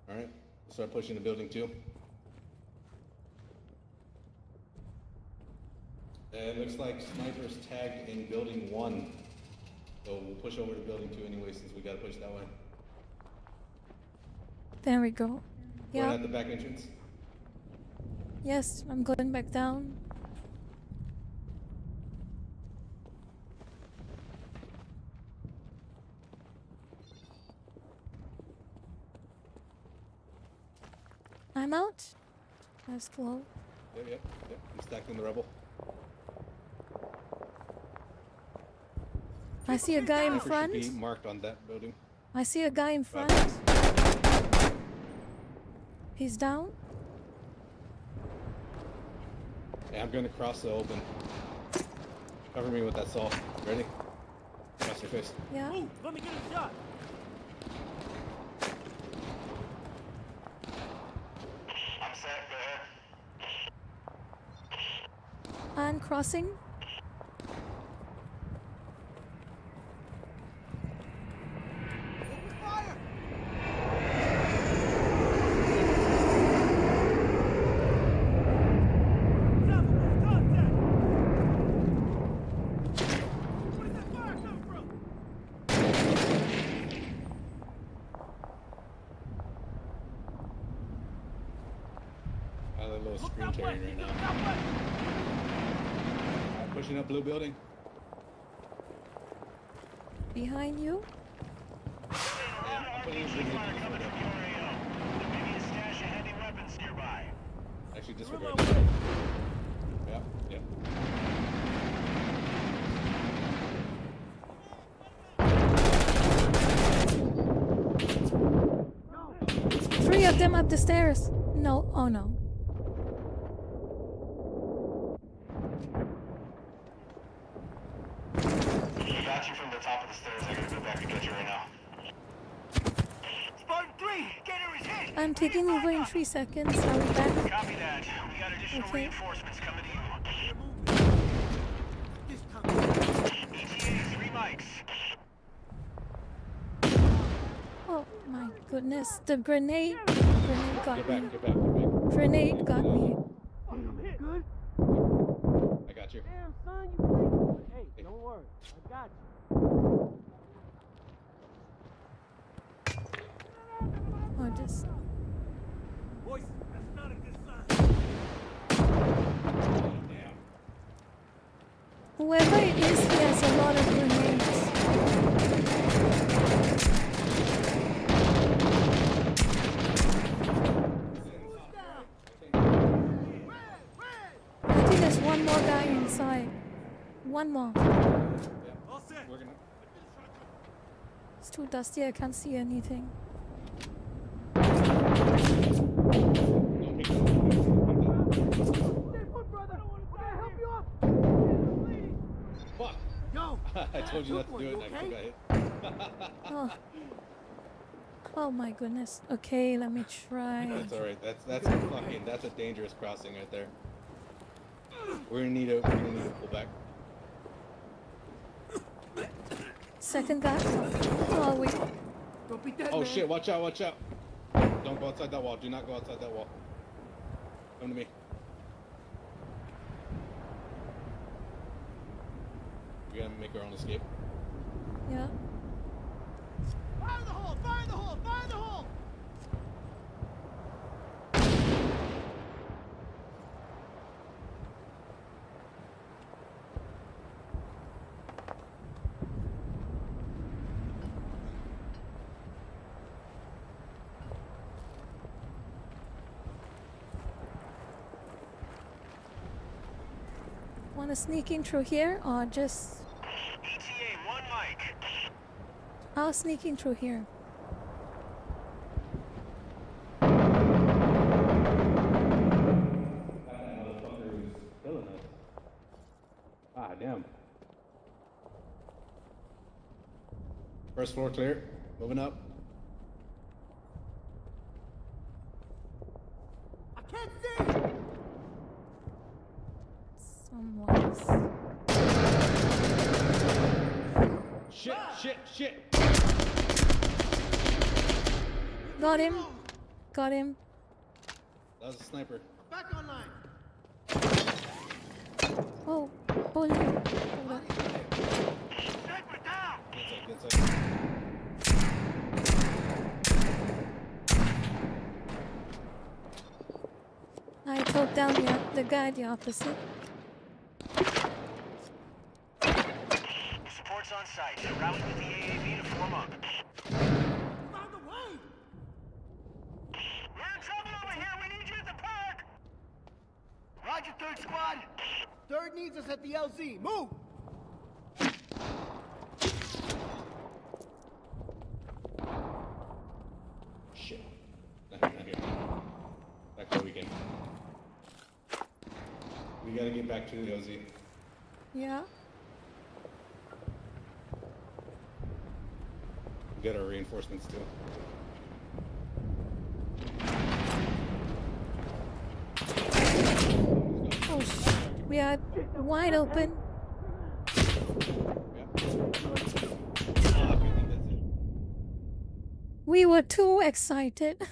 Alright, start pushing the building 2. And it looks like snipers tagged in building 1. So we'll push over to building 2 anyway since we gotta push that way. There we go. Going Yeah. at the back entrance. Yes, I'm going back down. I'm out. That's slow. Yep. I'm stacking the rebel. I see a guy in Sniper should front. be marked on that building. I see a guy in front. He's down. Yeah, I'm gonna cross the open. Cover me with that saw. Ready? Cross your face. Yeah. Move, let me get a shot. I'm set, go ahead. And crossing. Open fire! Where did that fire come from? Out of that little Look screen that way! tearing right Look now. that way! Pushing up blue building. Behind you. Yeah, I'm putting in blue building. Coming from your AO. There may be a stash of heavy weapons nearby. Actually, We're disregard low. that. Yep, yep. Three of them up the stairs. No. Oh no. We got you from the top of the stairs. I gotta go back and get you right now. Spartan 3, Gator is hit! I'm taking over in 3 seconds. I'll be back. Copy that. We got additional Okay. reinforcements coming to you. This time. ETA, 3 mics. Oh my goodness. The grenade got Get back, me. get back, get back. Grenade got me. I'm hit. Good? I got you. Damn, son, you played. Hey, don't worry. I got you. Oh, just. Boys, that's not a good sign. Damn. Whoever it is, he has a lot of grenades. I think there's one more guy inside. One more. All set. We're gonna. It's too dusty. I can't see anything. Don't pick up. Stay put, brother. We're gonna help you up. Please. Fuck! Yo. I told you not to do it. You And I okay? still got hit. Oh. Oh my goodness. Okay, let me try. That's all right. That's a dangerous crossing right there. We're gonna need to pull back. Second guy. Oh wait. Don't be dead, Oh man. shit! Watch out! Watch out! Don't go outside that wall. Do not go outside that wall. Come to me. We gotta make our own escape. Yeah. Fire in the hole! Fire in the hole! Fire in the hole! Wanna sneak in through here or just? ETA, 1 mic. I'll sneak in through here. That motherfucker is killing us. Ah, damn. First floor clear. Moving up. I can't see! Someone's. Shit! Shit! Shit! Got him. Got him. That was a sniper. Back online! Oh, holy. Hold up. Sniper down! Get inside. I took down the guy the opposite. Support's on site. Rally with the AAV to form up. Found the way! We're in trouble over here. We need you at the park. Roger, 3rd squad. 3rd needs us at the LZ. Move! shit. Not here. Back where we came. We gotta get back to the OZ. Yeah. Get our reinforcements too. Oh shit. We are wide open. We were too excited.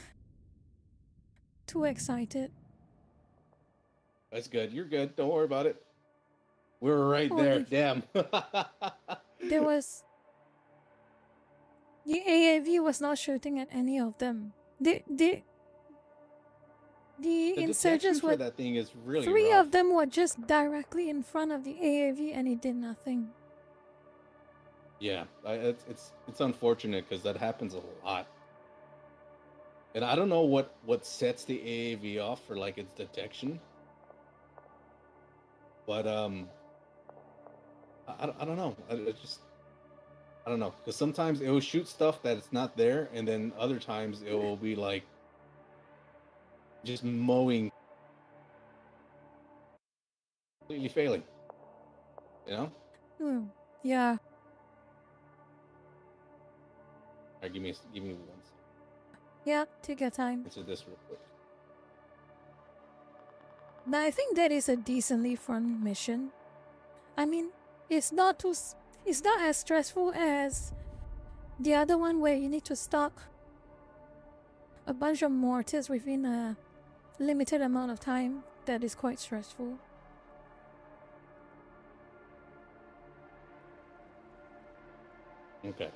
Too excited. That's good. You're good. Don't worry about it. We were right there. Holy- Damn. There was... The AAV was not shooting at any of them. The The insurgents detection for were... that thing is really Three rough. of them were just directly in front of the AAV and it did nothing. Yeah, it's unfortunate because that happens a lot. And I don't know what sets the AAV off for like its detection. But I don't know. I don't know, because sometimes it will shoot stuff that it's not there, and then other times it will be like just mowing, completely failing. You know? Hmm. Yeah. All right, give me one second. Yeah, take your time. Answer this real quick. Now, I think that is a decently fun mission. I mean, it's not as stressful as the other one where you need to stock a bunch of mortars within a limited amount of time. That is quite stressful. Okay.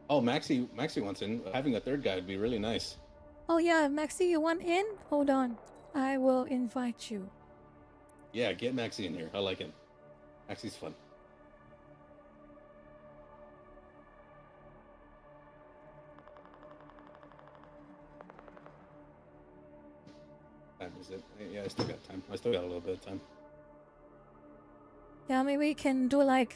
Oh, Maxi wants in. Having a third guy would be really nice. Oh yeah, Maxi, you want in? Hold on. I will invite you. Yeah, get Maxi in here. I like him. Maxi's fun. Time is it? Yeah, I still got time. I still got a little bit of time. Yeah, maybe we can do like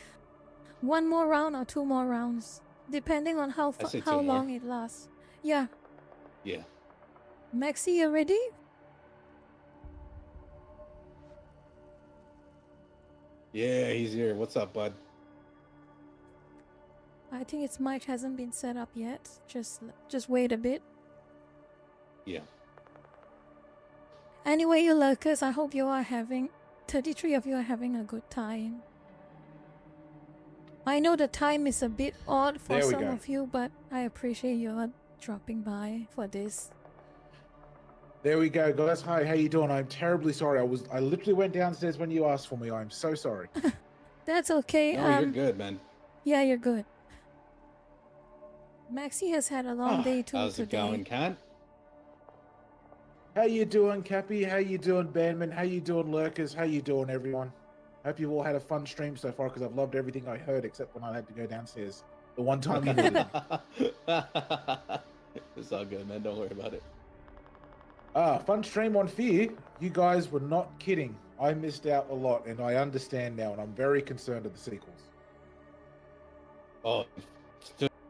one more round or two more rounds, depending on how I say how two more. long it lasts. Yeah, Yeah. Maxi, you ready? Yeah, he's here. What's up, bud? I think its mic hasn't been set up yet. Just wait a bit. Yeah. Anyway, you lurkers, I hope you are having 33 of you are having a good time. I know the time is a bit odd for There we some go. of you, but I appreciate you dropping by for this. There we go, guys. Hi, how you doing? I'm terribly sorry. I literally went downstairs when you asked for me. I'm so sorry. That's okay. No, you're good, man. Yeah, you're good. Maxi has had a long day too How's it today. going, Cat? How you doing, Cappy? How you doing, Bandman? How you doing, lurkers? How you doing, everyone? Hope you've all had a fun stream so far because I've loved everything I heard except when I had to go downstairs. The one time you needed me. It's all good, man. Don't worry about it. Fun stream on Fear. You guys were not kidding. I missed out a lot, and I understand now, and I'm very concerned of the sequels. Oh,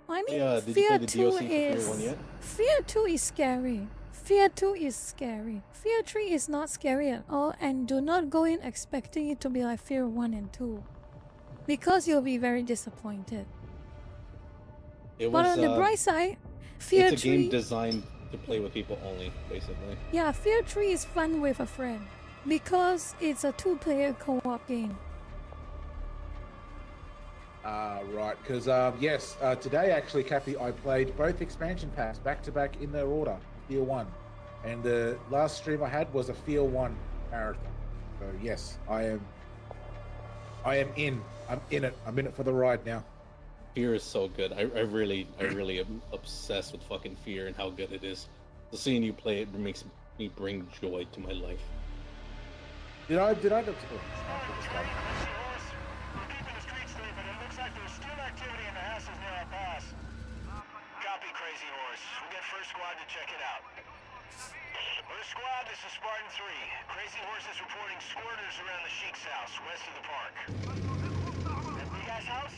I mean, yeah. Did you Fear play the 2 DLC for Fear is 1 yet? Fear 2 is scary. Fear 2 is scary. Fear 3 is not scary at all, and do not go in expecting it to be like Fear 1 and 2. Because you'll be very disappointed. It But was, on the bright side, Fear it's a 3... game designed to play with people only, basically. Yeah, Fear 3 is fun with a friend. Because it's a two-player co-op game. Right, because yes, today actually, Cappy, I played both expansion packs back to back in their order, Fear 1, and the last stream I had was a Fear 1 marathon. So yes, I am in. I'm in it. I'm in it for the ride now. Fear is so good. I really am obsessed with fucking Fear and how good it is. So seeing you play it makes me bring joy to my life. Did I? Oh, We're keeping the streets clear, but it looks like there's still activity in the houses near our pass. Copy, Crazy Horse. We'll get first squad to check it out. First squad, this is Spartan 3. Crazy Horse is reporting squirters around the Sheik's house, west of the park. That big ass house?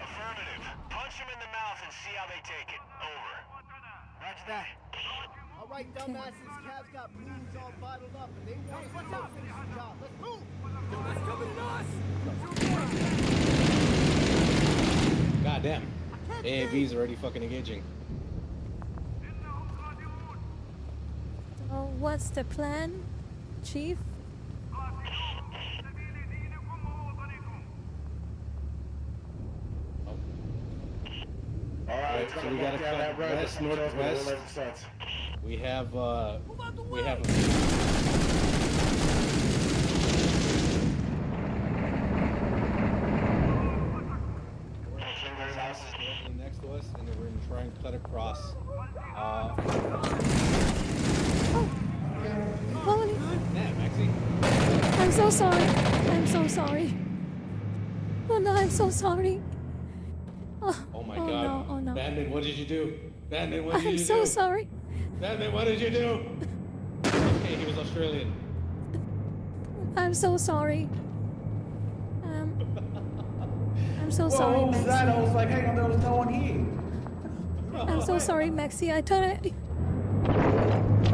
A Affirmative. Punch him in the mouth and see how they take it. Over. Roger that. All right, dumbasses. Cav's got blues all bottled up, and they want us to go finish the job. Let's move. That's coming to us. Goddamn. AAV's already fucking engaging. So what's the plan, Chief? All right, it's So gonna we walk gotta down cut that road. west, northwest. We have directly next to us, and then we're gonna try and cut across. Holy, Yeah, Maxie. I'm so sorry. I'm so sorry. Oh no, I'm so sorry. Oh my oh god. No, oh no. Bandit, what did you do? Bandit, what did you I'm do? so sorry. Bandit, what did you do? Okay, he was Australian. I'm so sorry. I'm so Whoa, sorry, what was that? I Maxie. was like, hang on, there was no one here. I'm so sorry, Maxie. I thought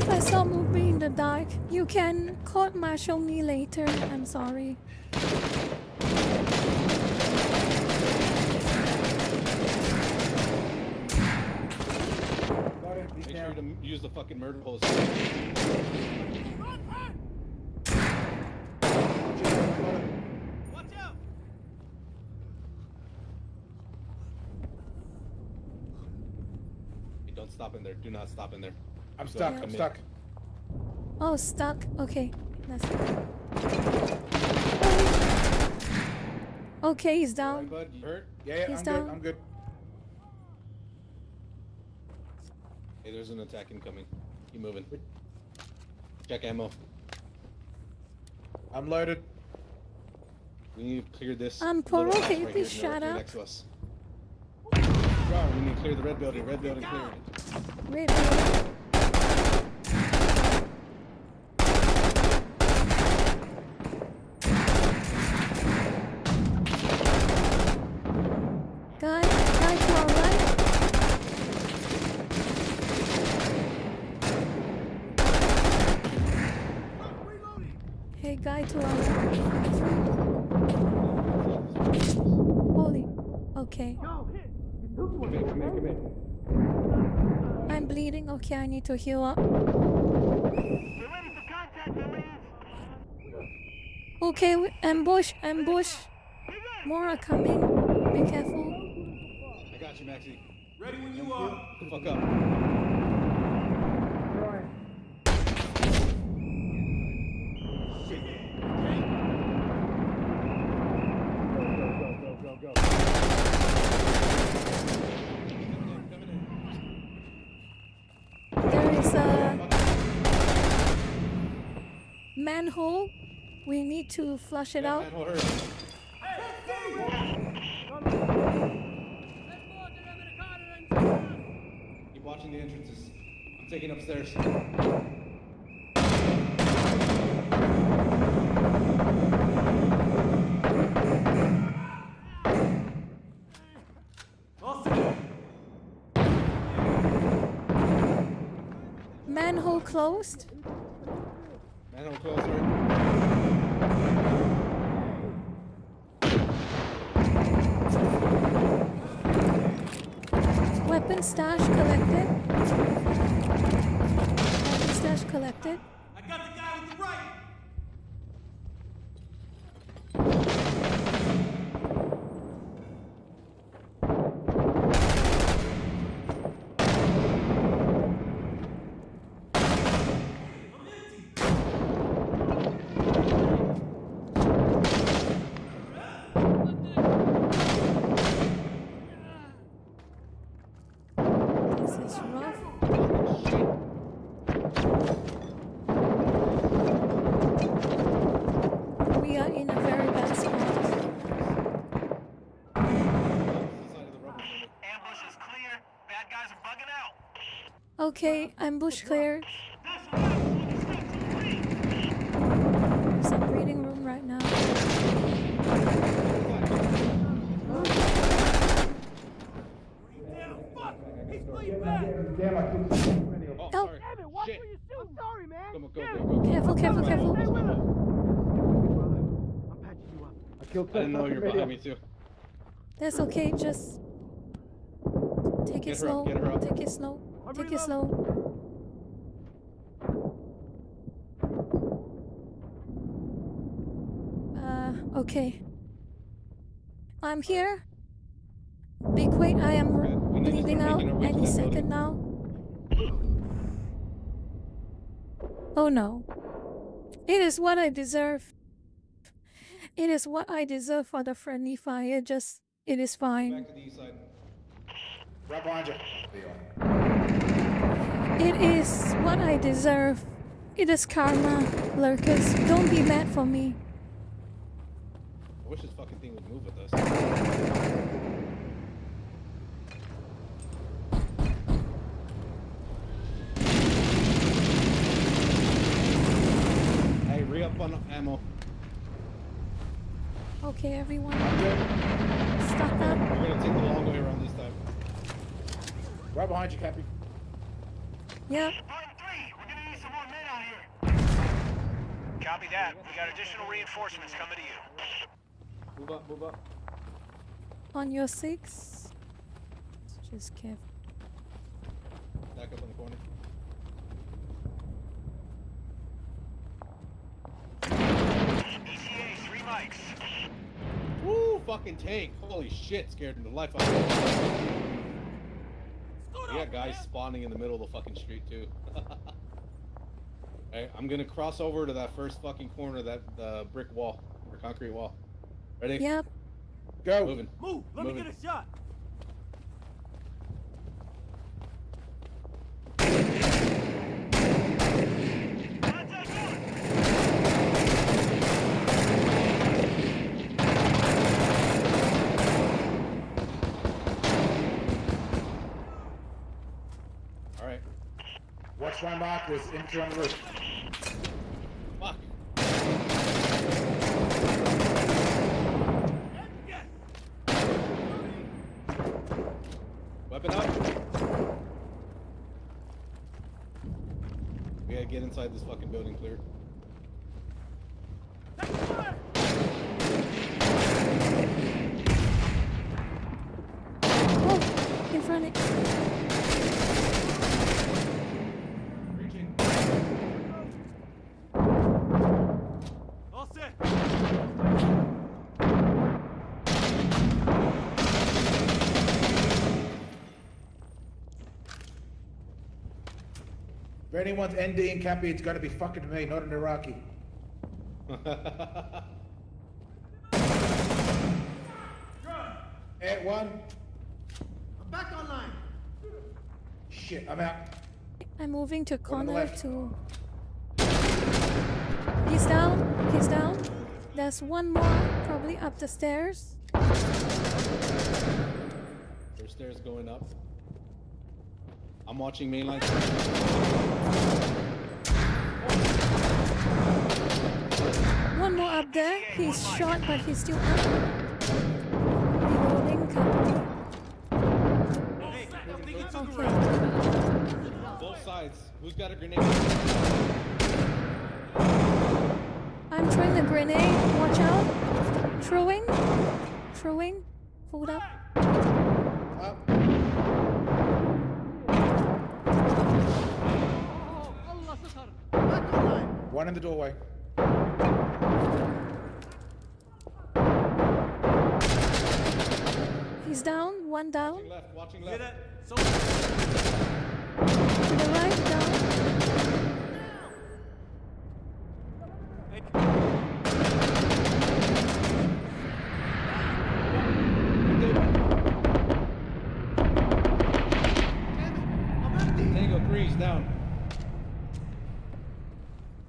I saw movie in the dark. You can court martial me later. I'm sorry. Make sure to use the fucking murder hose. Watch out. Hey, don't stop in there. Do not stop in there. I'm Go stuck. ahead, I'm come in. stuck. Oh, stuck. Okay. That's okay, he's Alright, down. bud, you hurt? Yeah, He's I'm down. good. I'm good. Hey, there's an attack incoming. Keep moving. Check ammo. I'm loaded. We need to clear this. Poro, little house can you right please here shut up? next to us. Bro, we need to clear the red building. Red building cleared. Wait. Guy to our right. Hey, guy to our right. Holy. Okay. Come in, come in, come in. I'm bleeding. Okay, I need to heal up. Get ready for contact, Marines. Okay, ambush, ambush. More are coming. Be careful. I got you, Maxie. Ready when you are. The fuck up. Go, go, go, go. Coming in. There is a manhole. We need to flush it out. Manhole hurt. Keep watching the entrances. I'm taking upstairs. Manhole closed. Manhole closed, hurt. Weapon stash collected. Weapon stash collected. I got the guy with the right. This is rough. We are in a very bad spot. Ambush is clear. Bad guys are bugging out. Okay, ambush cleared. There's a breeding room right now. Damn, I killed so many of them. Oh, Oh. sorry. Damn it, watch Shit. where you shoot. I'm sorry, man. Come on, Damn go. Careful, careful, careful. Stay with us. Brother, I'm patching you up. I killed I so didn't know you were many behind of me them. too. That's okay. Just take it Get her slow. up, get her up. Take it slow. I'm Take it reloading. slow. Okay. I'm here. Be quick. I am Okay, we need to bleeding start out making our way to any that second building. now. Oh no. It is what I deserve. It is what I deserve for the friendly fire. Just, it is fine. Back to the east side. Right behind you. There you are. It is what I deserve. It is karma, lurkers. Don't be mad for me. I wish this fucking thing would move with us. Hey, re-up on ammo. Okay, everyone. Good. Stock up. We're gonna take the long way around this time. Right behind you, Cappy. Yep. Spartan 3, we're gonna need some more men out here. Copy that. We got additional reinforcements coming to you. Move up. On your 6. Just careful. Back up on the corner. ETA, 3 mics. Woo, fucking tank. Holy shit, scared the life out of me. We got guys spawning in the middle of the fucking street too. Hey, I'm gonna cross over to that first fucking corner of that brick wall or concrete wall. Ready? Yep. Go. Moving. Move. Let me Moving. get a shot. Contact one. All right. Watch my markers. Infantry on the roof. Fuck. Weapon up. We gotta get inside this fucking building clear. Oh, in front of Reaching. All set. If anyone's NDing Cappy, it's gonna be fucking me, not an Iraqi. At one. I'm back online. Shit, I'm out. I'm moving to One on the corner left. to. He's down. He's down. There's one more, probably up the stairs. There's stairs going up. I'm watching mainline. One more up there. He's shot, but he's still up. Reloading company. Okay. Both sides. Who's got a grenade? I'm throwing the grenade. Watch out. Throwing. Throwing. Hold up. Up. Back online. One in the doorway. He's down. One down. Watching left. Watching Hear left. that? So To the right. Down. Tango 3's down.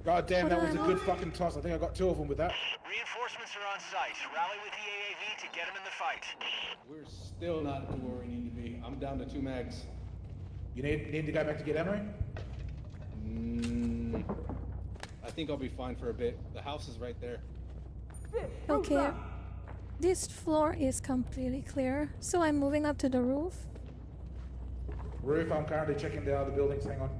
God damn, that was a Hold good on. fucking toss. I think I got 2 of them with that. Reinforcements are on site. Rally with the AAV to get them in the fight. We're still not to where we need to be. I'm down to 2 mags. You need to go back to get ammo? I think I'll be fine for a bit. The house is right there. Okay. This floor is completely clear, so I'm moving up to the roof. Roof, I'm currently checking the other buildings. Hang on.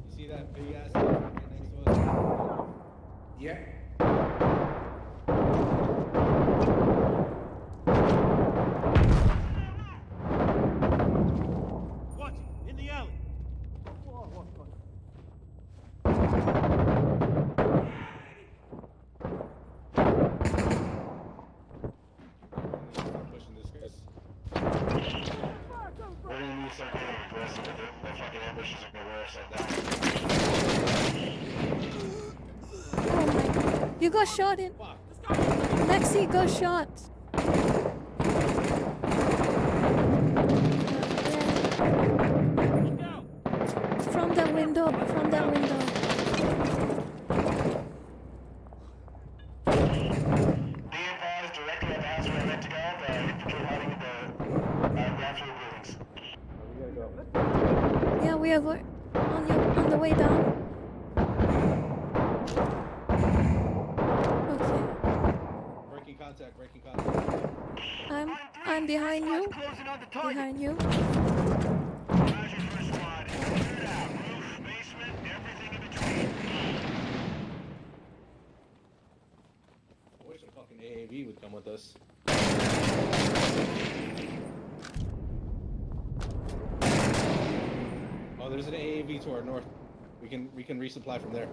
You see that big ass thing right next to us? Yeah. Watch it, in the alley. Pushing this, Chris. We're gonna need some kind of aggressive. The fucking ambushes are gonna wear us down. Oh my god. You got shot in. Fuck. Maxi got shot. From that window. From that window. Be advised, directly on the house where I meant to go, the infantry hiding in the ground floor buildings. We gotta go. Yeah, we are on the way down. Okay. Breaking contact, breaking contact. I'm behind you. Closing on the target. Behind you. Roger, first squad. Clear it out. Roof, basement, everything in between. I wish a fucking AAV would come with us. Oh, there's an AAV to our north. We can resupply from there.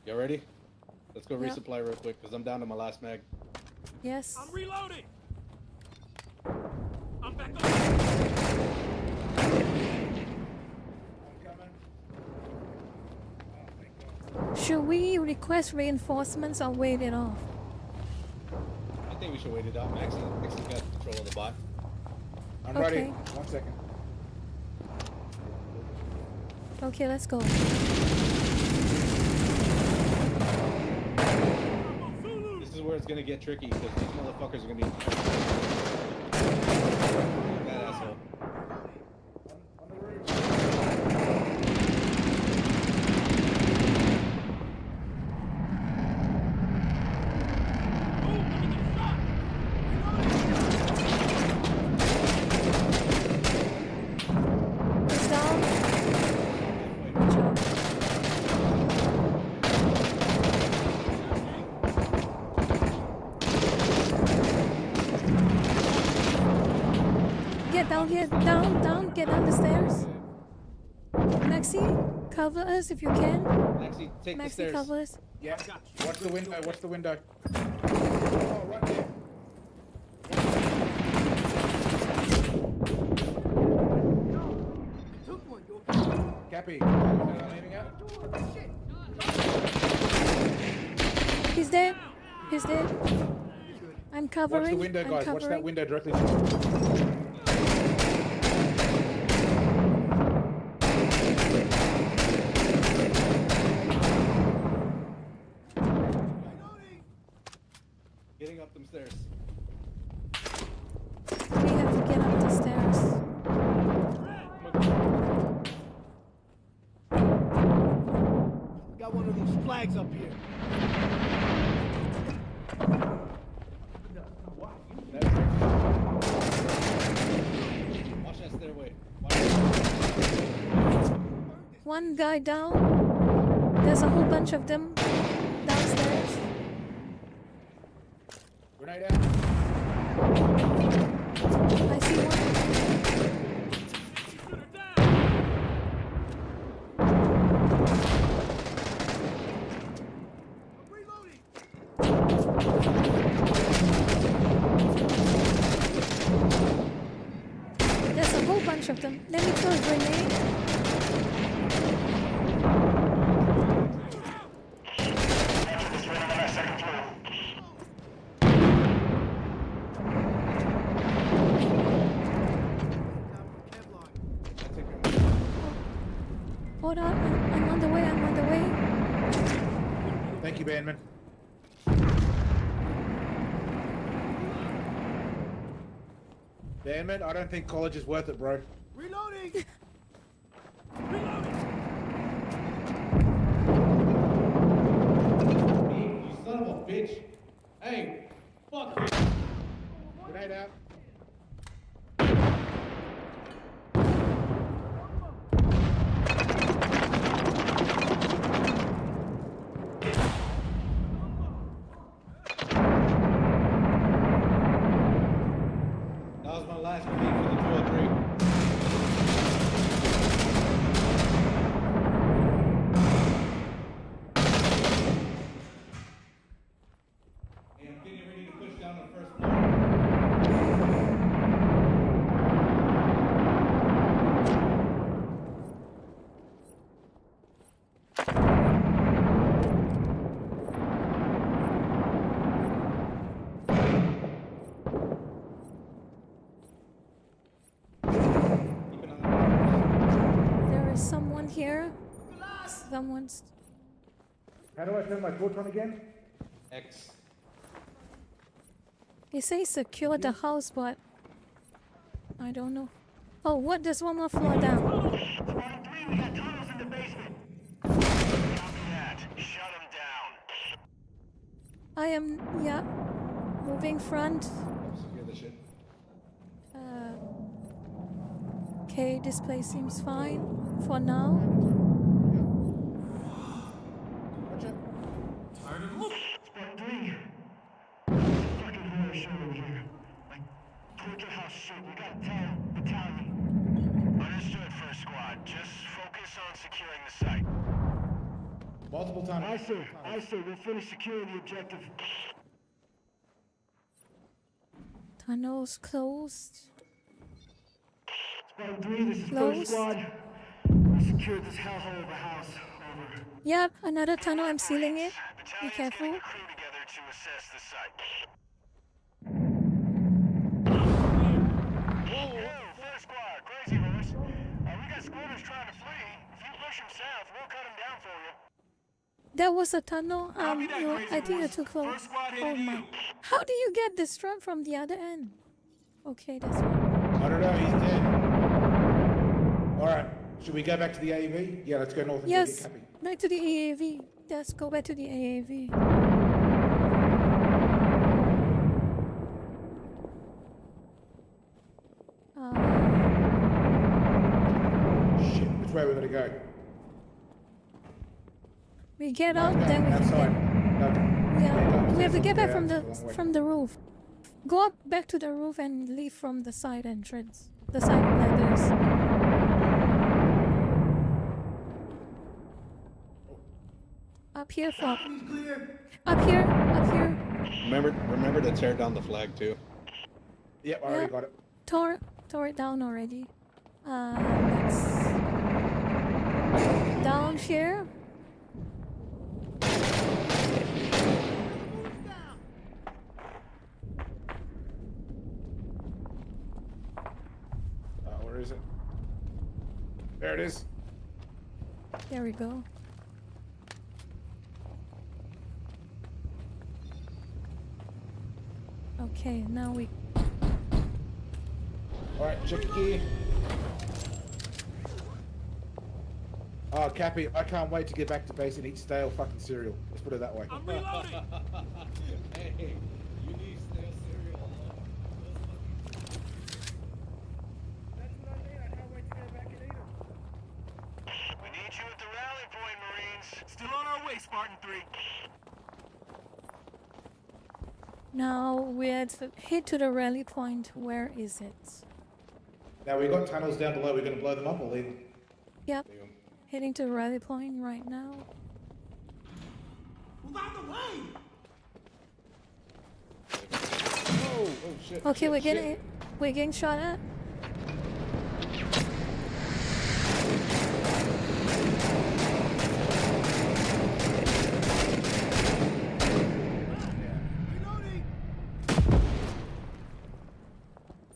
Y'all ready? Let's go Yeah. resupply real quick, because I'm down to my last mag. Yes. I'm reloading. I'm back on. I'm coming. Oh, thank God. Should we request reinforcements or wait it off? I think we should wait it out. Max's got control of the bot. I'm Okay. ready. 1 second. Okay, let's go. This is where it's gonna get tricky, because these motherfuckers are gonna be... That asshole. On the roof. It's down. Good job. Get down here. Down. Get down the stairs. Maxi, cover us if you can. Maxie, take the Maxi, stairs. cover us. Yeah. Watch the window. Watch the window. Oh, right there. Cappy, aiming out. He's dead. He's dead. I'm covering. Watch the window, I'm guys. Watch that covering. window directly. Getting up them stairs. We have to get up the stairs. We got one of those flags up here. Watch that stairway. Watch One guy down. There's a whole bunch of them downstairs. Grenade out. I see one. There's a whole bunch of them. Let me throw a grenade. This right on that second floor. Hold on. I'm on the way. I'm on the way. Thank you, Bandman. Bandman, I don't think college is worth it, bro. Reloading. You son of a bitch. Hey, fuck you. Grenade out. That was my last grenade for the 203. Hey, I'm getting ready to push down the first floor. Keep an eye on There is someone here. Someone's. How do I turn my torch on again? X. It says secure the house, but I don't know. Oh, what? There's one more floor down. Squad 3, we got tunnels in the basement. Copy that. Shut them down. I am, yeah, moving front. Secure the shit. Okay, this place seems fine for now. Watch it. Squad 3. Fucking horror show over here. Like, torture house shit. We got a town battalion. Understood, first squad. Just focus on securing the site. Multiple times. Aye, sir. Aye, sir. We'll finish securing the objective. Tunnels closed. Squad 3, this is Close. first squad. We secured this hellhole of a house. Over. Yep, another tunnel. I'm sealing it. Be Battalion's careful. getting a crew together to assess the site. Whoa, first squad, crazy horse. We got squatters trying to flee. If you push them south, we'll cut them down for you. There was a tunnel. Copy that, No, crazy I think you're horse. too close. First squad Oh headed to my! you. How do you get this truck from the other end? Okay, that's fine. I don't know, he's dead. Alright, should we go back to the AEV? Yeah, let's go north and go Yes, get Cappy. back to the AAV. Let's go back to the AAV. Shit, which way are we gonna go? We get out, then we can Outside. get. No. Yeah, we have to get back Yeah, from it's a long way. the roof. Go up back to the roof and leave from the side entrance. The side ladders. Up here for. Up here. Up here. Remember to tear down the flag too. Yep, I already Yeah. got it. Tore it down already. Let's down here. Where is it? There it is. There we go. Okay, now we. Alright, check your gear. Oh, Cappy, I can't wait to get back to base and eat stale fucking cereal. Let's put it that way. Hey, you need stale cereal. We need you at the rally point, Marines. Still on our way, Spartan 3. Now we have to head to the rally point. Where is it? Now we've got tunnels down below, we're gonna blow them up or leave them? Yep. Heading to the rally point right now. Oh shit. Okay, shit, we're getting shot at.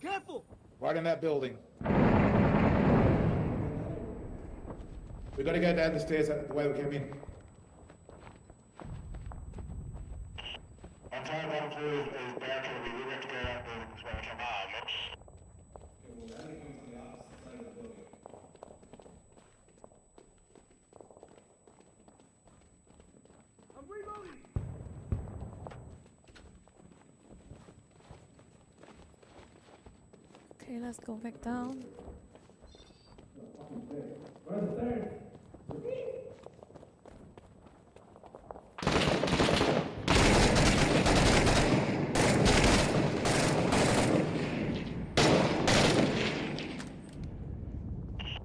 Careful! Right in that building. We gotta go down the stairs the way we came in. I'm trying to run through is barricade. We have to get out there this way. Come on, man. I'm reloading! Okay, let's go back down.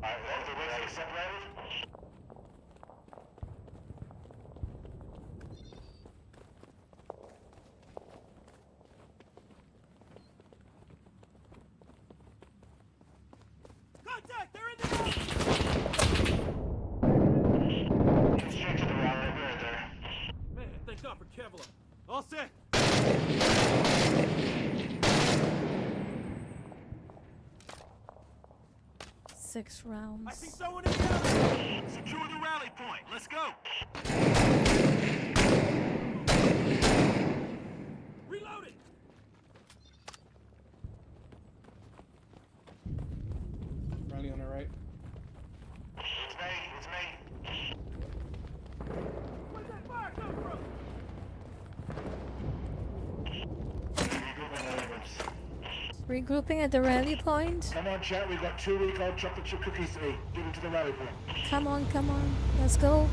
Alright, well, the rest is separated. Contact! They're in the house! Construction around right there. Man, thank God for Kevlar. All set. 6 I rounds. see someone in the alley. Secure the rally point. Let's go. Reloading. Ronnie on the right. It's me, it's me. Where'd that fire come from? Regrouping at the rally point. Come on, chat. We've got 2 recalled chocolate chip cookies. 3. Get into the rally point. Come on, come on. Let's go.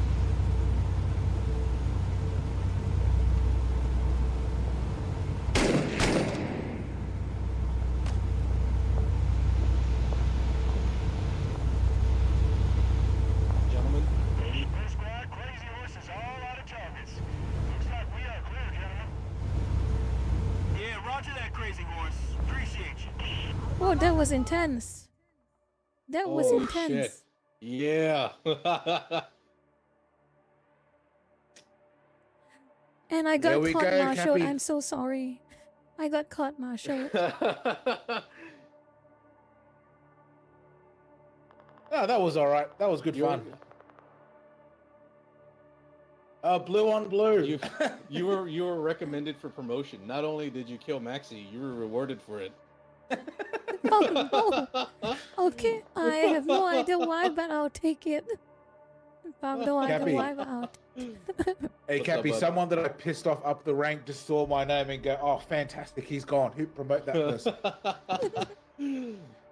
Gentlemen. First squad, crazy horses, all out of targets. Looks like we are clear, gentlemen. Yeah, roger that, crazy horse. Appreciate you. Oh, that was intense. That was Oh, intense. shit. Yeah. And I There got we caught go, martialed. Cappy. I'm so sorry. I got caught martialed. Oh, that was all right. That was good fun. Blue on blue. You were recommended for promotion. Not only did you kill Maxi, you were rewarded for it. Oh, no. Okay, I have no idea why, but I'll take it. I have no idea Cappy. why, but I'll Hey, What's Cappy, up, bud? someone that I pissed off up the rank just saw my name and go, "Oh, fantastic, he's gone. Who promote that person?"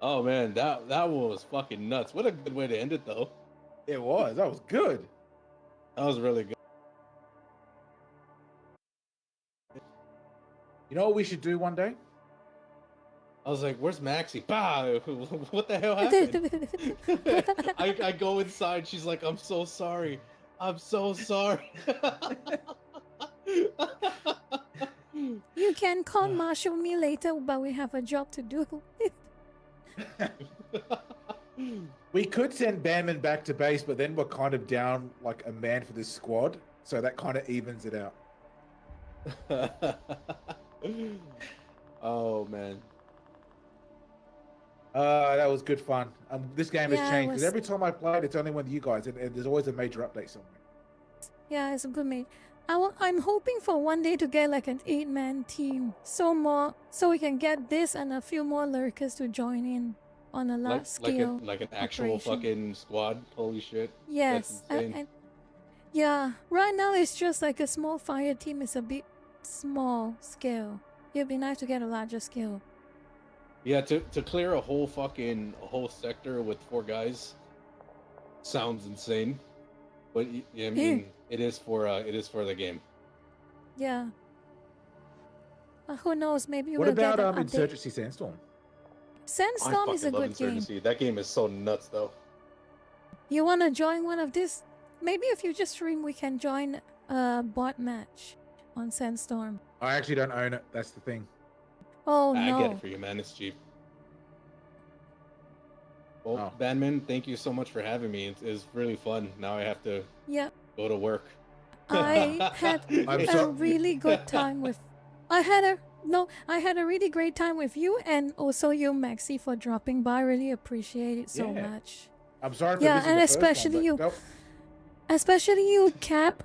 Oh man, that one was fucking nuts. What a good way to end it though. It was. That was good. That was really good. You know what we should do one day? I was like, "Where's Maxi?" Bah! What the hell happened? I go inside. She's like, "I'm so sorry. I'm so sorry." You can call martial me later, but we have a job to do. We could send Banman back to base, but then we're kind of down like a man for this squad, so that kind of evens it out. Oh man. That was good fun. This game Yeah, has it changed because was- every time I played, it's only with you guys, and there's always a major update somewhere. Yeah, it's a good mate. I'm hoping for one day to get like an 8-man team, so we can get this and a few more lurkers to join in on a large scale. like an actual operation. fucking squad. Holy shit. Yes, That's insane. and yeah. Right now it's just like a small fire team. It's a bit small scale. It'd be nice to get a larger scale. Yeah, to clear a whole sector with 4 guys sounds insane. But I mean, it is for the game. Yeah. Who knows? Maybe What we'll about get an update. Insurgency Sandstorm? Sandstorm is a love good game. Insurgency. That game is so nuts though. You want to join one of this? Maybe if you just stream, we can join a bot match on Sandstorm. I actually don't own it. That's the thing. Oh I no. get it for you, man. It's cheap. Well, Oh. Banman, thank you so much for having me. It's really fun. Now I have to Yeah, go to work. I had I'm a so- really good time with. I had a really great time with you, and also you, Maxi, for dropping by. I really appreciate it so Yeah. much. I'm sorry for Yeah, missing and the first especially one, you. but nope. Especially you, Cap.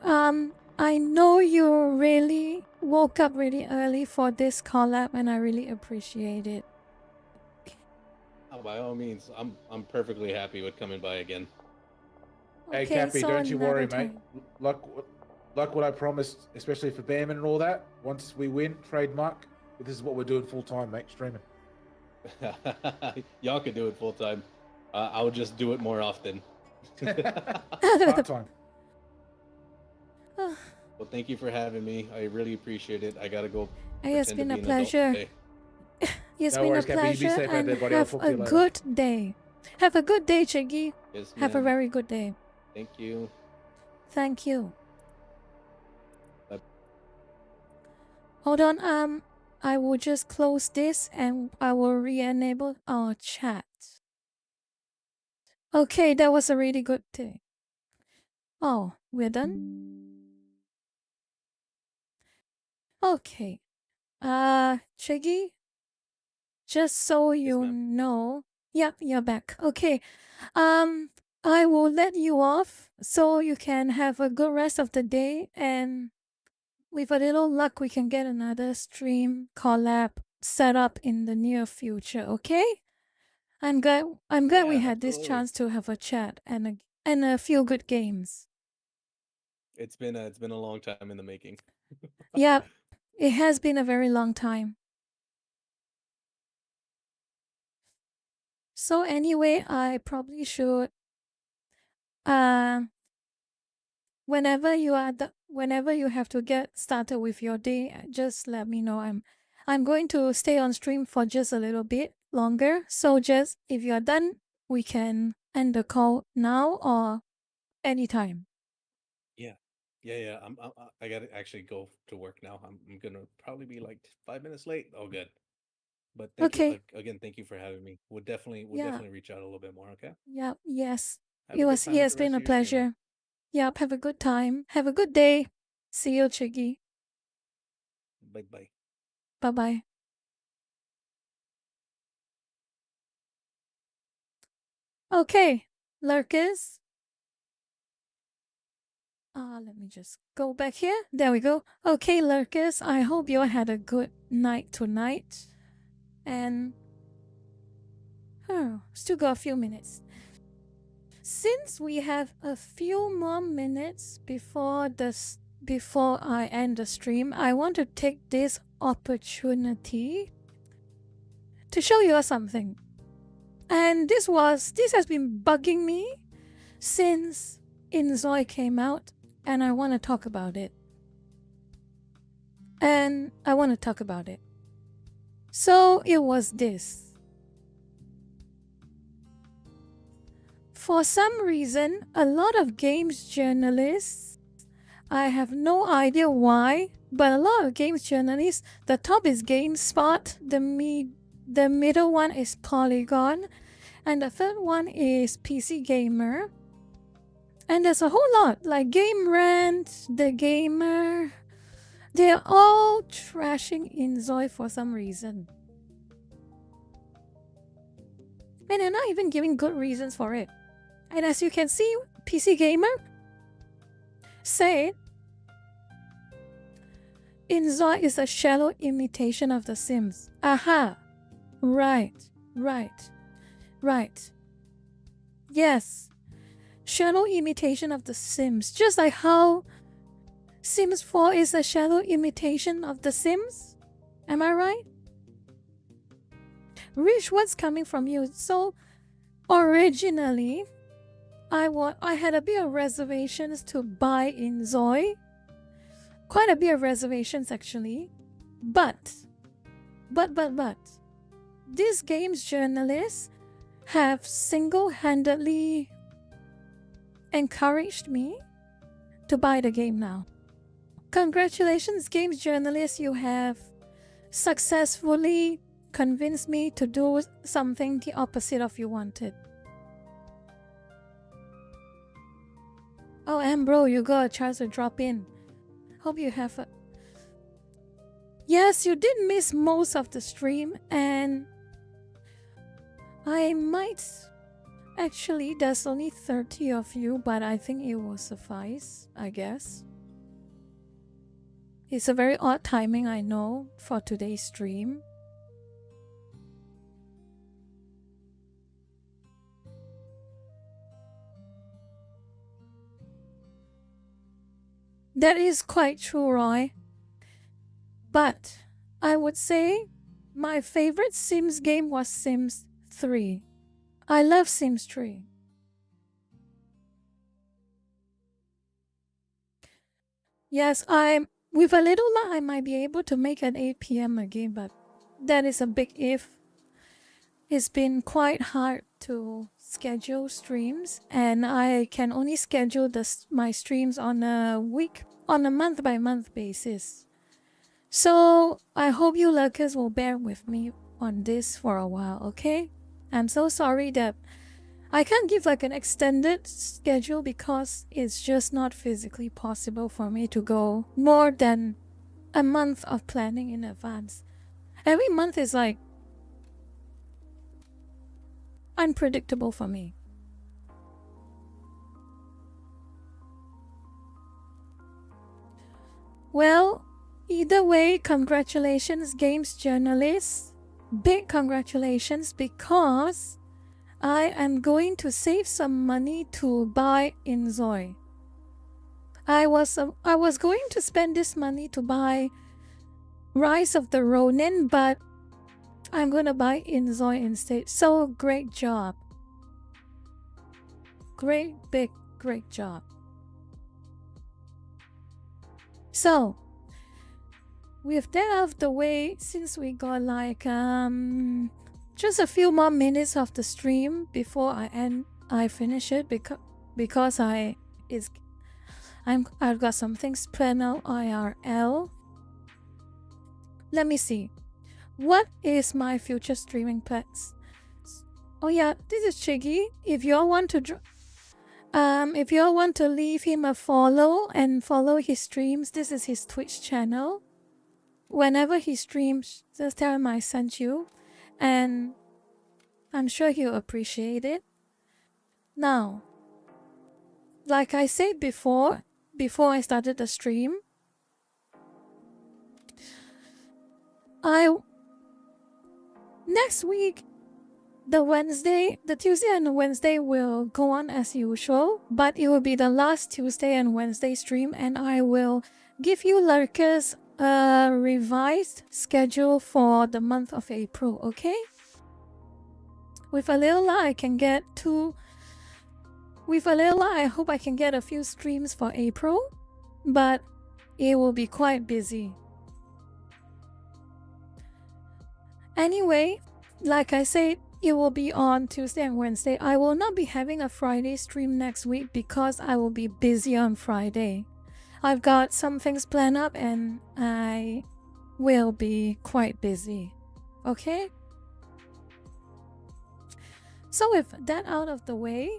I know you really woke up really early for this collab, and I really appreciate it. Oh, by all means, I'm perfectly happy with coming by again. Hey, Okay, Cappy, so don't you worry, another mate. time. Like what I promised, especially for Banman and all that. Once we win, trademark. This is what we're doing full time, mate. Streaming. Y'all could do it full time. I would just do it more often. Part time. Well, thank you for having me. I really appreciate it. I gotta go. It's pretend to been a be an adult pleasure. today. It's No been worries, a Cappy. You be pleasure, safe out and there, buddy. I'll have talk to a you later. good day. Have a good day, Chiggy. Yes, Have a ma'am. very good day. Thank you. Thank you. Bye. Hold on. I will just close this and I will re-enable our chat. Okay, that was a really good day. Oh, we're done? Okay. Chiggy, just so Yes, you ma'am. know. Yep, you're back. Okay. I will let you off so you can have a good rest of the day, and with a little luck we can get another stream collab set up in the near future, okay? I'm glad we Yeah, had this absolutely. chance to have a chat and a few good games. It's been a long time in the making. Yep. It has been a very long time. So anyway, I probably should whenever you have to get started with your day, just let me know. I'm going to stay on stream for just a little bit longer. So just if you are done, we can end the call now or anytime. Yeah. I gotta actually go to work now. I'm gonna probably be like 5 minutes late. Oh, good. But thank you Okay. again. Thank you for having me. We'll Yeah. definitely reach out a little bit more. Okay. Yeah. Yes. Have a good It time with has the been rest a of your stream, man. pleasure. Yep. Have a good time. Have a good day. See you, Chiggy. Bye bye. Bye bye. Okay, lurkers. Let me just go back here. There we go. Okay, lurkers. I hope you had a good night tonight. And still got a few minutes. Since we have a few more minutes before I end the stream, I want to take this opportunity to show you something. And this has been bugging me since Inzoi came out, and I want to talk about it. So it was this. For some reason, a lot of games journalists, I have no idea why, but a lot of games journalists, the top is GameSpot, the middle one is Polygon, and the third one is PC Gamer. And there's a whole lot, like Game Rant, The Gamer. They're all trashing Inzoi for some reason. And they're not even giving good reasons for it. And as you can see, PC Gamer said Inzoi is a shallow imitation of The Sims. Aha! Right. Yes. Shallow imitation of The Sims. Just like how Sims 4 is a shallow imitation of The Sims. Am I right? Rich, what's coming from you? So, originally, I had a bit of reservations to buy Inzoi. Quite a bit of reservations, actually. But, these games journalists have single-handedly encouraged me to buy the game now. Congratulations, games journalists, you have successfully convinced me to do something the opposite of you wanted. Oh, Ambro, you got a chance to drop in. Hope you have a... Yes, you did miss most of the stream, and I might... Actually, there's only 30 of you, but I think it will suffice, I guess. It's a very odd timing, I know, for today's stream. That is quite true, Roy. But I would say My favorite Sims game was Sims 3. I love Sims 3. Yes, with a little luck I might be able to make an 8 p.m. again, but that is a big if. It's been quite hard to schedule streams, and I can only schedule my streams on a month by month basis. So I hope you lurkers will bear with me on this for a while, okay? I'm so sorry that I can't give like an extended schedule because it's just not physically possible for me to go more than a month of planning in advance. Every month is like unpredictable for me. Well, either way, congratulations, games journalists. Big congratulations, because I am going to save some money to buy Inzoi. I was going to spend this money to buy Rise of the Ronin, but I'm gonna buy Inzoi instead. So great job. Great job. So with that out of the way, since we got like just a few more minutes of the stream before I finish it, because I've got some things planned out IRL. Let me see. What is my future streaming plans? Oh yeah, this is Chiggy. If you all want to leave him a follow and follow his streams, this is his Twitch channel. Whenever he streams, just tell him I sent you, and I'm sure he'll appreciate it. Now, like I said before I started the stream, next week, the Tuesday and the Wednesday will go on as usual, but it will be the last Tuesday and Wednesday stream, and I will give you lurkers a revised schedule for the month of April, okay? With a little luck, I hope I can get a few streams for April, but it will be quite busy. Anyway, like I said, it will be on Tuesday and Wednesday. I will not be having a Friday stream next week because I will be busy on Friday. I've got some things planned up and I will be quite busy. Okay? So with that out of the way,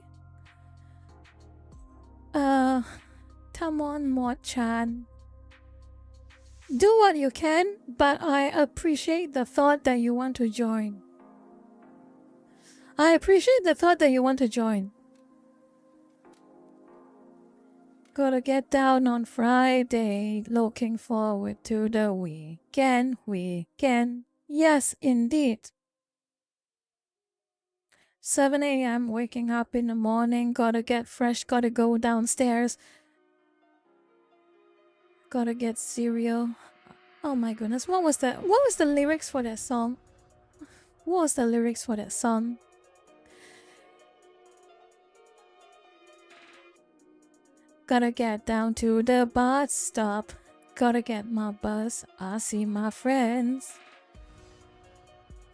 Tamon Mod-chan, do what you can, but I appreciate the thought that you want to join. Gotta get down on Friday, looking forward to the weekend. Yes, indeed. 7 a.m. waking up in the morning, gotta get fresh, gotta go downstairs. Gotta get cereal. Oh my goodness, what was the lyrics for that song? Gotta get down to the bus stop. Gotta get my bus. I see my friends.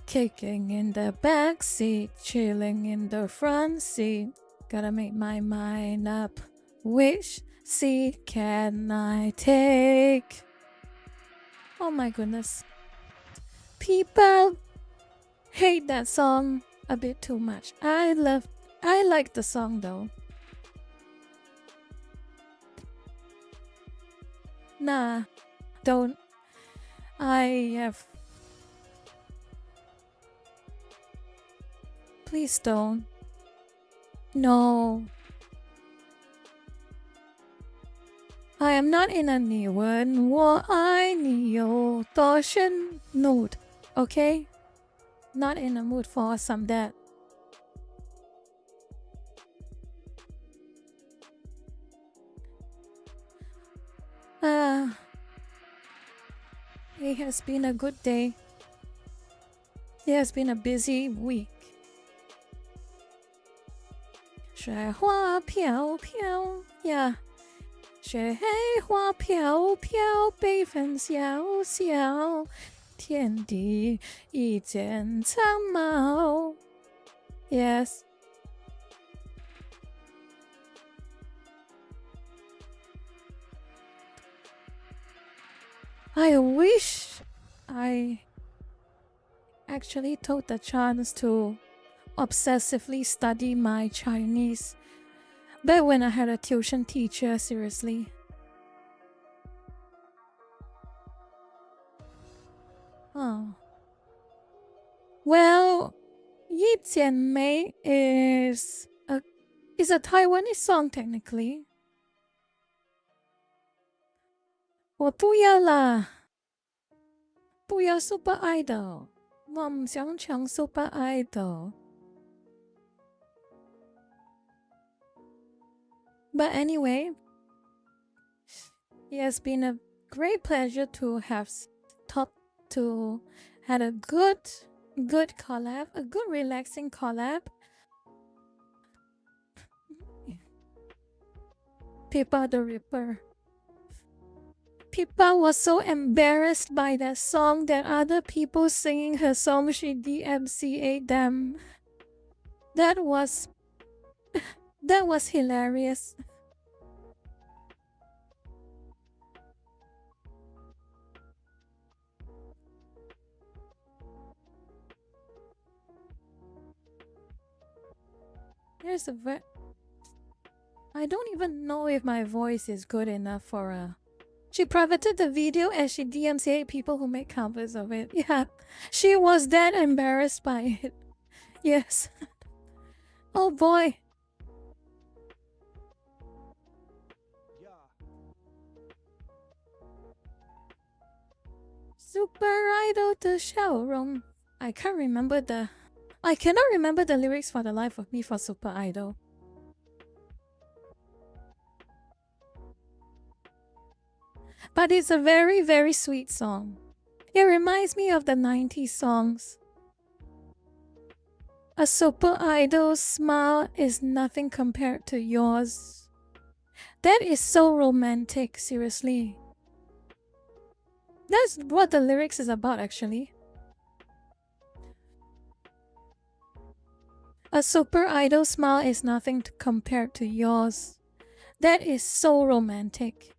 Kicking in the back seat, chilling in the front seat. Gotta make my mind up. Which seat can I take? Oh my goodness. People hate that song a bit too much. I like the song though. Nah, don't. Please don't. No. I am not in a 你问我爱你有多深 mood, okay? Not in a mood for some that. It has been a good day. It has been a busy week. 雪花飘飘 Yeah. 雪花飘飘，悲愤萧萧，天地一剪长矛。Yes. I wish I actually took the chance to obsessively study my Chinese back when I had a tuition teacher, seriously. Oh. Well, Yi Jian Mei is a Taiwanese song technically. 我不要啦，不要 Super Idol，我唔想唱 Super Idol。But anyway, it has been a great pleasure to have had a good collab, a good relaxing collab. Pippa the Ripper. Pippa was so embarrassed by that song that other people singing her song, she DMCA'd them. That was hilarious. I don't even know if my voice is good enough for a... She privated the video and she DMCA people who make covers of it. Yeah, she was that embarrassed by it. Yes. Oh boy. Super Idol 的笑容. I cannot remember the lyrics for the life of me for Super Idol. But it's a very, very sweet song. It reminds me of the 90s songs. A Super Idol's smile is nothing compared to yours. That is so romantic, seriously. That's what the lyrics is about, actually. A Super Idol smile is nothing compared to yours. That is so romantic.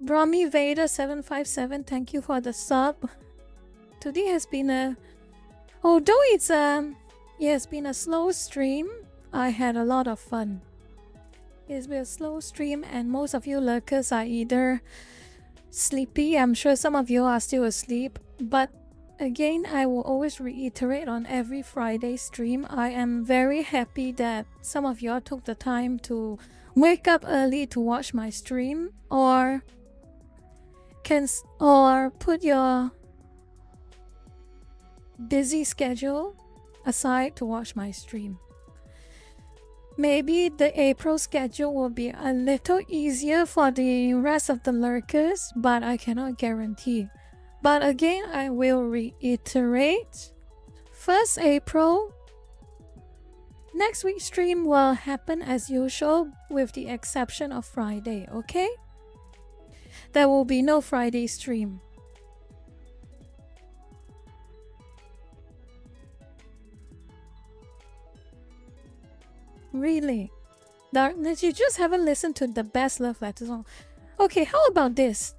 Brahmi Vader 757, thank you for the sub. Today has been although it has been a slow stream, I had a lot of fun. It's been a slow stream and most of you lurkers are either sleepy. I'm sure some of you are still asleep, but again, I will always reiterate on every Friday stream, I am very happy that some of you took the time to wake up early to watch my stream or put your busy schedule aside to watch my stream. Maybe the April schedule will be a little easier for the rest of the lurkers, but I cannot guarantee. But again, I will reiterate, 1st April, next week's stream will happen as usual with the exception of Friday, okay? There will be no Friday stream. Really? Darkness, you just haven't listened to the best love letter song. Okay, how about this?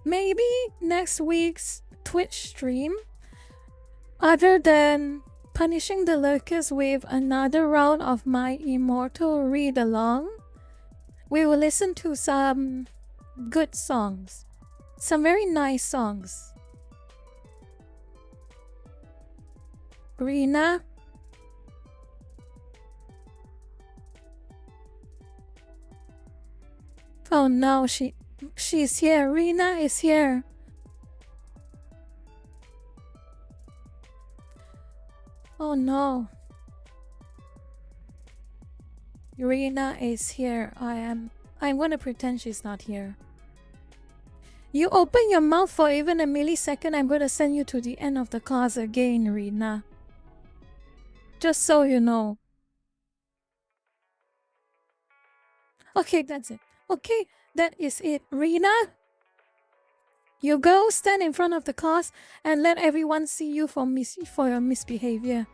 Maybe next week's Twitch stream, other than punishing the lurkers with another round of my immortal read-along, we will listen to some good songs. Some very nice songs. Rina? Oh no, she's here. Rina is here. Oh no. Irina is here. I'm gonna pretend she's not here. You open your mouth for even a millisecond, I'm gonna send you to the end of the class again, Irina. Just so you know. Okay, that's it. Okay, that is it. Rina, you go stand in front of the class and let everyone see you for your misbehavior.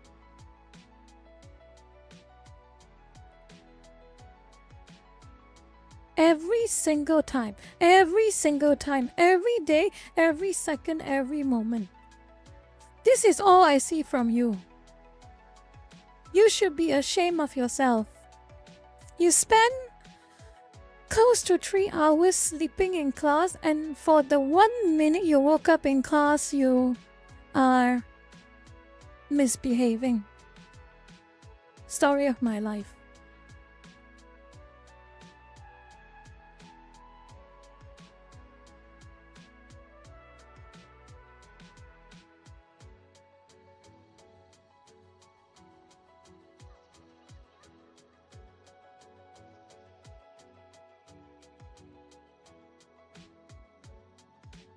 Every single time, every day, every second, every moment. This is all I see from you. You should be ashamed of yourself. You spend close to 3 hours sleeping in class, and for the 1 minute you woke up in class, you are misbehaving. Story of my life.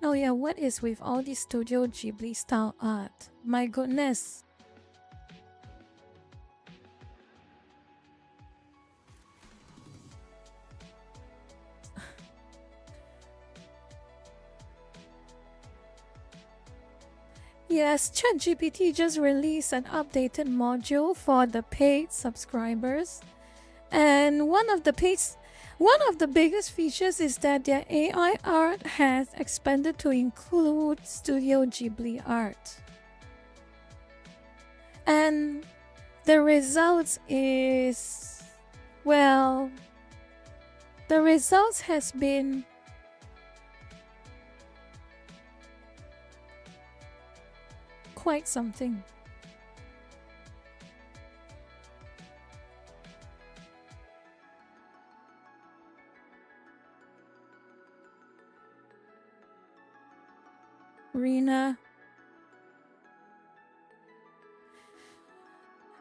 Oh yeah, what is with all this Studio Ghibli style art? My goodness. Yes, ChatGPT just released an updated module for the paid subscribers. And one of the biggest features is that their AI art has expanded to include Studio Ghibli art. And the results is, well, the results has been quite something.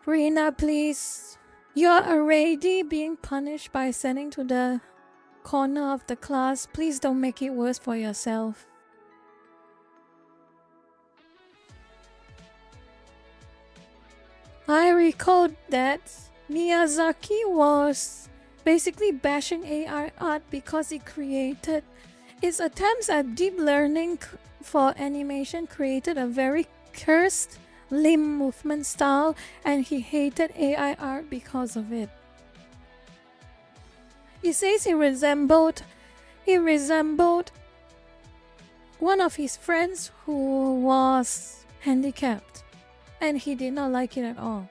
Rina, please. You're already being punished by sending to the corner of the class. Please don't make it worse for yourself. I recall that Miyazaki was basically bashing AI art because its attempts at deep learning for animation created a very cursed limb movement style, and he hated AI art because of it. He says he resembled one of his friends who was handicapped, and he did not like it at all.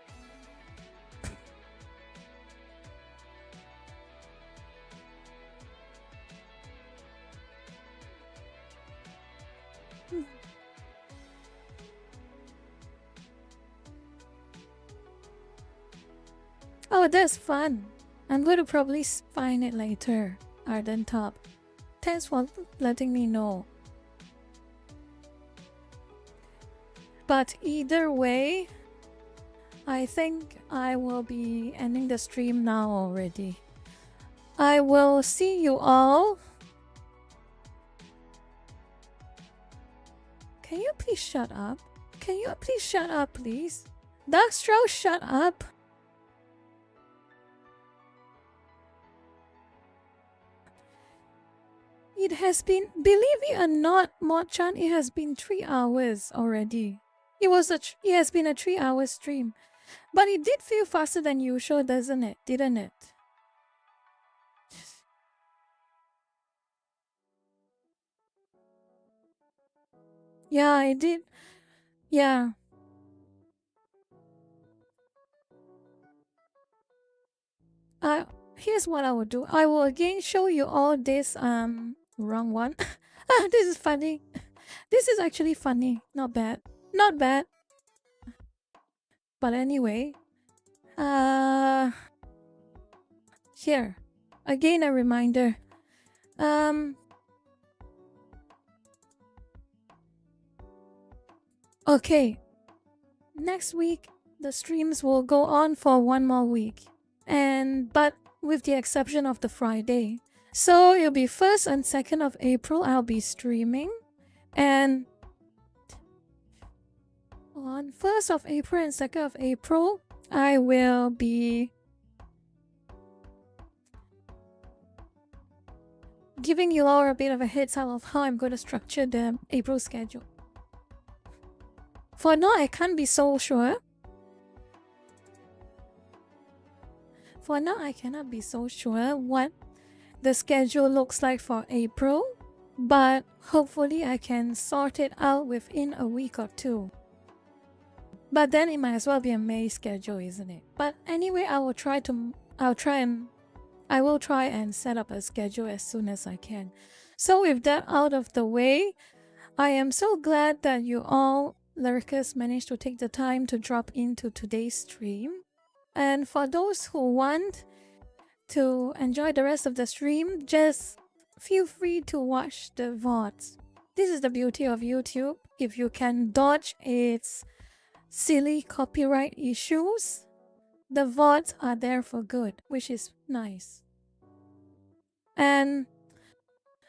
Oh, that's fun. I'm going to probably find it later. Arden Top. Thanks for letting me know. But either way, I think I will be ending the stream now already. I will see you all. Can you please shut up? Can you please shut up, please? Darkstraw, shut up. It has been, believe it or not, Mod-chan, it has been 3 hours already. It has been a 3-hour stream. But it did feel faster than usual, doesn't it? Didn't it? Yeah, it did. Yeah. Here's what I will do. I will again show you all this, wrong one. This is funny. This is actually funny. Not bad. Not bad. But anyway, here. Again, a reminder. Okay. Next week the streams will go on for 1 more week, but with the exception of the Friday. So it'll be 1st and 2nd of April I'll be streaming, and on 1st of April and 2nd of April I will be giving you all a bit of a heads up of how I'm going to structure the April schedule. For now, I can't be so sure. For now, I cannot be so sure what the schedule looks like for April, but hopefully I can sort it out within a week or 2. But then it might as well be a May schedule, isn't it? But anyway, I will try and set up a schedule as soon as I can. So with that out of the way, I am so glad that you all lurkers managed to take the time to drop into today's stream. And for those who want to enjoy the rest of the stream, just feel free to watch the VODs. This is the beauty of YouTube. If you can dodge its silly copyright issues, the VODs are there for good, which is nice. And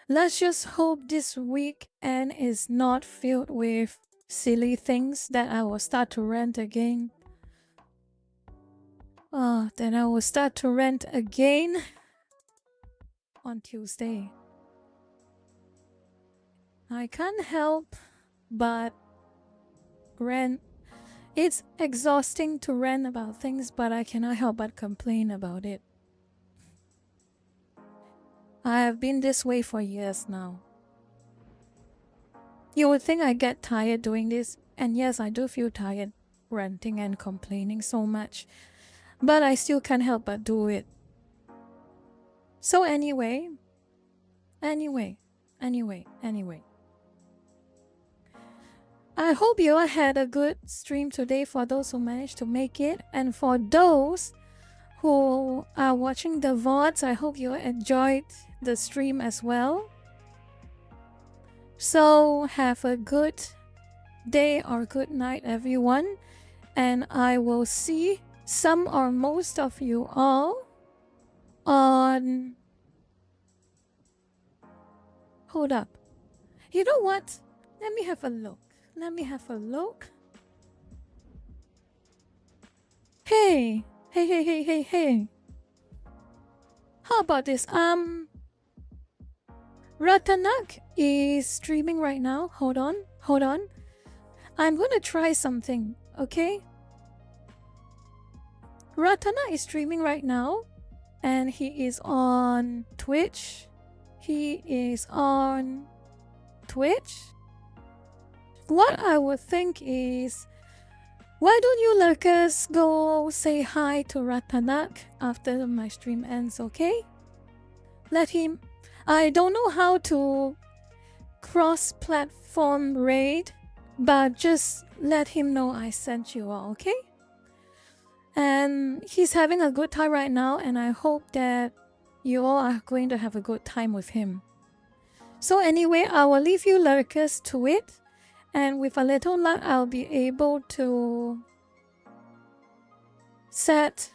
let's just hope this weekend is not filled with silly things that I will start to rant again. Then I will start to rant again on Tuesday. I can't help but rant. It's exhausting to rant about things, but I cannot help but complain about it. I have been this way for years now. You would think I get tired doing this, and yes, I do feel tired ranting and complaining so much, but I still can't help but do it. So anyway. I hope you all had a good stream today for those who managed to make it, and for those who are watching the VODs, I hope you enjoyed the stream as well. So have a good day or good night, everyone, and I will see some or most of you all on... Hold up. You know what? Let me have a look. Hey. How about this? Ratanak is streaming right now. Hold on. I'm gonna try something, okay? Ratanak is streaming right now, and he is on Twitch. What I would think is, why don't you lurkers go say hi to Ratanak after my stream ends, okay? Let him... I don't know how to cross-platform raid, but just let him know I sent you all, okay? And he's having a good time right now, and I hope that you all are going to have a good time with him. So anyway, I will leave you lurkers to it, and with a little luck, I'll be able to set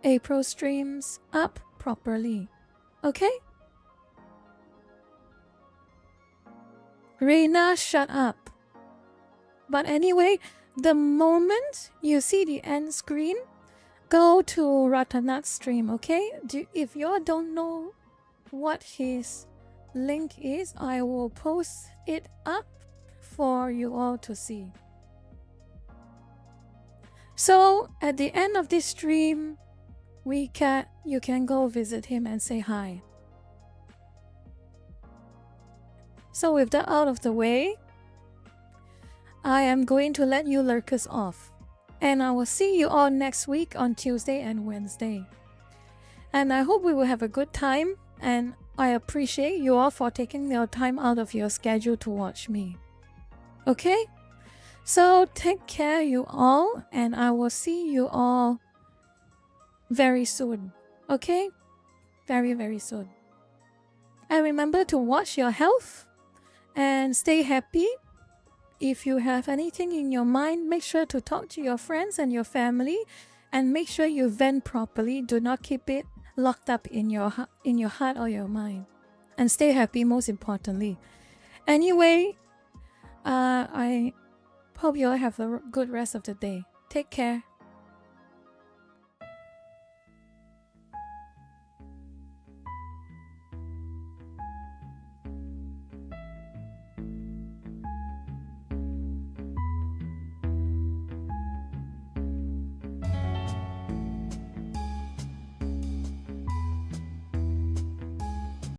April streams up properly. Okay? Reina, shut up. But anyway, the moment you see the end screen, go to Ratanak's stream, okay? If you all don't know what his link is, I will post it up for you all to see. So at the end of this stream, you can go visit him and say hi. So with that out of the way, I am going to let you lurkers off. And I will see you all next week on Tuesday and Wednesday. And I hope we will have a good time, and I appreciate you all for taking your time out of your schedule to watch me. Okay? So take care you all, and I will see you all very soon. Okay? Very, very soon. And remember to watch your health and stay happy. if you have anything in your mind, make sure to talk to your friends and your family, and make sure you vent properly. Do not keep it locked up in your heart or your mind, and stay happy, most importantly. Anyway, I hope you all have a good rest of the day. Take care.